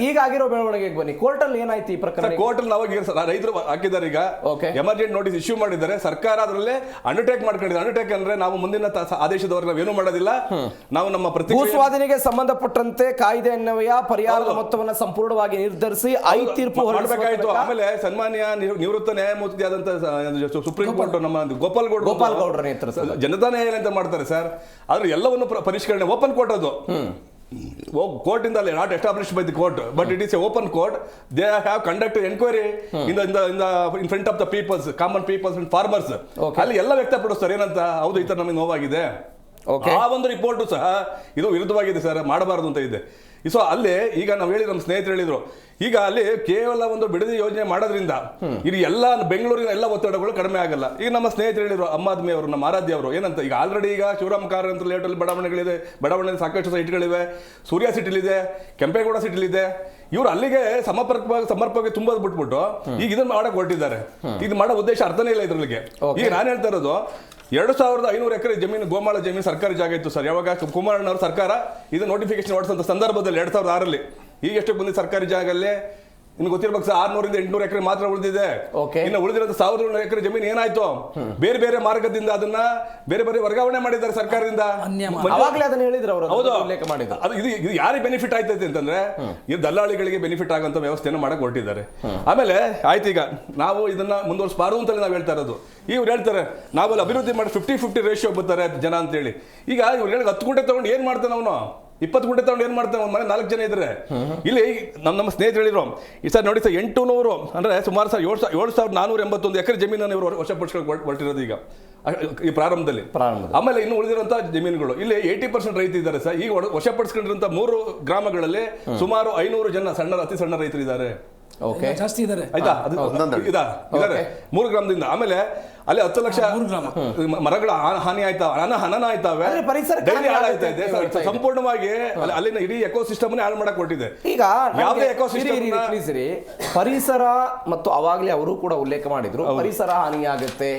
ಈಗ ಆಗಿರೋ ಬೆಳವಣಿಗೆಗೆ ಬನ್ನಿ. ಕೋರ್ಟ್ ಅಲ್ಲಿ ಏನಾಯ್ತು ಈ ಪ್ರಕರಣ? ಕೋರ್ಟ್ ಅಲ್ಲಿ ನಾವು ರೈತರು ಹಾಕಿದ್ದಾರೆ ಈಗ ಎಮರ್ಜೆಂಟ್ ನೋಟಿಸ್ ಇಶ್ಯೂ ಮಾಡಿದ್ದಾರೆ. ಸರ್ಕಾರ ಅದರಲ್ಲಿ ಅಂಡರ್ಟೇಕ್ ಮಾಡ್ಕೊಂಡಿದೆ. ಅಂಡರ್ಟೇಕ್ ಅಂದ್ರೆ ನಾವು ಮುಂದಿನ ಆದೇಶದವರೆಗೆ ನಾವೇನು ಮಾಡೋದಿಲ್ಲ. ನಾವು ನಮ್ಮ ಭೂಸ್ವಾಧೀನಿಗೆ ಸಂಬಂಧಪಟ್ಟಂತೆ ಕಾಯ್ದೆ ಅನ್ವಯ ಪರಿಹಾರದ ಮೊತ್ತವನ್ನು ಸಂಪೂರ್ಣವಾಗಿ ನಿರ್ಧರಿಸಿ ತೀರ್ಪು ಮಾಡಬೇಕಾಯ್ತು. ಆಮೇಲೆ ಸನ್ಮಾನ್ಯ ನಿವೃತ್ತ ನ್ಯಾಯಮೂರ್ತಿ ಆದಂತ ಸುಪ್ರೀಂ ಕೋರ್ಟ್ ನಮ್ಮ ಗೋಪಾಲ್ ಗೌಡ್ರ ನೇತೃತ್ವದ ಜನತಾ ನ್ಯಾಯಾಲಯ ಅಂತ ಮಾಡ್ತಾರೆ ಸರ್. ಆದ್ರೆ ಎಲ್ಲವನ್ನು ಪರಿಷ್ಕರಣೆ ಓಪನ್ ಕೋರ್ಟ್ ಅದು. Court in the not established by the court, but it is a open court. They have conducted inquiry in front of the peoples, common peoples and farmers. ಅಲ್ಲಿ ಎಲ್ಲ ವ್ಯಕ್ತಪಡಿಸ್ತಾರೆ ಏನಂತ ಹೌದು ಈ ತರ ನಮಗೆ ನೋವಾಗಿದೆ. ಆ ಒಂದು ರಿಪೋರ್ಟ್ ಸಹ ಇದು ವಿರುದ್ಧವಾಗಿದೆ ಸರ್, ಮಾಡಬಾರದು ಅಂತ ಇದೆ. ಸೊ ಅಲ್ಲಿ ಈಗ ನಾವು ಹೇಳಿದ್ರು, ನಮ್ಮ ಸ್ನೇಹಿತರು ಹೇಳಿದ್ರು, ಈಗ ಅಲ್ಲಿ ಕೇವಲ ಒಂದು ಬಿಡದಿ ಯೋಜನೆ ಮಾಡೋದ್ರಿಂದ ಇದು ಎಲ್ಲ ಬೆಂಗಳೂರಿನ ಎಲ್ಲ ಒತ್ತಡಗಳು ಕಡಿಮೆ ಆಗಲ್ಲ. ಈಗ ನಮ್ಮ ಸ್ನೇಹಿತರು ಹೇಳಿದ್ರು, ಅಮ್ಮಾದ್ಮಿ ಅವರು, ನಮ್ಮ ಆರಾಧ್ಯ ಅವರು ಏನಂತ, ಈಗ ಆಲ್ರೆಡಿ ಈಗ ಶಿವರಾಮ್ ಕಾರಂತ ಲೇಟಲ್ಲಿ ಬಡಾವಣೆಗಳಿದೆ, ಬಡಾವಣೆಯಲ್ಲಿ ಸಾಕಷ್ಟು ಸೈಟ್ಗಳಿವೆ, ಸೂರ್ಯ ಸಿಟಿಲಿದೆ, ಕೆಂಪೇಗೌಡ ಸಿಟಿಲಿದೆ. ಇವರು ಅಲ್ಲಿಗೆ ಸಮರ್ಪಕ ತುಂಬೋದು ಬಿಟ್ಬಿಟ್ಟು ಈಗ ಇದನ್ನ ಮಾಡಕ್ ಹೊರಟಿದ್ದಾರೆ. ಇದು ಮಾಡೋ ಉದ್ದೇಶ ಅರ್ಥನೇ ಇಲ್ಲ ಇದ್ರಲ್ಲಿಗೆ. ಈಗ ನಾನು ಹೇಳ್ತಾ ಇರೋದು 2500 ಎಕರೆ ಜಮೀನು, ಗೋಮಾಳ ಜಮೀನು ಸರ್ಕಾರಿ ಜಾಗ ಇತ್ತು ಸರ್. ಯಾವಾಗ ಕುಮಾರಣ್ಣವ್ರ ಸರ್ಕಾರ ಇದು ನೋಟಿಫಿಕೇಶನ್ ಹೊಡಿಸಂತ ಸಂದರ್ಭದಲ್ಲಿ 2006ರಲ್ಲಿ. ಈಗ ಎಷ್ಟು ಬಂದಿದೆ ಸರ್ಕಾರಿ ಜಾಗಲ್ಲಿ ನಿಮ್ಗೆ ಗೊತ್ತಿರ್ಬೇಕು ಸರ್, 600 ಇಂದ 800 ಎಕರೆ ಮಾತ್ರ ಉಳಿದಿದೆ. ಇನ್ನು ಉಳಿದಿರೋದು 1000 ಎಕರೆ ಜಮೀನು ಏನಾಯ್ತು, ಬೇರೆ ಬೇರೆ ಮಾರ್ಗದಿಂದ ಅದನ್ನ ಬೇರೆ ಬೇರೆ ವರ್ಗಾವಣೆ ಮಾಡಿದ್ದಾರೆ ಸರ್ಕಾರದಿಂದ. ಹೌದು, ಅದು ಇದು ಯಾರಿಗೆ ಬೆನಿಫಿಟ್ ಆಯ್ತೈತೆ ಅಂತಂದ್ರೆ ಇದು ದಲ್ಲಾಳಿಗಳಿಗೆ ಬೆನಿಫಿಟ್ ಆಗುವಂತ ವ್ಯವಸ್ಥೆಯನ್ನು ಮಾಡಕ್ ಹೊರಟಿದ್ದಾರೆ. ಆಮೇಲೆ ಆಯ್ತು, ಈಗ ನಾವು ಇದನ್ನ ಮುಂದುವರಿಸಬಾರದು ಅಂತಲೇ ನಾವು ಹೇಳ್ತಾ ಇರೋದು. ಇವ್ರು ಹೇಳ್ತಾರೆ ನಾವಲ್ಲಿ ಅಭಿವೃದ್ಧಿ ಮಾಡಿ 50-50 ರೇಷಿಯೋ ಬರ್ತಾರೆ ಜನ ಅಂತೇಳಿ. ಈಗ ಇವ್ರು ಹೇಳಿ 10 ಗುಂಟೆ ತಗೊಂಡು ಏನ್ ಮಾಡ್ತಾನೆ ಅವನು, 20 ಗುಂಟೆ ತಗೊಂಡು ಏನ್ ಮಾಡ್ತಾನೆ, ಒಂದು ಮನೆ 4 ಜನ ಇದ್ರೆ. ಇಲ್ಲಿ ನಮ್ಮ ಸ್ನೇಹಿತರು ಹೇಳಿದ್ರು ಈ ಸರ್ ನೋಡಿ ಸರ್ 800 ಅಂದ್ರೆ ಸುಮಾರು ಸರ್ 7481 ಎಕರೆ ಜಮೀನನ್ನು ಇವರು ವಶಪಡಿಸ್ಕೊಂಡು ಹೊರಟಿರೋದು ಈಗ ಈ ಪ್ರಾರಂಭದಲ್ಲಿ. ಆಮೇಲೆ ಇನ್ನು ಉಳಿದಿರುವಂತಹ ಜಮೀನುಗಳು ಇಲ್ಲಿ 80% ರೈತ ಇದ್ದಾರೆ ಸರ್. ಈಗ ವಶಪಡಿಸ್ಕೊಂಡಿರುವಂತ 3 ಗ್ರಾಮಗಳಲ್ಲಿ ಸುಮಾರು 500 ಜನ ಅತಿ ಸಣ್ಣ ರೈತರು ಇದ್ದಾರೆ. ಜಾಸ್ತಿ ಇದ್ದಾರೆ ಆಯ್ತಾ, ಇದ್ದಾರೆ 3 ಗ್ರಾಮದಿಂದ. ಆಮೇಲೆ ಅಲ್ಲಿ 10 ಲಕ್ಷ ಮರಗಳ ಹಾನಿ ಹನನ ಆಯ್ತಾವೆ, ಸಂಪೂರ್ಣವಾಗಿ ಅಲ್ಲಿನ ಇಡೀ ಎಕೋಸಿಸ್ಟಮ್ ಹಾಳು ಮಾಡಕ್ ಕೊಟ್ಟಿದೆ. ಈಗ ಯಾವುದೇ ಎಕೋಸಿಸ್ಟಮ್ ಪರಿಸರ ಮತ್ತು ಅವಾಗಲೇ ಅವರು ಕೂಡ ಉಲ್ಲೇಖ ಮಾಡಿದ್ರು, ಪರಿಸರ ಹಾನಿಯಾಗುತ್ತೆ,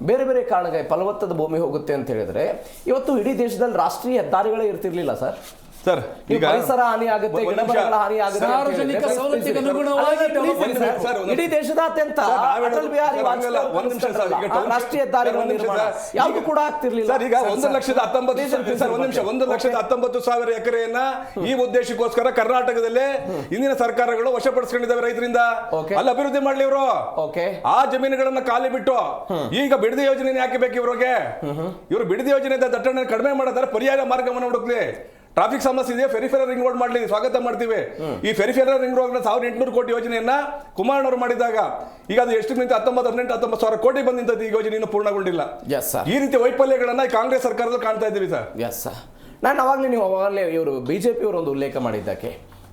ಬೇರೆ ಬೇರೆ ಕಾರಣಕ್ಕೆ ಫಲವತ್ತಾದ ಭೂಮಿ ಹೋಗುತ್ತೆ ಅಂತ ಹೇಳಿದ್ರೆ ಇವತ್ತು ಇಡೀ ದೇಶದಲ್ಲಿ ರಾಷ್ಟ್ರೀಯ ಹೆದ್ದಾರಿಗಳೇ ಇರ್ತಿರ್ಲಿಲ್ಲ ಸರ್. ಸರ್ ಈಗ ಪರಿಸರ ಹಾನಿ ಆಗುತ್ತೆ, ಗಿಡಮರಗಳ ಹಾನಿ ಆಗುತ್ತೆ, ಸಾರ್ವಜನಿಕ ಸೌಲಭ್ಯಕ್ಕೆ ಅನುಗುಣವಾಗಿ ಇಡೀ ದೇಶದಾದ್ಯಂತ ಅಟಲ್ ಬಿಹಾರಿ ವಾಜಪೇಯಿ ರಾಷ್ಟ್ರೀಯ ಹೆದ್ದಾರಿಗಳ ನಿರ್ಮಾಣ ಯಾವುದು ಕೂಡ ಆಗ್ತಿರ್ಲಿಲ್ಲ. ಸರ್ ಈಗ 1,19,000 ಎಕರೆಯನ್ನ ಈ ಉದ್ದೇಶಕ್ಕೋಸ್ಕರ ಕರ್ನಾಟಕದಲ್ಲಿ ಇಂದಿನ ಸರ್ಕಾರಗಳು ವಶಪಡಿಸಿಕೊಂಡಿದ್ದಾವೆ ರೈತರಿಂದ. ಅಲ್ಲಿ ಅಭಿವೃದ್ಧಿ ಮಾಡ್ಲಿ ಇವರು. ಆ ಜಮೀನುಗಳನ್ನ ಖಾಲಿ ಬಿಟ್ಟು ಈಗ ಬಿಡದಿ ಯೋಜನೆ ಯಾಕೆ ಬೇಕು ಇವ್ರಿಗೆ? ಇವರು ಬಿಡದಿ ಯೋಜನೆ ದಟ್ಟಣೆ ಕಡಿಮೆ ಮಾಡಿದ್ರೆ ಪರ್ಯಾಯ ಮಾರ್ಗವನ್ನು ಹುಡುಕ್ಲಿ. ಟ್ರಾಫಿಕ್ ಸಮಸ್ಯೆ ಇದೆ, ಫೆರಿಫೆರಲ್ ರಿಂಗ್ ರೋಡ್ ಮಾಡಲಿ, ಸ್ವಾಗತ ಮಾಡ್ತೀವಿ. ಈ ಫೆರಿಫೆರಲ್ ರಿಂಗ್ ರೋಡ್ 1800 ಕೋಟಿ ಯೋಜನೆಯನ್ನ ಕುಮಾರಣ್ಣವರು ಮಾಡಿದಾಗ ಈಗ ಅದು ಎಷ್ಟು ನಿಂತ 19,000 ಕೋಟಿ ಬಂದ ನಿಂತದ್ದು. ಈ ಯೋಜನೆ ಇನ್ನೂ ಪೂರ್ಣಗೊಂಡಿಲ್ಲ. ಈ ರೀತಿ ವೈಫಲ್ಯಗಳನ್ನ ಕಾಂಗ್ರೆಸ್ ಸರ್ಕಾರದಲ್ಲಿ ಕಾಣ್ತಾ ಇದ್ದೀವಿ ಸರ್. ನಾನು ಅವಾಗಲೇ ಇವರು ಬಿಜೆಪಿ ಅವರು ಒಂದು ಉಲ್ಲೇಖ ಮಾಡಿದ್ದಕ್ಕೆ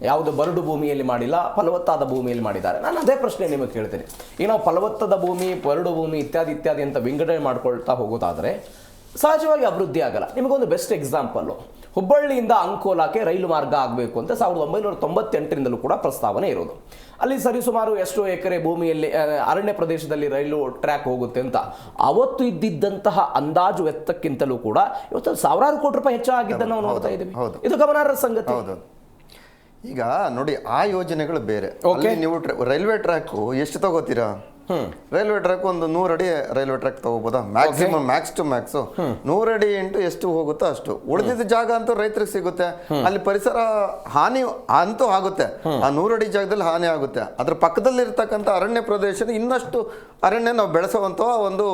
ಯಾವುದು ಬರಡು ಭೂಮಿಯಲ್ಲಿ ಮಾಡಿಲ್ಲ, ಫಲವತ್ತಾದ ಭೂಮಿಯಲ್ಲಿ ಮಾಡಿದ್ದಾರೆ. ನಾನು ಅದೇ ಪ್ರಶ್ನೆ ನಿಮಗೆ ಕೇಳ್ತೇನೆ. ಈಗ ನಾವು ಫಲವತ್ತಾದ ಭೂಮಿ, ಬರಡು ಭೂಮಿ ಇತ್ಯಾದಿ ಅಂತ ವಿಂಗಡಣೆ ಮಾಡ್ಕೊಳ್ತಾ ಹೋಗೋದಾದ್ರೆ ಸಹಜವಾಗಿ ಅಭಿವೃದ್ಧಿ ಆಗಲ್ಲ. ನಿಮಗೊಂದು ಬೆಸ್ಟ್ ಎಕ್ಸಾಂಪಲ್ಲು, ಹುಬ್ಬಳ್ಳಿಯಿಂದ ಅಂಕೋಲಾಕ್ಕೆ ರೈಲು ಮಾರ್ಗ ಆಗಬೇಕು ಅಂತ 1998ರಿಂದಲೂ ಕೂಡ ಪ್ರಸ್ತಾವನೆ ಇರೋದು. ಅಲ್ಲಿ ಸರಿಸುಮಾರು ಎಷ್ಟು ಎಕರೆ ಭೂಮಿಯಲ್ಲಿ ಅರಣ್ಯ ಪ್ರದೇಶದಲ್ಲಿ ರೈಲು ಟ್ರ್ಯಾಕ್ ಹೋಗುತ್ತೆ ಅಂತ ಅವತ್ತು ಇದ್ದಿದ್ದಂತಹ ಅಂದಾಜು ವೆಚ್ಚಕ್ಕಿಂತಲೂ ಕೂಡ ಇವತ್ತು ಸಾವಿರಾರು ಕೋಟಿ ರೂಪಾಯಿ ಹೆಚ್ಚಾಗಿದ್ದನ್ನು ನಾವು ನೋಡ್ತಾ ಇದ್ದೀವಿ. ಇದು ಗಮನಾರ್ಹ ಸಂಗತಿ. ಈಗ ನೋಡಿ, ಆ ಯೋಜನೆಗಳು ಬೇರೆ. ನೀವು ರೈಲ್ವೆ ಟ್ರ್ಯಾಕ್ ಎಷ್ಟು ತಗೋತೀರಾ? ರೈಲ್ವೆ ಟ್ರ್ಯಾಕ್ ಒಂದು 100 ಅಡಿ ರೈಲ್ವೆ ಟ್ರ್ಯಾಕ್ ತಗೋಬೋದಾ ಮ್ಯಾಕ್ಸಿಮಮ್ ಮ್ಯಾಕ್ಸ್ ಟು ಮ್ಯಾಕ್ಸ್ 100 ಅಡಿ ಇಂಟು ಎಷ್ಟು ಹೋಗುತ್ತೋ ಅಷ್ಟು. ಉಳಿದಿದ್ದ ಜಾಗ ಅಂತೂ ರೈತರಿಗೆ ಸಿಗುತ್ತೆ. ಅಲ್ಲಿ ಪರಿಸರ ಹಾನಿ ಅಂತೂ ಆಗುತ್ತೆ. ಆ 100 ಅಡಿ ಜಾಗದಲ್ಲಿ ಹಾನಿ ಆಗುತ್ತೆ. ಅದ್ರ ಪಕ್ಕದಲ್ಲಿ ಇರ್ತಕ್ಕಂಥ ಅರಣ್ಯ ಪ್ರದೇಶದ ಇನ್ನಷ್ಟು ಅರಣ್ಯ ನಾವು ಬೆಳೆಸುವಂತ ಒಂದು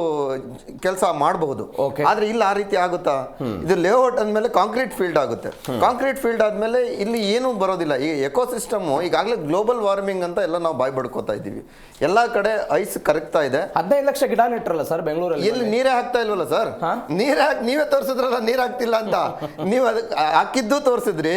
ಕೆಲಸ ಮಾಡಬಹುದು. ಆದ್ರೆ ಇಲ್ಲಿ ಆ ರೀತಿ ಆಗುತ್ತಾ? ಇದು ಲೇಔಟ್ ಅಂದ್ಮೇಲೆ ಕಾಂಕ್ರೀಟ್ ಫೀಲ್ಡ್ ಆಗುತ್ತೆ. ಕಾಂಕ್ರೀಟ್ ಫೀಲ್ಡ್ ಆದ್ಮೇಲೆ ಇಲ್ಲಿ ಏನು ಬರೋದಿಲ್ಲ. ಈ ಎಕೋಸಿಸ್ಟಮ್ ಈಗಾಗಲೇ ಗ್ಲೋಬಲ್ ವಾರ್ಮಿಂಗ್ ಅಂತ ಎಲ್ಲ ನಾವು ಬಾಯ್ ಬಡ್ಕೋತಾ ಇದ್ದೀವಿ. ಎಲ್ಲಾ ಕಡೆ ಐಸ್ ಕರಗ್ತಾ ಇದೆ. 15 ಲಕ್ಷ ಗಿಡ ನೆಟ್ರಲ್ಲ ಸರ್ ಬೆಂಗಳೂರಲ್ಲಿ. ಎಲ್ಲಿ ನೀರೇ ಹಾಕ್ತಾ ಇಲ್ವಲ್ಲ ಸರ್? ನೀವೇ ತೋರಿಸಿದ್ರಲ್ಲ ನೀರ್ ಹಾಕ್ತಿಲ್ಲ ಅಂತ. ನೀವು ಅದಕ್ಕೆ ಹಾಕಿದ್ದು ತೋರಿಸಿದ್ರಿ,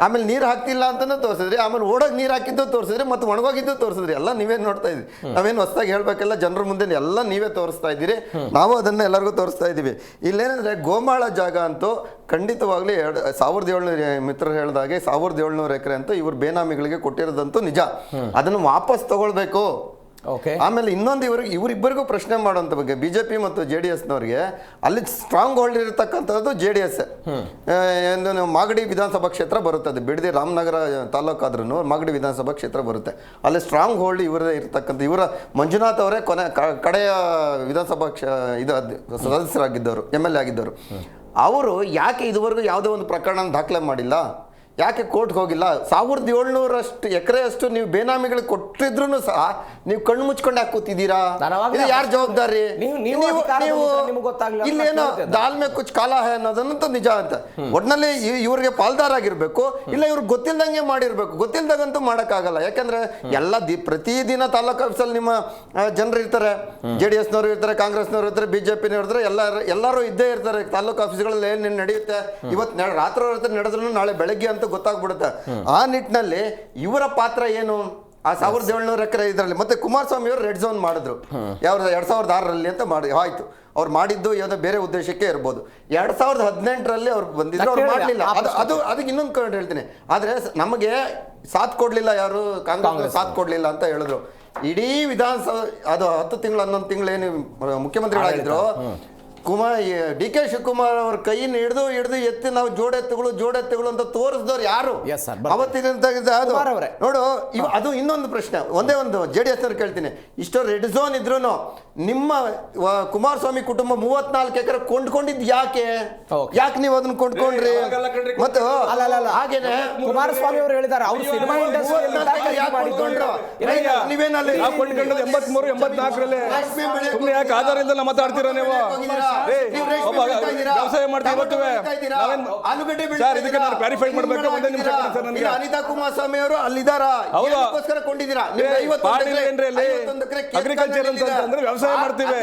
ಆಮೇಲೆ ನೀರ್ ಹಾಕ್ತಿಲ್ಲ ಅಂತಾನು ತೋರಿಸಿದ್ರಿ, ಆಮೇಲೆ ಓಡೋಗಿ ನೀರ್ ಹಾಕಿದ್ದು ತೋರಿಸಿದ್ರಿ, ಮತ್ತೆ ಒಣಗೋಗಿದ್ದು ತೋರಿಸಿದ್ರಿ. ಎಲ್ಲ ನೀವೇ ನೋಡ್ತಾ ಇದ್ರಿ. ನಾವೇನು ಹೊಸದಾಗಿ ಹೇಳ್ಬೇಕೆಲ್ಲ ಜನರ ಮುಂದೆ ಎಲ್ಲ ನೀವೇ ತೋರಿಸ್ತಾ ಇದ್ದೀರಿ. ನಾವು ಅದನ್ನ ಎಲ್ಲರಿಗೂ ತೋರಿಸ್ತಾ ಇದ್ದೀವಿ. ಇಲ್ಲೇನಂದ್ರೆ ಗೋಮಾಳ ಜಾಗ ಅಂತೂ ಖಂಡಿತವಾಗ್ಲಿ 1700 ಮಿತ್ರರು ಹೇಳಿದಾಗೆ 1700 ಎಕರೆ ಅಂತ ಇವ್ರು ಬೇನಾಮಿಗಳಿಗೆ ಕೊಟ್ಟಿರೋದಂತೂ ನಿಜ. ಅದನ್ನು ವಾಪಸ್ ತಗೊಳ್ಬೇಕು. ಆಮೇಲೆ ಇನ್ನೊಂದು ಇವರಿಬ್ಬರಿಗೂ ಪ್ರಶ್ನೆ ಮಾಡುವಂತ ಬಗ್ಗೆ ಬಿಜೆಪಿ ಮತ್ತು JDS-ನವರಿಗೆ ಅಲ್ಲಿ ಸ್ಟ್ರಾಂಗ್ ಹೋಲ್ಡ್ ಇರತಕ್ಕಂಥದ್ದು JDS. ಮಾಗಡಿ ವಿಧಾನಸಭಾ ಕ್ಷೇತ್ರ ಬರುತ್ತೆ. ಅದು ಬಿಡದಿ ರಾಮನಗರ ತಾಲೂಕಾದ್ರೂ ಮಾಗಡಿ ವಿಧಾನಸಭಾ ಕ್ಷೇತ್ರ ಬರುತ್ತೆ. ಅಲ್ಲಿ ಸ್ಟ್ರಾಂಗ್ ಹೋಲ್ಡ್ ಇವರದೇ ಇರತಕ್ಕಂಥ ಇವರ ಮಂಜುನಾಥ್ ಅವರೇ ಕಡೆಯ ವಿಧಾನಸಭಾ ಸದಸ್ಯರಾಗಿದ್ದವರು, MLA ಆಗಿದ್ದವರು. ಅವರು ಯಾಕೆ ಇದುವರೆಗೂ ಯಾವುದೋ ಒಂದು ಪ್ರಕರಣ ದಾಖಲೆ ಮಾಡಿಲ್ಲ? ಯಾಕೆ ಕೋರ್ಟ್ಗೆ ಹೋಗಿಲ್ಲ? 1700 ಎಕರೆಯಷ್ಟು ನೀವು ಬೇನಾಮಿಗಳಿಗೆ ಕೊಟ್ಟಿದ್ರು ಸಹ ನೀವು ಕಣ್ಣು ಮುಚ್ಕೊಂಡು ಯಾಕೆ ಕೂತಿದ್ದೀರಾ? ಯಾರ ಜವಾಬ್ದಾರಿ? ಇಲ್ಲೇನೋ ದಾಲ್ಮೆ ಕುಚ್ ಕಾಲ ಹೈ ಅನ್ನೋದನ್ನಂತೂ ನಿಜ ಅಂತ. ಒಟ್ನಲ್ಲಿ ಇವ್ರಿಗೆ ಪಾಲ್ದಾರ ಆಗಿರ್ಬೇಕು, ಇಲ್ಲ ಇವ್ರಿಗೆ ಗೊತ್ತಿಲ್ದಂಗೆ ಮಾಡಿರ್ಬೇಕು. ಗೊತ್ತಿಲ್ದಾಗಂತೂ ಮಾಡೋಕ್ಕಾಗಲ್ಲ. ಯಾಕಂದ್ರೆ ಎಲ್ಲ ಪ್ರತಿದಿನ ತಾಲೂಕು ಆಫೀಸಲ್ಲಿ ನಿಮ್ಮ ಜನರು ಇರ್ತಾರೆ. JDS-ನವರು ಇರ್ತಾರೆ, ಕಾಂಗ್ರೆಸ್ನವ್ರು ಇರ್ತಾರೆ, BJP-ನವ್ರು ಇರ್ತಾರೆ, ಎಲ್ಲರೂ ಇದ್ದೇ ಇರ್ತಾರೆ. ತಾಲೂಕು ಆಫೀಸ್ಗಳಲ್ಲಿ ಏನು ನಡೆಯುತ್ತೆ, ಇವತ್ತು ರಾತ್ರಿ ನಡೆದ್ರು ನಾಳೆ ಬೆಳಗ್ಗೆ ಅಂತ ಗೊತ್ತಾಗ್ಬಿಡುತ್ತೆ. ಆ ನಿಟ್ಟಿನಲ್ಲಿ ಇವರ ಪಾತ್ರ ಏನು? ಆ 1700 ಎಕರೆ ಇದರಲ್ಲಿ ಮತ್ತೆ ಕುಮಾರಸ್ವಾಮಿ ಅವರು ರೆಡ್ ಝೋನ್ ಮಾಡಿದ್ರು 2006ರಲ್ಲಿ ಅಂತ ಮಾಡಿ ಆಯ್ತು. ಅವ್ರು ಮಾಡಿದ್ದು ಯಾವುದೋ ಬೇರೆ ಉದ್ದೇಶಕ್ಕೆ ಇರ್ಬೋದು. 2018ರಲ್ಲಿ ಅವ್ರು ಬಂದಿದ್ರು, ಅವ್ರು ಮಾಡಲಿಲ್ಲ. ಅದಕ್ಕೆ ಇನ್ನೊಂದು ಕಡೆ ಹೇಳ್ತೀನಿ. ಆದ್ರೆ ನಮಗೆ ಸಾಥ್ ಕೊಡ್ಲಿಲ್ಲ ಯಾರು? ಕಾಂಗ್ರೆಸ್ ಸಾಥ್ ಕೊಡ್ಲಿಲ್ಲ ಅಂತ ಹೇಳಿದ್ರು. ಇಡೀ ವಿಧಾನಸಭಾ ಅದು 10 ತಿಂಗಳು 11 ತಿಂಗಳು ಏನು ಮುಖ್ಯಮಂತ್ರಿಗಳಾಗಿದ್ರು, DK ಶಿವಕುಮಾರ್ ಅವ್ರ ಕೈಯನ್ನು ಹಿಡಿದು ಎತ್ತಿ ನಾವು ಜೋಡೆತ್ತುಗಳು ಅಂತ ತೋರಿಸಿದವ್ರು ಯಾರು? ಅವತ್ತಿನ ನೋಡು. ಅದು ಇನ್ನೊಂದು ಪ್ರಶ್ನೆ. ಒಂದೇ ಒಂದು JDS-ನವ್ರು ಕೇಳ್ತೀನಿ, ಇಷ್ಟೋ ರೆಡ್ ಝೋನ್ ಇದ್ರು ನಿಮ್ಮ ಕುಮಾರಸ್ವಾಮಿ ಕುಟುಂಬ 34 ಎಕರೆ ಕೊಂಡ್ಕೊಂಡಿದ್ದು ಯಾಕೆ ನೀವು ಅದನ್ನ ಕೊಂಡ್ಕೊಂಡ್ರಿ? ಮತ್ತು ಹಾಗೇನೆ ಕುಮಾರಸ್ವಾಮಿ ಅವರು ಹೇಳಿದ್ದಾರೆ ಅವ್ರು ಸಿನಿಮಾ ನೀವೇನಲ್ಲಿ 83, 84ರಲ್ಲಿ ಯಾಕೆ ಆಧಾರ ಇಲ್ದಲ್ಲ ಮಾತಾಡ್ತೀರಾ ನೀವು? ವ್ಯವಸಾಯ ಮಾಡ್ತೀವಿ. ಅನಿತಾ ಕುಮಾರಸ್ವಾಮಿ ಅವರು ಅಲ್ಲಿದ್ದಾರಾ? ಅಗ್ರಿಕಲ್ಚರ್ ಅಂತಂದ್ರೆ ವ್ಯವಸಾಯ ಮಾಡ್ತೀವಿ,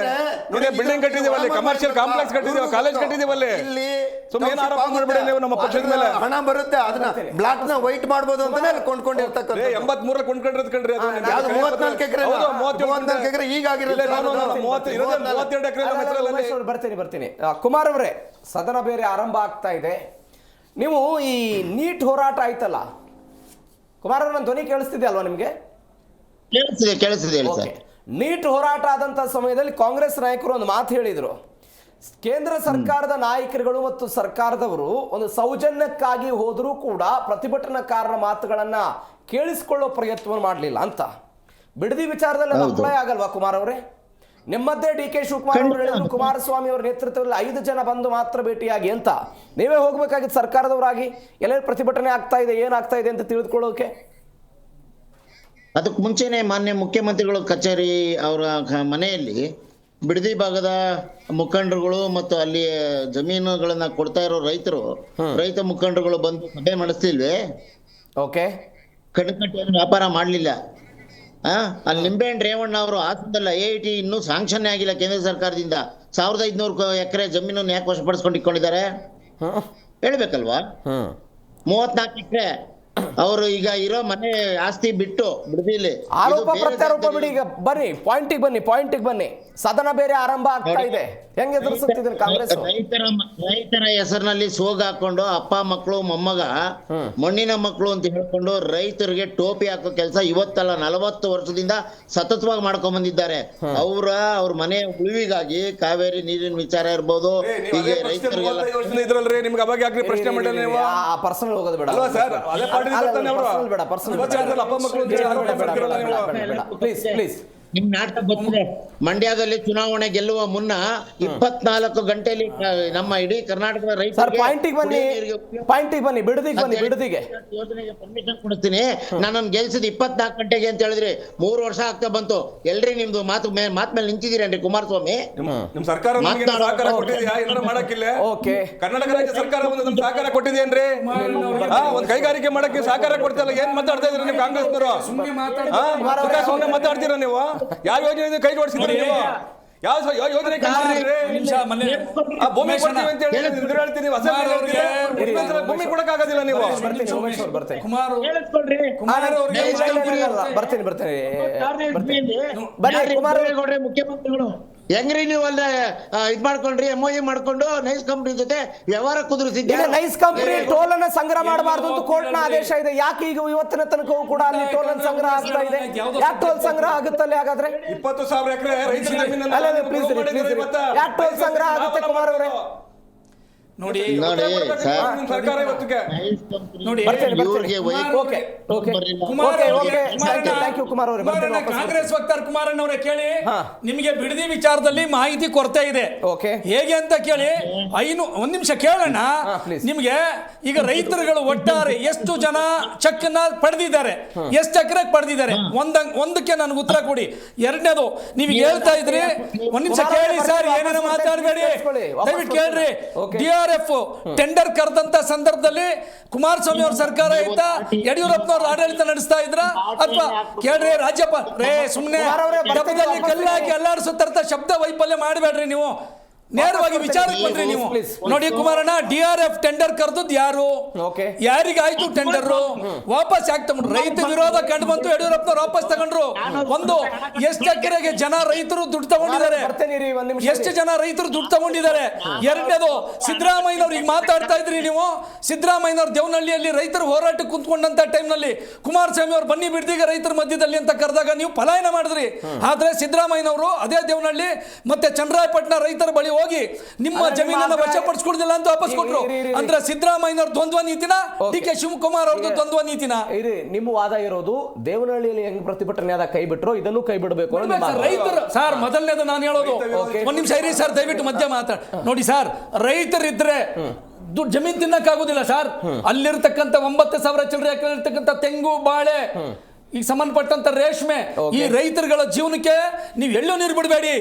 ಬಿಲ್ಡಿಂಗ್ ಕಟ್ಟಿದೀವಿ, ಅಲ್ಲಿ ಕಮರ್ಷಿಯಲ್ ಕಾಂಪ್ಲೆಕ್ಸ್ ಕಟ್ಟಿದೀವಿ, ಕಾಲೇಜ್ ಕಟ್ಟಿದೀವಿ. ಅಲ್ಲಿ ಸುಮ್ಮನೆ ಆರೋಪ ಮಾಡ್ಬೇಡಿ ನೀವು. ನಮ್ಮ ಪಕ್ಷದ ಮೇಲೆ ಹಣ ಬರುತ್ತೆ, ಅದನ್ನ ಬ್ಲಾಕ್ ನ ವೈಟ್ ಮಾಡ್ಬೋದು ಅಂತಾನೆ ಅಲ್ಲಿ ಕೊಂಡ್ಕೊಂಡಿರ್ತಕ್ಕಂಥ 83ರಲ್ಲಿ ಕೊಂಡ್ಕೊಂಡಿರೋದು ಕಣ್ರಿ. ಅದು 34 ಎಕರೆ 34 ಎಕರೆ ಈಗಾಗಿರೋದು 32 ಎಕರೆ. ಬರ್ತೀನಿ ಕುಮಾರ್ ಅವರೇ, ಸದನ ಬೇರೆ ಆರಂಭ ಆಗ್ತಾ ಇದೆ. ನೀವು ಈ ನೀಟ್ ಹೋರಾಟ ಆಯ್ತಲ್ಲ ಕುಮಾರ್ ಅವ್ರ, ನನ್ನ ಧ್ವನಿ ಕೇಳಿಸ್ತಿದೆ ಅಲ್ವಾ ನಿಮ್ಗೆ? ಕೇಳಿಸ್ತಿದೆ. ನೀಟ್ ಹೋರಾಟ ಆದಂತ ಸಮಯದಲ್ಲಿ ಕಾಂಗ್ರೆಸ್ ನಾಯಕರು ಒಂದು ಮಾತು ಹೇಳಿದ್ರು. ಕೇಂದ್ರ ಸರ್ಕಾರದ ನಾಯಕರುಗಳು ಮತ್ತು ಸರ್ಕಾರದವರು ಒಂದು ಸೌಜನ್ಯಕ್ಕಾಗಿ ಹೋದರೂ ಕೂಡ ಪ್ರತಿಭಟನಾಕಾರರ ಮಾತುಗಳನ್ನ ಕೇಳಿಸಿಕೊಳ್ಳೋ ಪ್ರಯತ್ನವನ್ನು ಮಾಡಲಿಲ್ಲ ಅಂತ. ಬಿಡದಿ ವಿಚಾರದಲ್ಲಿ ಅಪ್ಲೈ ಆಗಲ್ವಾ ಕುಮಾರ್ ಅವರೇ? ನಿಮ್ಮದ್ದೇ DK ಶಿವಕುಮಾರ್ ಅವರು ಹೇಳಿದ್ರು ಕುಮಾರಸ್ವಾಮಿ ಅವರ ನೇತೃತ್ವದಲ್ಲಿ 5 ಜನ ಬಂದು ಮಾತ್ರ ಭೇಟಿಯಾಗಿ ಅಂತ. ನೀವೇ ಹೋಗ್ಬೇಕಾಗಿತ್ತು ಸರ್ಕಾರದವರಾಗಿ. ಎಲ್ಲೆಲ್ಲಿ ಪ್ರತಿಭಟನೆ ಆಗ್ತಾ ಇದೆ, ಏನಾಗ್ತಾ ಇದೆ ಅಂತ ತಿಳಿದುಕೊಳ್ಳೋಕೆ. ಅದಕ್ಕೆ ಮುಂಚೆನೆ ಮಾನ್ಯ ಮುಖ್ಯಮಂತ್ರಿಗಳ ಕಚೇರಿ ಅವರ ಮನೆಯಲ್ಲಿ ಬಿಡದಿ ಭಾಗದ ಮುಖಂಡರುಗಳು ಮತ್ತು ಅಲ್ಲಿ ಜಮೀನುಗಳನ್ನ ಕೊಡ್ತಾ ಇರೋ ರೈತ ಮುಖಂಡರುಗಳು ಬಂದು ಸಭೆ ನಡೆಸ್ತಿಲ್ವೇ? ಕಣಕಟ್ಟೆಯನ್ನು ವ್ಯಾಪಾರ ಮಾಡಲಿಲ್ಲ. ಅಲ್ಲಿ ನಿಂಬೆಹಣ್ಣು ರೇವಣ್ಣ ಅವರು ಹಾಸನದಲ್ಲಿ IIT ಇನ್ನೂ ಸ್ಯಾಂಕ್ಷನ್ ಆಗಿಲ್ಲ ಕೇಂದ್ರ ಸರ್ಕಾರದಿಂದ. 1500 ಎಕರೆ ಜಮೀನನ್ನು ಯಾಕೆ ವಶಪಡಿಸ್ಕೊಂಡು ಇಟ್ಕೊಂಡಿದ್ದಾರೆ ಹೇಳ್ಬೇಕಲ್ವಾ? 34 ಎಕರೆ ಅವರು ಈಗ ಇರೋ ಮನೆ ಆಸ್ತಿ ಬಿಟ್ಟು ಬಿಡದಿಲಿ ಆರೋಪ ಪ್ರತ್ಯಾರೋಪ ಬಿಡಿ. ಈಗ ಬನ್ನಿ ಪಾಯಿಂಟಿಗೆ ಬನ್ನಿ. ಸದನ ಬೇರೆ ಆರಂಭ ಆಗ್ತಾ ಇದೆ, ಹೆಂಗೆ ಎದುರಿಸುತ್ತಿದ್ದಾರೆ ಕಾಂಗ್ರೆಸ್? ರೈತರ ಹೆಸರಿನಲ್ಲಿ ಸೋಗ ಹಾಕೊಂಡು ಅಪ್ಪ ಮಕ್ಕಳು ಮೊಮ್ಮಗ ಮಣ್ಣಿನ ಮಕ್ಕಳು ಅಂತ ಹೇಳ್ಕೊಂಡು ರೈತರಿಗೆ ಟೋಪಿ ಹಾಕೋ ಕೆಲಸ ಇವತ್ತಲ್ಲ 40 ವರ್ಷದಿಂದ ಸತತವಾಗಿ ಮಾಡ್ಕೊಂಡ್ ಬಂದಿದ್ದಾರೆ. ಅವ್ರ ಮನೆ ಉಳಿವಿಗಾಗಿ ಕಾವೇರಿ ನೀರಿನ ವಿಚಾರ ಇರ್ಬೋದು, ಹೀಗೆ ರೈತರಿಗೆಲ್ಲ ಪರ್ಸನಲ್ ಹೋಗೋದು ಬೇಡ, ಪ್ಲೀಸ್. ನಿಮ್ ನಾಟಕ ಬಂದಿದೆ. ಮಂಡ್ಯದಲ್ಲಿ ಚುನಾವಣೆ ಗೆಲ್ಲುವ ಮುನ್ನ 24 ಗಂಟೆಯಲ್ಲಿ ನಮ್ಮ ಇಡೀ ಕರ್ನಾಟಕದ ಸರ್ ಪಾಯಿಂಟಿಗೆ ಬನ್ನಿ ಬಿಡದಿಗೆ ಯೋಜನೆಗೆ ಪರ್ಮಿಷನ್ ಕೊಡ್ತೀನಿ. ನನ್ನನ್ನು ಗೆಲ್ಸಿದ್ 24 ಗಂಟೆಗೆ ಅಂತ ಹೇಳಿದ್ರಿ. 3 ವರ್ಷ ಆಗ್ತಾ ಬಂತು. ಎಲ್ರಿ ನಿಮ್ದು ಮಾತು ಮೇಲೆ ನಿಂತಿದ್ದೀರೇನ್ರಿ ಕುಮಾರಸ್ವಾಮಿ? ನಿಮ್ ಸರ್ಕಾರ ನಮ್ಗೆ ಸಹಕಾರ ಕೊಟ್ಟಿದ್ಯಾ? ಏನಾರ ಮಾಡಕ್ಕಿಲ್ಲ? ಓಕೆ, ಕರ್ನಾಟಕ ರಾಜ್ಯ ಸರ್ಕಾರ ಒಂದು ನಮ್ಗೆ ಸಹಕಾರ ಕೊಟ್ಟಿದೇನ್ರಿ? ಒಂದ್ ಕೈಗಾರಿಕೆ ಮಾಡಕ್ಕೆ ಸಹಕಾರ ಕೊಡ್ತಲ್ಲ. ಏನ್ ಮಾತಾಡ್ತಾ ಇದ್ರಿ ನೀವು ಕಾಂಗ್ರೆಸ್ನವರು? ಸುಮ್ಮನೆ ಮಾತಾಡ್ತೀರಾ ನೀವು? ಯಾವ ಯೋಜನೆ ಕೈ ಜೋಡಿಸಿದ್ರಿ ನೀವು? ಯಾವ ಯೋಜನೆ ಭೂಮಿ ಕೊಡ್ತೀವಿ ಅಂತ ಹೇಳಿ ಹೇಳ್ತೀನಿ, ಭೂಮಿ ಕೊಡಕ್ಕಾಗೋದಿಲ್ಲ ನೀವು. ಬರ್ತೀನಿ ಮುಖ್ಯಮಂತ್ರಿಗಳು ಹೆಂಗ್ರಿ ನೀವು ಅಲ್ಲೇ ಇದ್ ಮಾಡ್ಕೊಂಡ್ರಿ, MOU ಮಾಡ್ಕೊಂಡು ನೈಸ್ ಕಂಪ್ನಿ ಜೊತೆ ವ್ಯವಹಾರ ಕುದುರಿಸಿದ್ದೀರಿ. ನೈಸ್ ಕಂಪ್ನಿ ಟೋಲ್ ಅನ್ನ ಸಂಗ್ರಹ ಮಾಡಬಾರ್ದು ಅಂತ ಕೋರ್ಟ್ ನ ಆದೇಶ ಇದೆ. ಯಾಕೆ ಈಗ ಇವತ್ತಿನ ತನಕವೂ ಕೂಡ ಅಲ್ಲಿ ಟೋಲ್ ಅನ್ನು ಸಂಗ್ರಹ ಆಗ್ತಾ ಇದೆ? ಯಾಕೆ ಟೋಲ್ ಸಂಗ್ರಹ ಆಗುತ್ತಲ್ಲ? ಹಾಗಾದ್ರೆ 20,000 ಎಕರೆ ರೈತರ ಜಮೀನನ್ನ ಯಾಕೆ ಟೋಲ್ ಸಂಗ್ರಹ ಆಗುತ್ತೆ ಕುಮಾರ್ ಅವರೇ? ನೋಡಿ ಸರ್ಕಾರ ಇವತ್ತಿಗೆ ನೋಡಿ ಕಾಂಗ್ರೆಸ್ ವಕ್ತಾರ ಕುಮಾರಣ್ಣವರೇ ಕೇಳಿ, ನಿಮಗೆ ಬಿಡದಿ ವಿಚಾರದಲ್ಲಿ ಮಾಹಿತಿ ಕೊರತೆ ಇದೆ. ಹೇಗೆ ಅಂತ ಕೇಳಿ, ಒಂದ್ ನಿಮಿಷ ಕೇಳೋಣ. ನಿಮ್ಗೆ ಈಗ ರೈತರುಗಳು ಒಟ್ಟಾರೆ ಎಷ್ಟು ಜನ ಚೆಕ್ ನ ಪಡೆದಿದ್ದಾರೆ, ಎಷ್ಟು ಎಕರೆ ಪಡೆದಿದ್ದಾರೆ, ಒಂದಕ್ಕೆ ನನಗೆ ಉತ್ತರ ಕೊಡಿ. ಎರಡನೇದು, ನೀವು ಹೇಳ್ತಾ ಇದ್ರಿ, ಒಂದ್ ನಿಮಿಷ ಕೇಳಿ ಸರ್, ಏನೇನೋ ಮಾತಾಡಬೇಡಿ, ದಯವಿಟ್ಟು ಕೇಳ್ರಿ. DRF ಟೆಂಡರ್ ಕರೆದಂತ ಸಂದರ್ಭದಲ್ಲಿ ಕುಮಾರಸ್ವಾಮಿ ಅವ್ರ ಸರ್ಕಾರ ಇತ್ತ, ಯಡಿಯೂರಪ್ಪನವ್ರ ಆಡಳಿತ ನಡೆಸ್ತಾ ಇದ್ರ ಅಥವಾ ಕೇಳ್ರಿ ರಾಜ್ಯಪಾಲ ಸುಮ್ಮನೆ ಜಪದಲ್ಲಿ ಕಲ್ಲಾಕಿ ಅಲ್ಲಾಡಿಸುತ್ತ ಶಬ್ದ ವೈಫಲ್ಯ ಮಾಡಬೇಡ್ರಿ ನೀವು. ನೇರವಾಗಿ ವಿಚಾರಕ್ಕೆ ಬಂದ್ರಿ ನೀವು. ನೋಡಿ ಕುಮಾರಣ್ಣ, DRF ಟೆಂಡರ್ ಕರೆದದ್ದು ಯಾರು, ಯಾರಿಗೆ ಆಯ್ತು ಟೆಂಡರ್, ವಾಪಸ್ ಯಾಕೆ ತಗೊಂಡ್ರು? ರೈತ ವಿರೋಧ ಕಂಡು ಬಂತು, ಯಡಿಯೂರಪ್ಪನವ್ರು ವಾಪಸ್ ತಗೊಂಡ್ರು. ಒಂದು, ಎಷ್ಟು ಎಕರೆಗೆ ಜನ ರೈತರು ದುಡ್ಡು ತಗೊಂಡಿದ್ದಾರೆ, ಎಷ್ಟು ಜನ ರೈತರು ದುಡ್ಡು ತಗೊಂಡಿದ್ದಾರೆ. ಎರಡನೇದು, ಸಿದ್ದರಾಮಯ್ಯನವ್ರು ಈಗ ಮಾತಾಡ್ತಾ ಇದ್ರಿ ನೀವು, ಸಿದ್ದರಾಮಯ್ಯನವ್ರು ದೇವನಹಳ್ಳಿಯಲ್ಲಿ ರೈತರು ಹೋರಾಟಕ್ಕೆ ಕುಂತ್ಕೊಂಡಂತ ಟೈಮ್ನಲ್ಲಿ ಕುಮಾರಸ್ವಾಮಿ ಅವ್ರು ಬನ್ನಿ ಬಿಡ್ದೀಗ ರೈತರ ಮಧ್ಯದಲ್ಲಿ ಅಂತ ಕರೆದಾಗ ನೀವು ಪಲಾಯನ ಮಾಡಿದ್ರಿ. ಆದ್ರೆ ಸಿದ್ದರಾಮಯ್ಯನವರು ಅದೇ ದೇವನಹಳ್ಳಿ ಮತ್ತೆ ಚನ್ನರಾಯಪಟ್ಟಣ ರೈತರ ಬಳಿ ಹೋಗಿ ನಿಮ್ಮ ಜಮೀನನ್ನು ವಶಪಡಿಸಿಕೊಳ್ಳಿಲ್ಲ ಅಂತ ವಾಪಸ್ ಕೊಟ್ರು. ಅಂದ್ರೆ ಸಿದ್ದರಾಮಯ್ಯನವ್ರ ದ್ವಂದ್ವ ನೀತಿನ, DK ಶಿವಕುಮಾರ್ ಅವ್ರದ್ದು ದ್ವಂದ್ವ ನೀತಿನ? ನಿಮ್ಮ ವಾದ ಇರೋದು ದೇವನಹಳ್ಳಿಯಲ್ಲಿ ಹೆಂಗ್ ಪ್ರತಿಭಟನೆ ಆದ ಕೈ ಬಿಟ್ರು, ಇದನ್ನು ಕೈ ಬಿಡಬೇಕು ರೈತರು. ಸರ್ ಮೊದಲನೇದು ನಾನು ಹೇಳೋದು, ಒಂದ್ ನಿಮಿಷ ಇರಿ ಸರ್, ದಯವಿಟ್ಟು ಮಧ್ಯ ಮಾತಾಡಿ. ನೋಡಿ ಸರ್, ರೈತರಿದ್ರೆ ಜಮೀನ್ ತಿನ್ನಕ್ಕಾಗುದಿಲ್ಲ ಸರ್. ಅಲ್ಲಿರ್ತಕ್ಕಂಥ 9,000 ಚಿಲ್ಲರೆ ಎಕರೆ ಇರ್ತಕ್ಕಂಥ ತೆಂಗು, ಬಾಳೆ, ಈಗ ಸಂಬಂಧಪಟ್ಟಂತ ರೇಷ್ಮೆ, ಈ ರೈತರುಗಳ ಜೀವನಕ್ಕೆ ನೀವು ಎಳ್ಳು ನೀರು ಬಿಡಬೇಡಿ.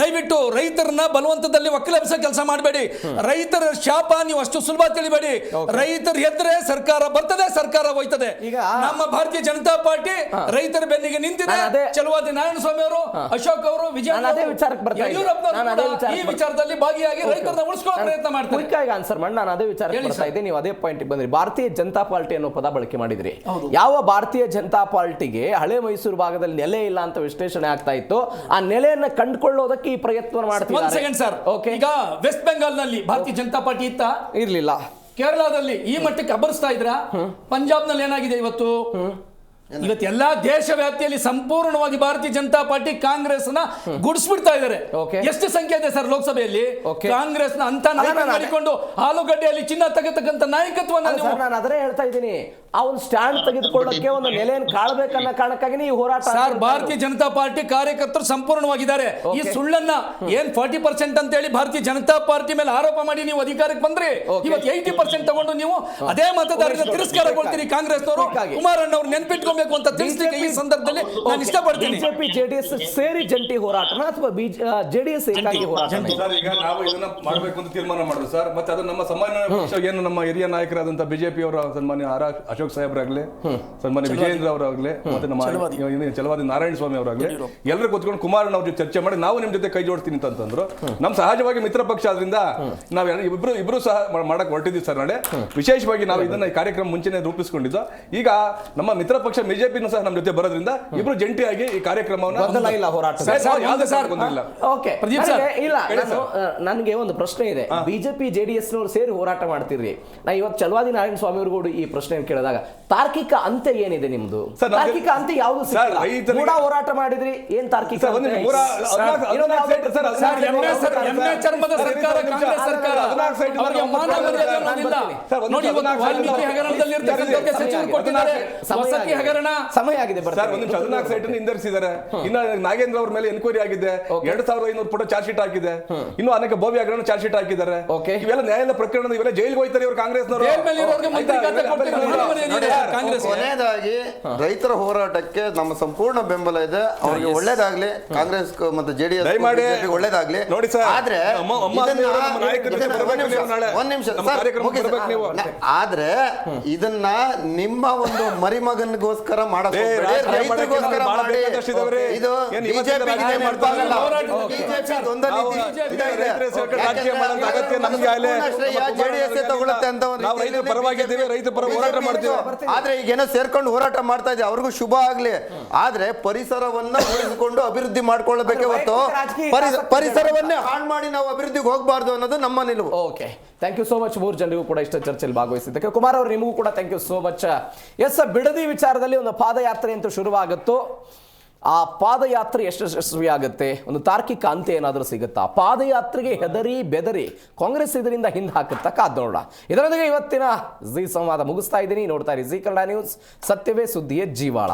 ದಯವಿಟ್ಟು ರೈತರನ್ನ ಬಲವಂತದಲ್ಲಿ ಒಕ್ಕಲೆಬ್ಸೋ ಕೆಲಸ ಮಾಡಬೇಡಿ. ರೈತರ ಶಾಪ ನೀವು ಅಷ್ಟು ಸುಲಭ ತಿಳಿಬೇಡಿ. ರೈತರು ಎದ್ರೆ ಸರ್ಕಾರ ಬರ್ತದೆ, ಸರ್ಕಾರ ಹೋಯ್ತದೆ. ನಮ್ಮ ಭಾರತೀಯ ಜನತಾ ಪಾರ್ಟಿ ರೈತರ ಬೆನ್ನಿಗೆ ನಿಂತಿದೆ. ಚಲವಾದಿ ನಾರಾಯಣಸ್ವಾಮಿ ಅವರು, ಅಶೋಕ್ ಅವರು, ವಿಜಯ ಈ ವಿಚಾರದಲ್ಲಿ ಭಾಗಿಯಾಗಿ ರೈತರನ್ನ ಉಳಿಸ್ಕೊಳ್ಳೋ ಪ್ರಯತ್ನ ಮಾಡ್ತಾರೆ. ಆನ್ಸರ್ ಮಾಡಿ ನಾನು ಅದೇ ವಿಚಾರಕ್ಕೆ ಬರ್ತಾ ಇದ್ದೆ. ನೀವು ಅದೇ ಪಾಯಿಂಟ್ ಬಂದ್ರಿ. ಭಾರತೀಯ ಜನತಾ ಪಾರ್ಟಿ ಅನ್ನೋ ಪದ ಬಳಕೆ ಮಾಡಿದ್ರಿ. ಯಾವ ಭಾರತೀಯ ಜನತಾ ಪಾರ್ಟಿ ಹಳೆ ಮೈಸೂರು ಭಾಗದಲ್ಲಿ ನೆಲೆ ಇಲ್ಲ ಅಂತ ವಿಶ್ಲೇಷಣೆ ಆಗ್ತಾ ಇತ್ತು, ಆ ನೆಲೆಯನ್ನ ಕಂಡುಕೊಳ್ಳೋದಕ್ಕೆ ಈ ಪ್ರಯತ್ನ ಮಾಡ್ತಿದ್ದಾರೆ. ಈಗ ವೆಸ್ಟ್ ಬೆಂಗಾಲ್ ನಲ್ಲಿ ಭಾರತೀಯ ಜನತಾ ಪಾರ್ಟಿ ಇತ್ತ, ಇರ್ಲಿಲ್ಲ. ಕೇರಳದಲ್ಲಿ ಈ ಮಟ್ಟಕ್ಕೆ ಅಬ್ಬರಿಸ್ತಾ ಇದ್ರ. ಪಂಜಾಬ್ ನಲ್ಲಿ ಏನಾಗಿದೆ ಇವತ್ತು ಎಲ್ಲಾ ದೇಶ ವ್ಯಾಪ್ತಿಯಲ್ಲಿ ಸಂಪೂರ್ಣವಾಗಿ ಭಾರತೀಯ ಜನತಾ ಪಾರ್ಟಿ ಕಾಂಗ್ರೆಸ್ ನ ಗುಡಿಸ್ಬಿಡ್ತಾ ಇದ್ದಾರೆ. ಎಷ್ಟು ಸಂಖ್ಯೆ ಇದೆ ಸರ್ ಲೋಕಸಭೆಯಲ್ಲಿ ಕಾಂಗ್ರೆಸ್ ನ ಅಂತ ಮಾಡಿಕೊಂಡು ಆಲೂಗಡ್ಡೆಯಲ್ಲಿ ಚಿನ್ನ ತೆಗೆತಕ್ಕಂತ ನಾಯಕತ್ವವನ್ನು ನಾನು ಅದನ್ನೇ ಹೇಳ್ತಾ ಇದ್ದೀನಿ. ಆ ಒಂದು ಸ್ಟ್ಯಾಂಡ್ ತೆಗೆದುಕೊಳ್ಳಕ್ಕೆ ಒಂದು ನೆಲೆಯನ್ನು ಕಾಳಬೇಕನ್ನ ಕಾರಣಕ್ಕಾಗಿ ಈ ಹೋರಾಟ. ಸರ್, ಭಾರತೀಯ ಜನತಾ ಪಾರ್ಟಿ ಕಾರ್ಯಕರ್ತರು ಸಂಪೂರ್ಣವಾಗಿದ್ದಾರೆ. ಈ ಸುಳ್ಳನ್ನ ಏನ್ 40% ಅಂತ ಹೇಳಿ ಭಾರತೀಯ ಜನತಾ ಪಾರ್ಟಿ ಮೇಲೆ ಆರೋಪ ಮಾಡಿ ನೀವು ಅಧಿಕಾರಕ್ಕೆ ಬಂದ್ರಿ. ಇವತ್ತು 80% ತಗೊಂಡು ನೀವು ಅದೇ ಮತದಾರರ ತಿರಸ್ಕಾರಗೊಳ್ತೀರಿ. ಕಾಂಗ್ರೆಸ್ನವರು ಕುಮಾರಣ್ಣವ್ರು ನೆನ್ಪಿಟ್ಕೊಬೇಕು ಅಂತ ತಿಳಿಸಲಿಕ್ಕೆ ಈ ಸಂದರ್ಭದಲ್ಲಿ ನಾನು ಇಷ್ಟಪಡ್ತೀನಿ. ಬಿಜೆಪಿ ಜೆಡಿಎಸ್ ಸೇರಿ ಜಂಟಿ ಹೋರಾಟನ ಅಥವಾ ಜೆಡಿಎಸ್ ಏಕಾಂಗಿ ಹೋರಾಟ? ಈಗ ನಾವು ಇದನ್ನ ಮಾಡಬೇಕು ಅಂತ ತೀರ್ಮಾನ ಮಾಡಿದ್ರು ಸರ್. ಮತ್ತೆ ಅದು ನಮ್ಮ ಸಾಮಾನ್ಯ ಪಕ್ಷ ಏನು ನಮ್ಮ ಹಿರಿಯ ನಾಯಕರಾದಂತ ಬಿಜೆಪಿ ಅವರ ಸನ್ಮಾನ್ಯ ಅಶೋಕ್ ಸಾಹೇಬ್ರಾಗ್ಲಿ, ಸನ್ಮಾನ್ಯ ವಿಜಯೇಂದ್ರ ಅವರಾಗ್ಲಿ, ಮತ್ತೆ ನಮ್ಮ ಚಲವಾದಿ ನಾರಾಯಣ ಸ್ವಾಮಿ ಅವರಾಗ್ಲಿ, ಎಲ್ಲರೂ ಕೂತ್ಕೊಂಡು ಕುಮಾರಣ್ಣ ಅವ್ರ ಜೊತೆ ಚರ್ಚೆ ಮಾಡಿ ನಾವು ನಿಮ್ ಜೊತೆ ಕೈ ಜೋಡ್ತೀನಿ ಅಂತಂದ್ರು. ನಮ್ ಸಹಜವಾಗಿ ಮಿತ್ರ ಪಕ್ಷ ಆದ್ರಿಂದ ನಾವ್ ಇಬ್ರು ಸಹ ಮಾಡಕ್ ಹೊರಟಿದ್ವಿ ಸರ್. ನಾಳೆ ವಿಶೇಷವಾಗಿ ನಾವು ಇದನ್ನ ಈ ಕಾರ್ಯಕ್ರಮ ಮುಂಚೆನೆ ರೂಪಿಸಿಕೊಂಡಿದ್ದು. ಈಗ ನಮ್ಮ ಮಿತ್ರ ಪಕ್ಷ ಬಿಜೆಪಿನೂ ಸಹ ನಮ್ಮ ಜೊತೆ ಬರೋದ್ರಿಂದ ಇಬ್ರು ಜಂಟಿಯಾಗಿ ಈ ಕಾರ್ಯಕ್ರಮವನ್ನು ನನಗೆ ಒಂದು ಪ್ರಶ್ನೆ ಇದೆ. ಬಿಜೆಪಿ ಜೆಡಿಎಸ್ ನವರು ಸೇರಿ ಹೋರಾಟ ಮಾಡ್ತಿರ್ರಿ. ನಾ ಇವತ್ತು ಚಲವಾದಿ ನಾರಾಯಣ ಸ್ವಾಮಿ ಅವ್ರಿಗೂ ಈ ಪ್ರಶ್ನೆ ಕೇಳಿದಾಗ ತಾರ್ಕಿಕ ಅಂತ್ಯ ಏನಿದೆ ನಿಮ್ದು? ತಾರ್ಕಿಕ ಅಂತ್ಯ ಯಾವುದು ಕೂಡ ಹೋರಾಟ ಮಾಡಿದ್ರಿ, ಏನ್ ತಾರ್ಕಿಕ? ಚರ್ಮದ ಸರ್ಕಾರ, ಕಾಂಗ್ರೆಸ್ ಸರ್ಕಾರ ಅವರಿಗೆ ಮಾನವ ಮರ್ಯಾದೆ ಅನ್ನೋದಿಲ್ಲ. ನೋಡಿ, ಇವತ್ತು ವಾಲ್ಮೀಕಿ ಹಗರಣದಲ್ಲಿ ಇರ್ತಕ್ಕಂಥವ್ರಿಗೆ ಸಚಿವರು ಕೊಟ್ಟಿದ್ದಾರೆ, ವಸತಿ ಹಗರಣ ಹಗರಣ ಸಮಯ ಆಗಿದೆ ಸರ್ ಬರ್ತಾರೆ. ಒಂದು 14 ಸೈಟ್ ಹಿಂದರಿಸಿದ್ದಾರೆ. ಇನ್ನು ನಾಗೇಂದ್ರ ಅವ್ರ ಮೇಲೆ ಎನ್ಕ್ವೈರಿ ಆಗಿದೆ. 2500 ಪುಟ ಚಾರ್ಜ್ ಶೀಟ್ ಹಾಕಿದೆ. ಇನ್ನು ಅನೇಕ ಭವ್ಯ ಹಗರಣ ಚಾರ್ಜ್ ಶೀಟ್ ಹಾಕಿದ್ದಾರೆ. ಇವೆಲ್ಲ ನ್ಯಾಯಾಲಯದ ಪ್ರಕರಣ, ಇವೆಲ್ಲ ಜೈಲಿಗೆ ಹೋಗ್ತಾರೆ ಇವರು ಕಾಂಗ್ರೆಸ್ನವರು. ಕೊನೆಯದಾಗಿ ರೈತರ ಹೋರಾಟಕ್ಕೆ ನಮ್ಮ ಸಂಪೂರ್ಣ ಬೆಂಬಲ ಇದೆ. ಅವರಿಗೆ ಒಳ್ಳೇದಾಗ್ಲಿ, ಕಾಂಗ್ರೆಸ್ ಮತ್ತು ಜೆಡಿಎಸ್ ಒಳ್ಳೇದಾಗ್ಲಿ ನೋಡಿ ಸರ್. ಆದ್ರೆ ಆದ್ರೆ ಇದನ್ನ ನಿಮ್ಮ ಒಂದು ಮರಿಮಗನಿಗೋಸ್ಕರ ಮಾಡಕ್ ಹೋಗ್ಬೇಡಿ, ರೈತರಿಗೋಸ್ಕರ ಮಾಡಿ. ಇದು ಬಿಜೆಪಿಗೆ ನೆನಪಾಗಲ್ಲ. ಜೆಡಿಎಸ್ ತಗೊಳುತ್ತೆ ಅಂತ ರೈತರ ಪರವಾಗಿದ್ದೀವಿ, ರೈತರ ಪರ ಹೋರಾಟ ಮಾಡ್ತೀವಿ. ಆದ್ರೆ ಈಗೇನೋ ಸೇರ್ಕೊಂಡು ಹೋರಾಟ ಮಾಡ್ತಾ ಇದೆ, ಅವ್ರಿಗೂ ಶುಭ ಆಗ್ಲಿ. ಆದ್ರೆ ಪರಿಸರವನ್ನ ಉಳಿಸಿಕೊಂಡು ಅಭಿವೃದ್ಧಿ ಮಾಡ್ಕೊಳ್ಬೇಕೆ ಹೊರತು ಪರಿಸರವನ್ನೇ ಹಾಳು ಮಾಡಿ ನಾವು ಅಭಿವೃದ್ಧಿಗೆ ಹೋಗಬಾರ್ದು ಅನ್ನೋದು ನಮ್ಮ ನಿಲುವು. Okay, thank you so much. 3 ಜನರಿಗೂ ಕೂಡ ಇಷ್ಟ ಚರ್ಚೆಯಲ್ಲಿ ಭಾಗವಹಿಸಿದ್ದಕ್ಕೆ. ಕುಮಾರ್ ಅವರು ನಿಮಗೂ ಕೂಡ thank you so much. Yes, Bidadi ವಿಚಾರದಲ್ಲಿ ಒಂದು ಪಾದಯಾತ್ರೆ ಅಂತೂ ಶುರುವಾಗುತ್ತೋ, ಆ ಪಾದಯಾತ್ರೆ ಎಷ್ಟು ಯಶಸ್ವಿ ಆಗುತ್ತೆ, ಒಂದು ತಾರ್ಕಿಕ ಅಂತ್ಯ ಏನಾದರೂ ಸಿಗುತ್ತಾ, ಪಾದಯಾತ್ರೆಗೆ ಹೆದರಿ ಬೆದರಿ ಕಾಂಗ್ರೆಸ್ ಇದರಿಂದ ಹಿಂದೆ ಹಾಕುತ್ತಾ ಕಾದ್ ನೋಡೋಣ. ಇದರೊಂದಿಗೆ ಇವತ್ತಿನ ಜಿ ಸಂವಾದ ಮುಗಿಸ್ತಾ ಇದ್ದೀನಿ. ನೋಡ್ತಾ ಇರಿ ಜಿ ಕನ್ನಡ ನ್ಯೂಸ್, ಸತ್ಯವೇ ಸುದ್ದಿಯೇ ಜೀವಾಳ.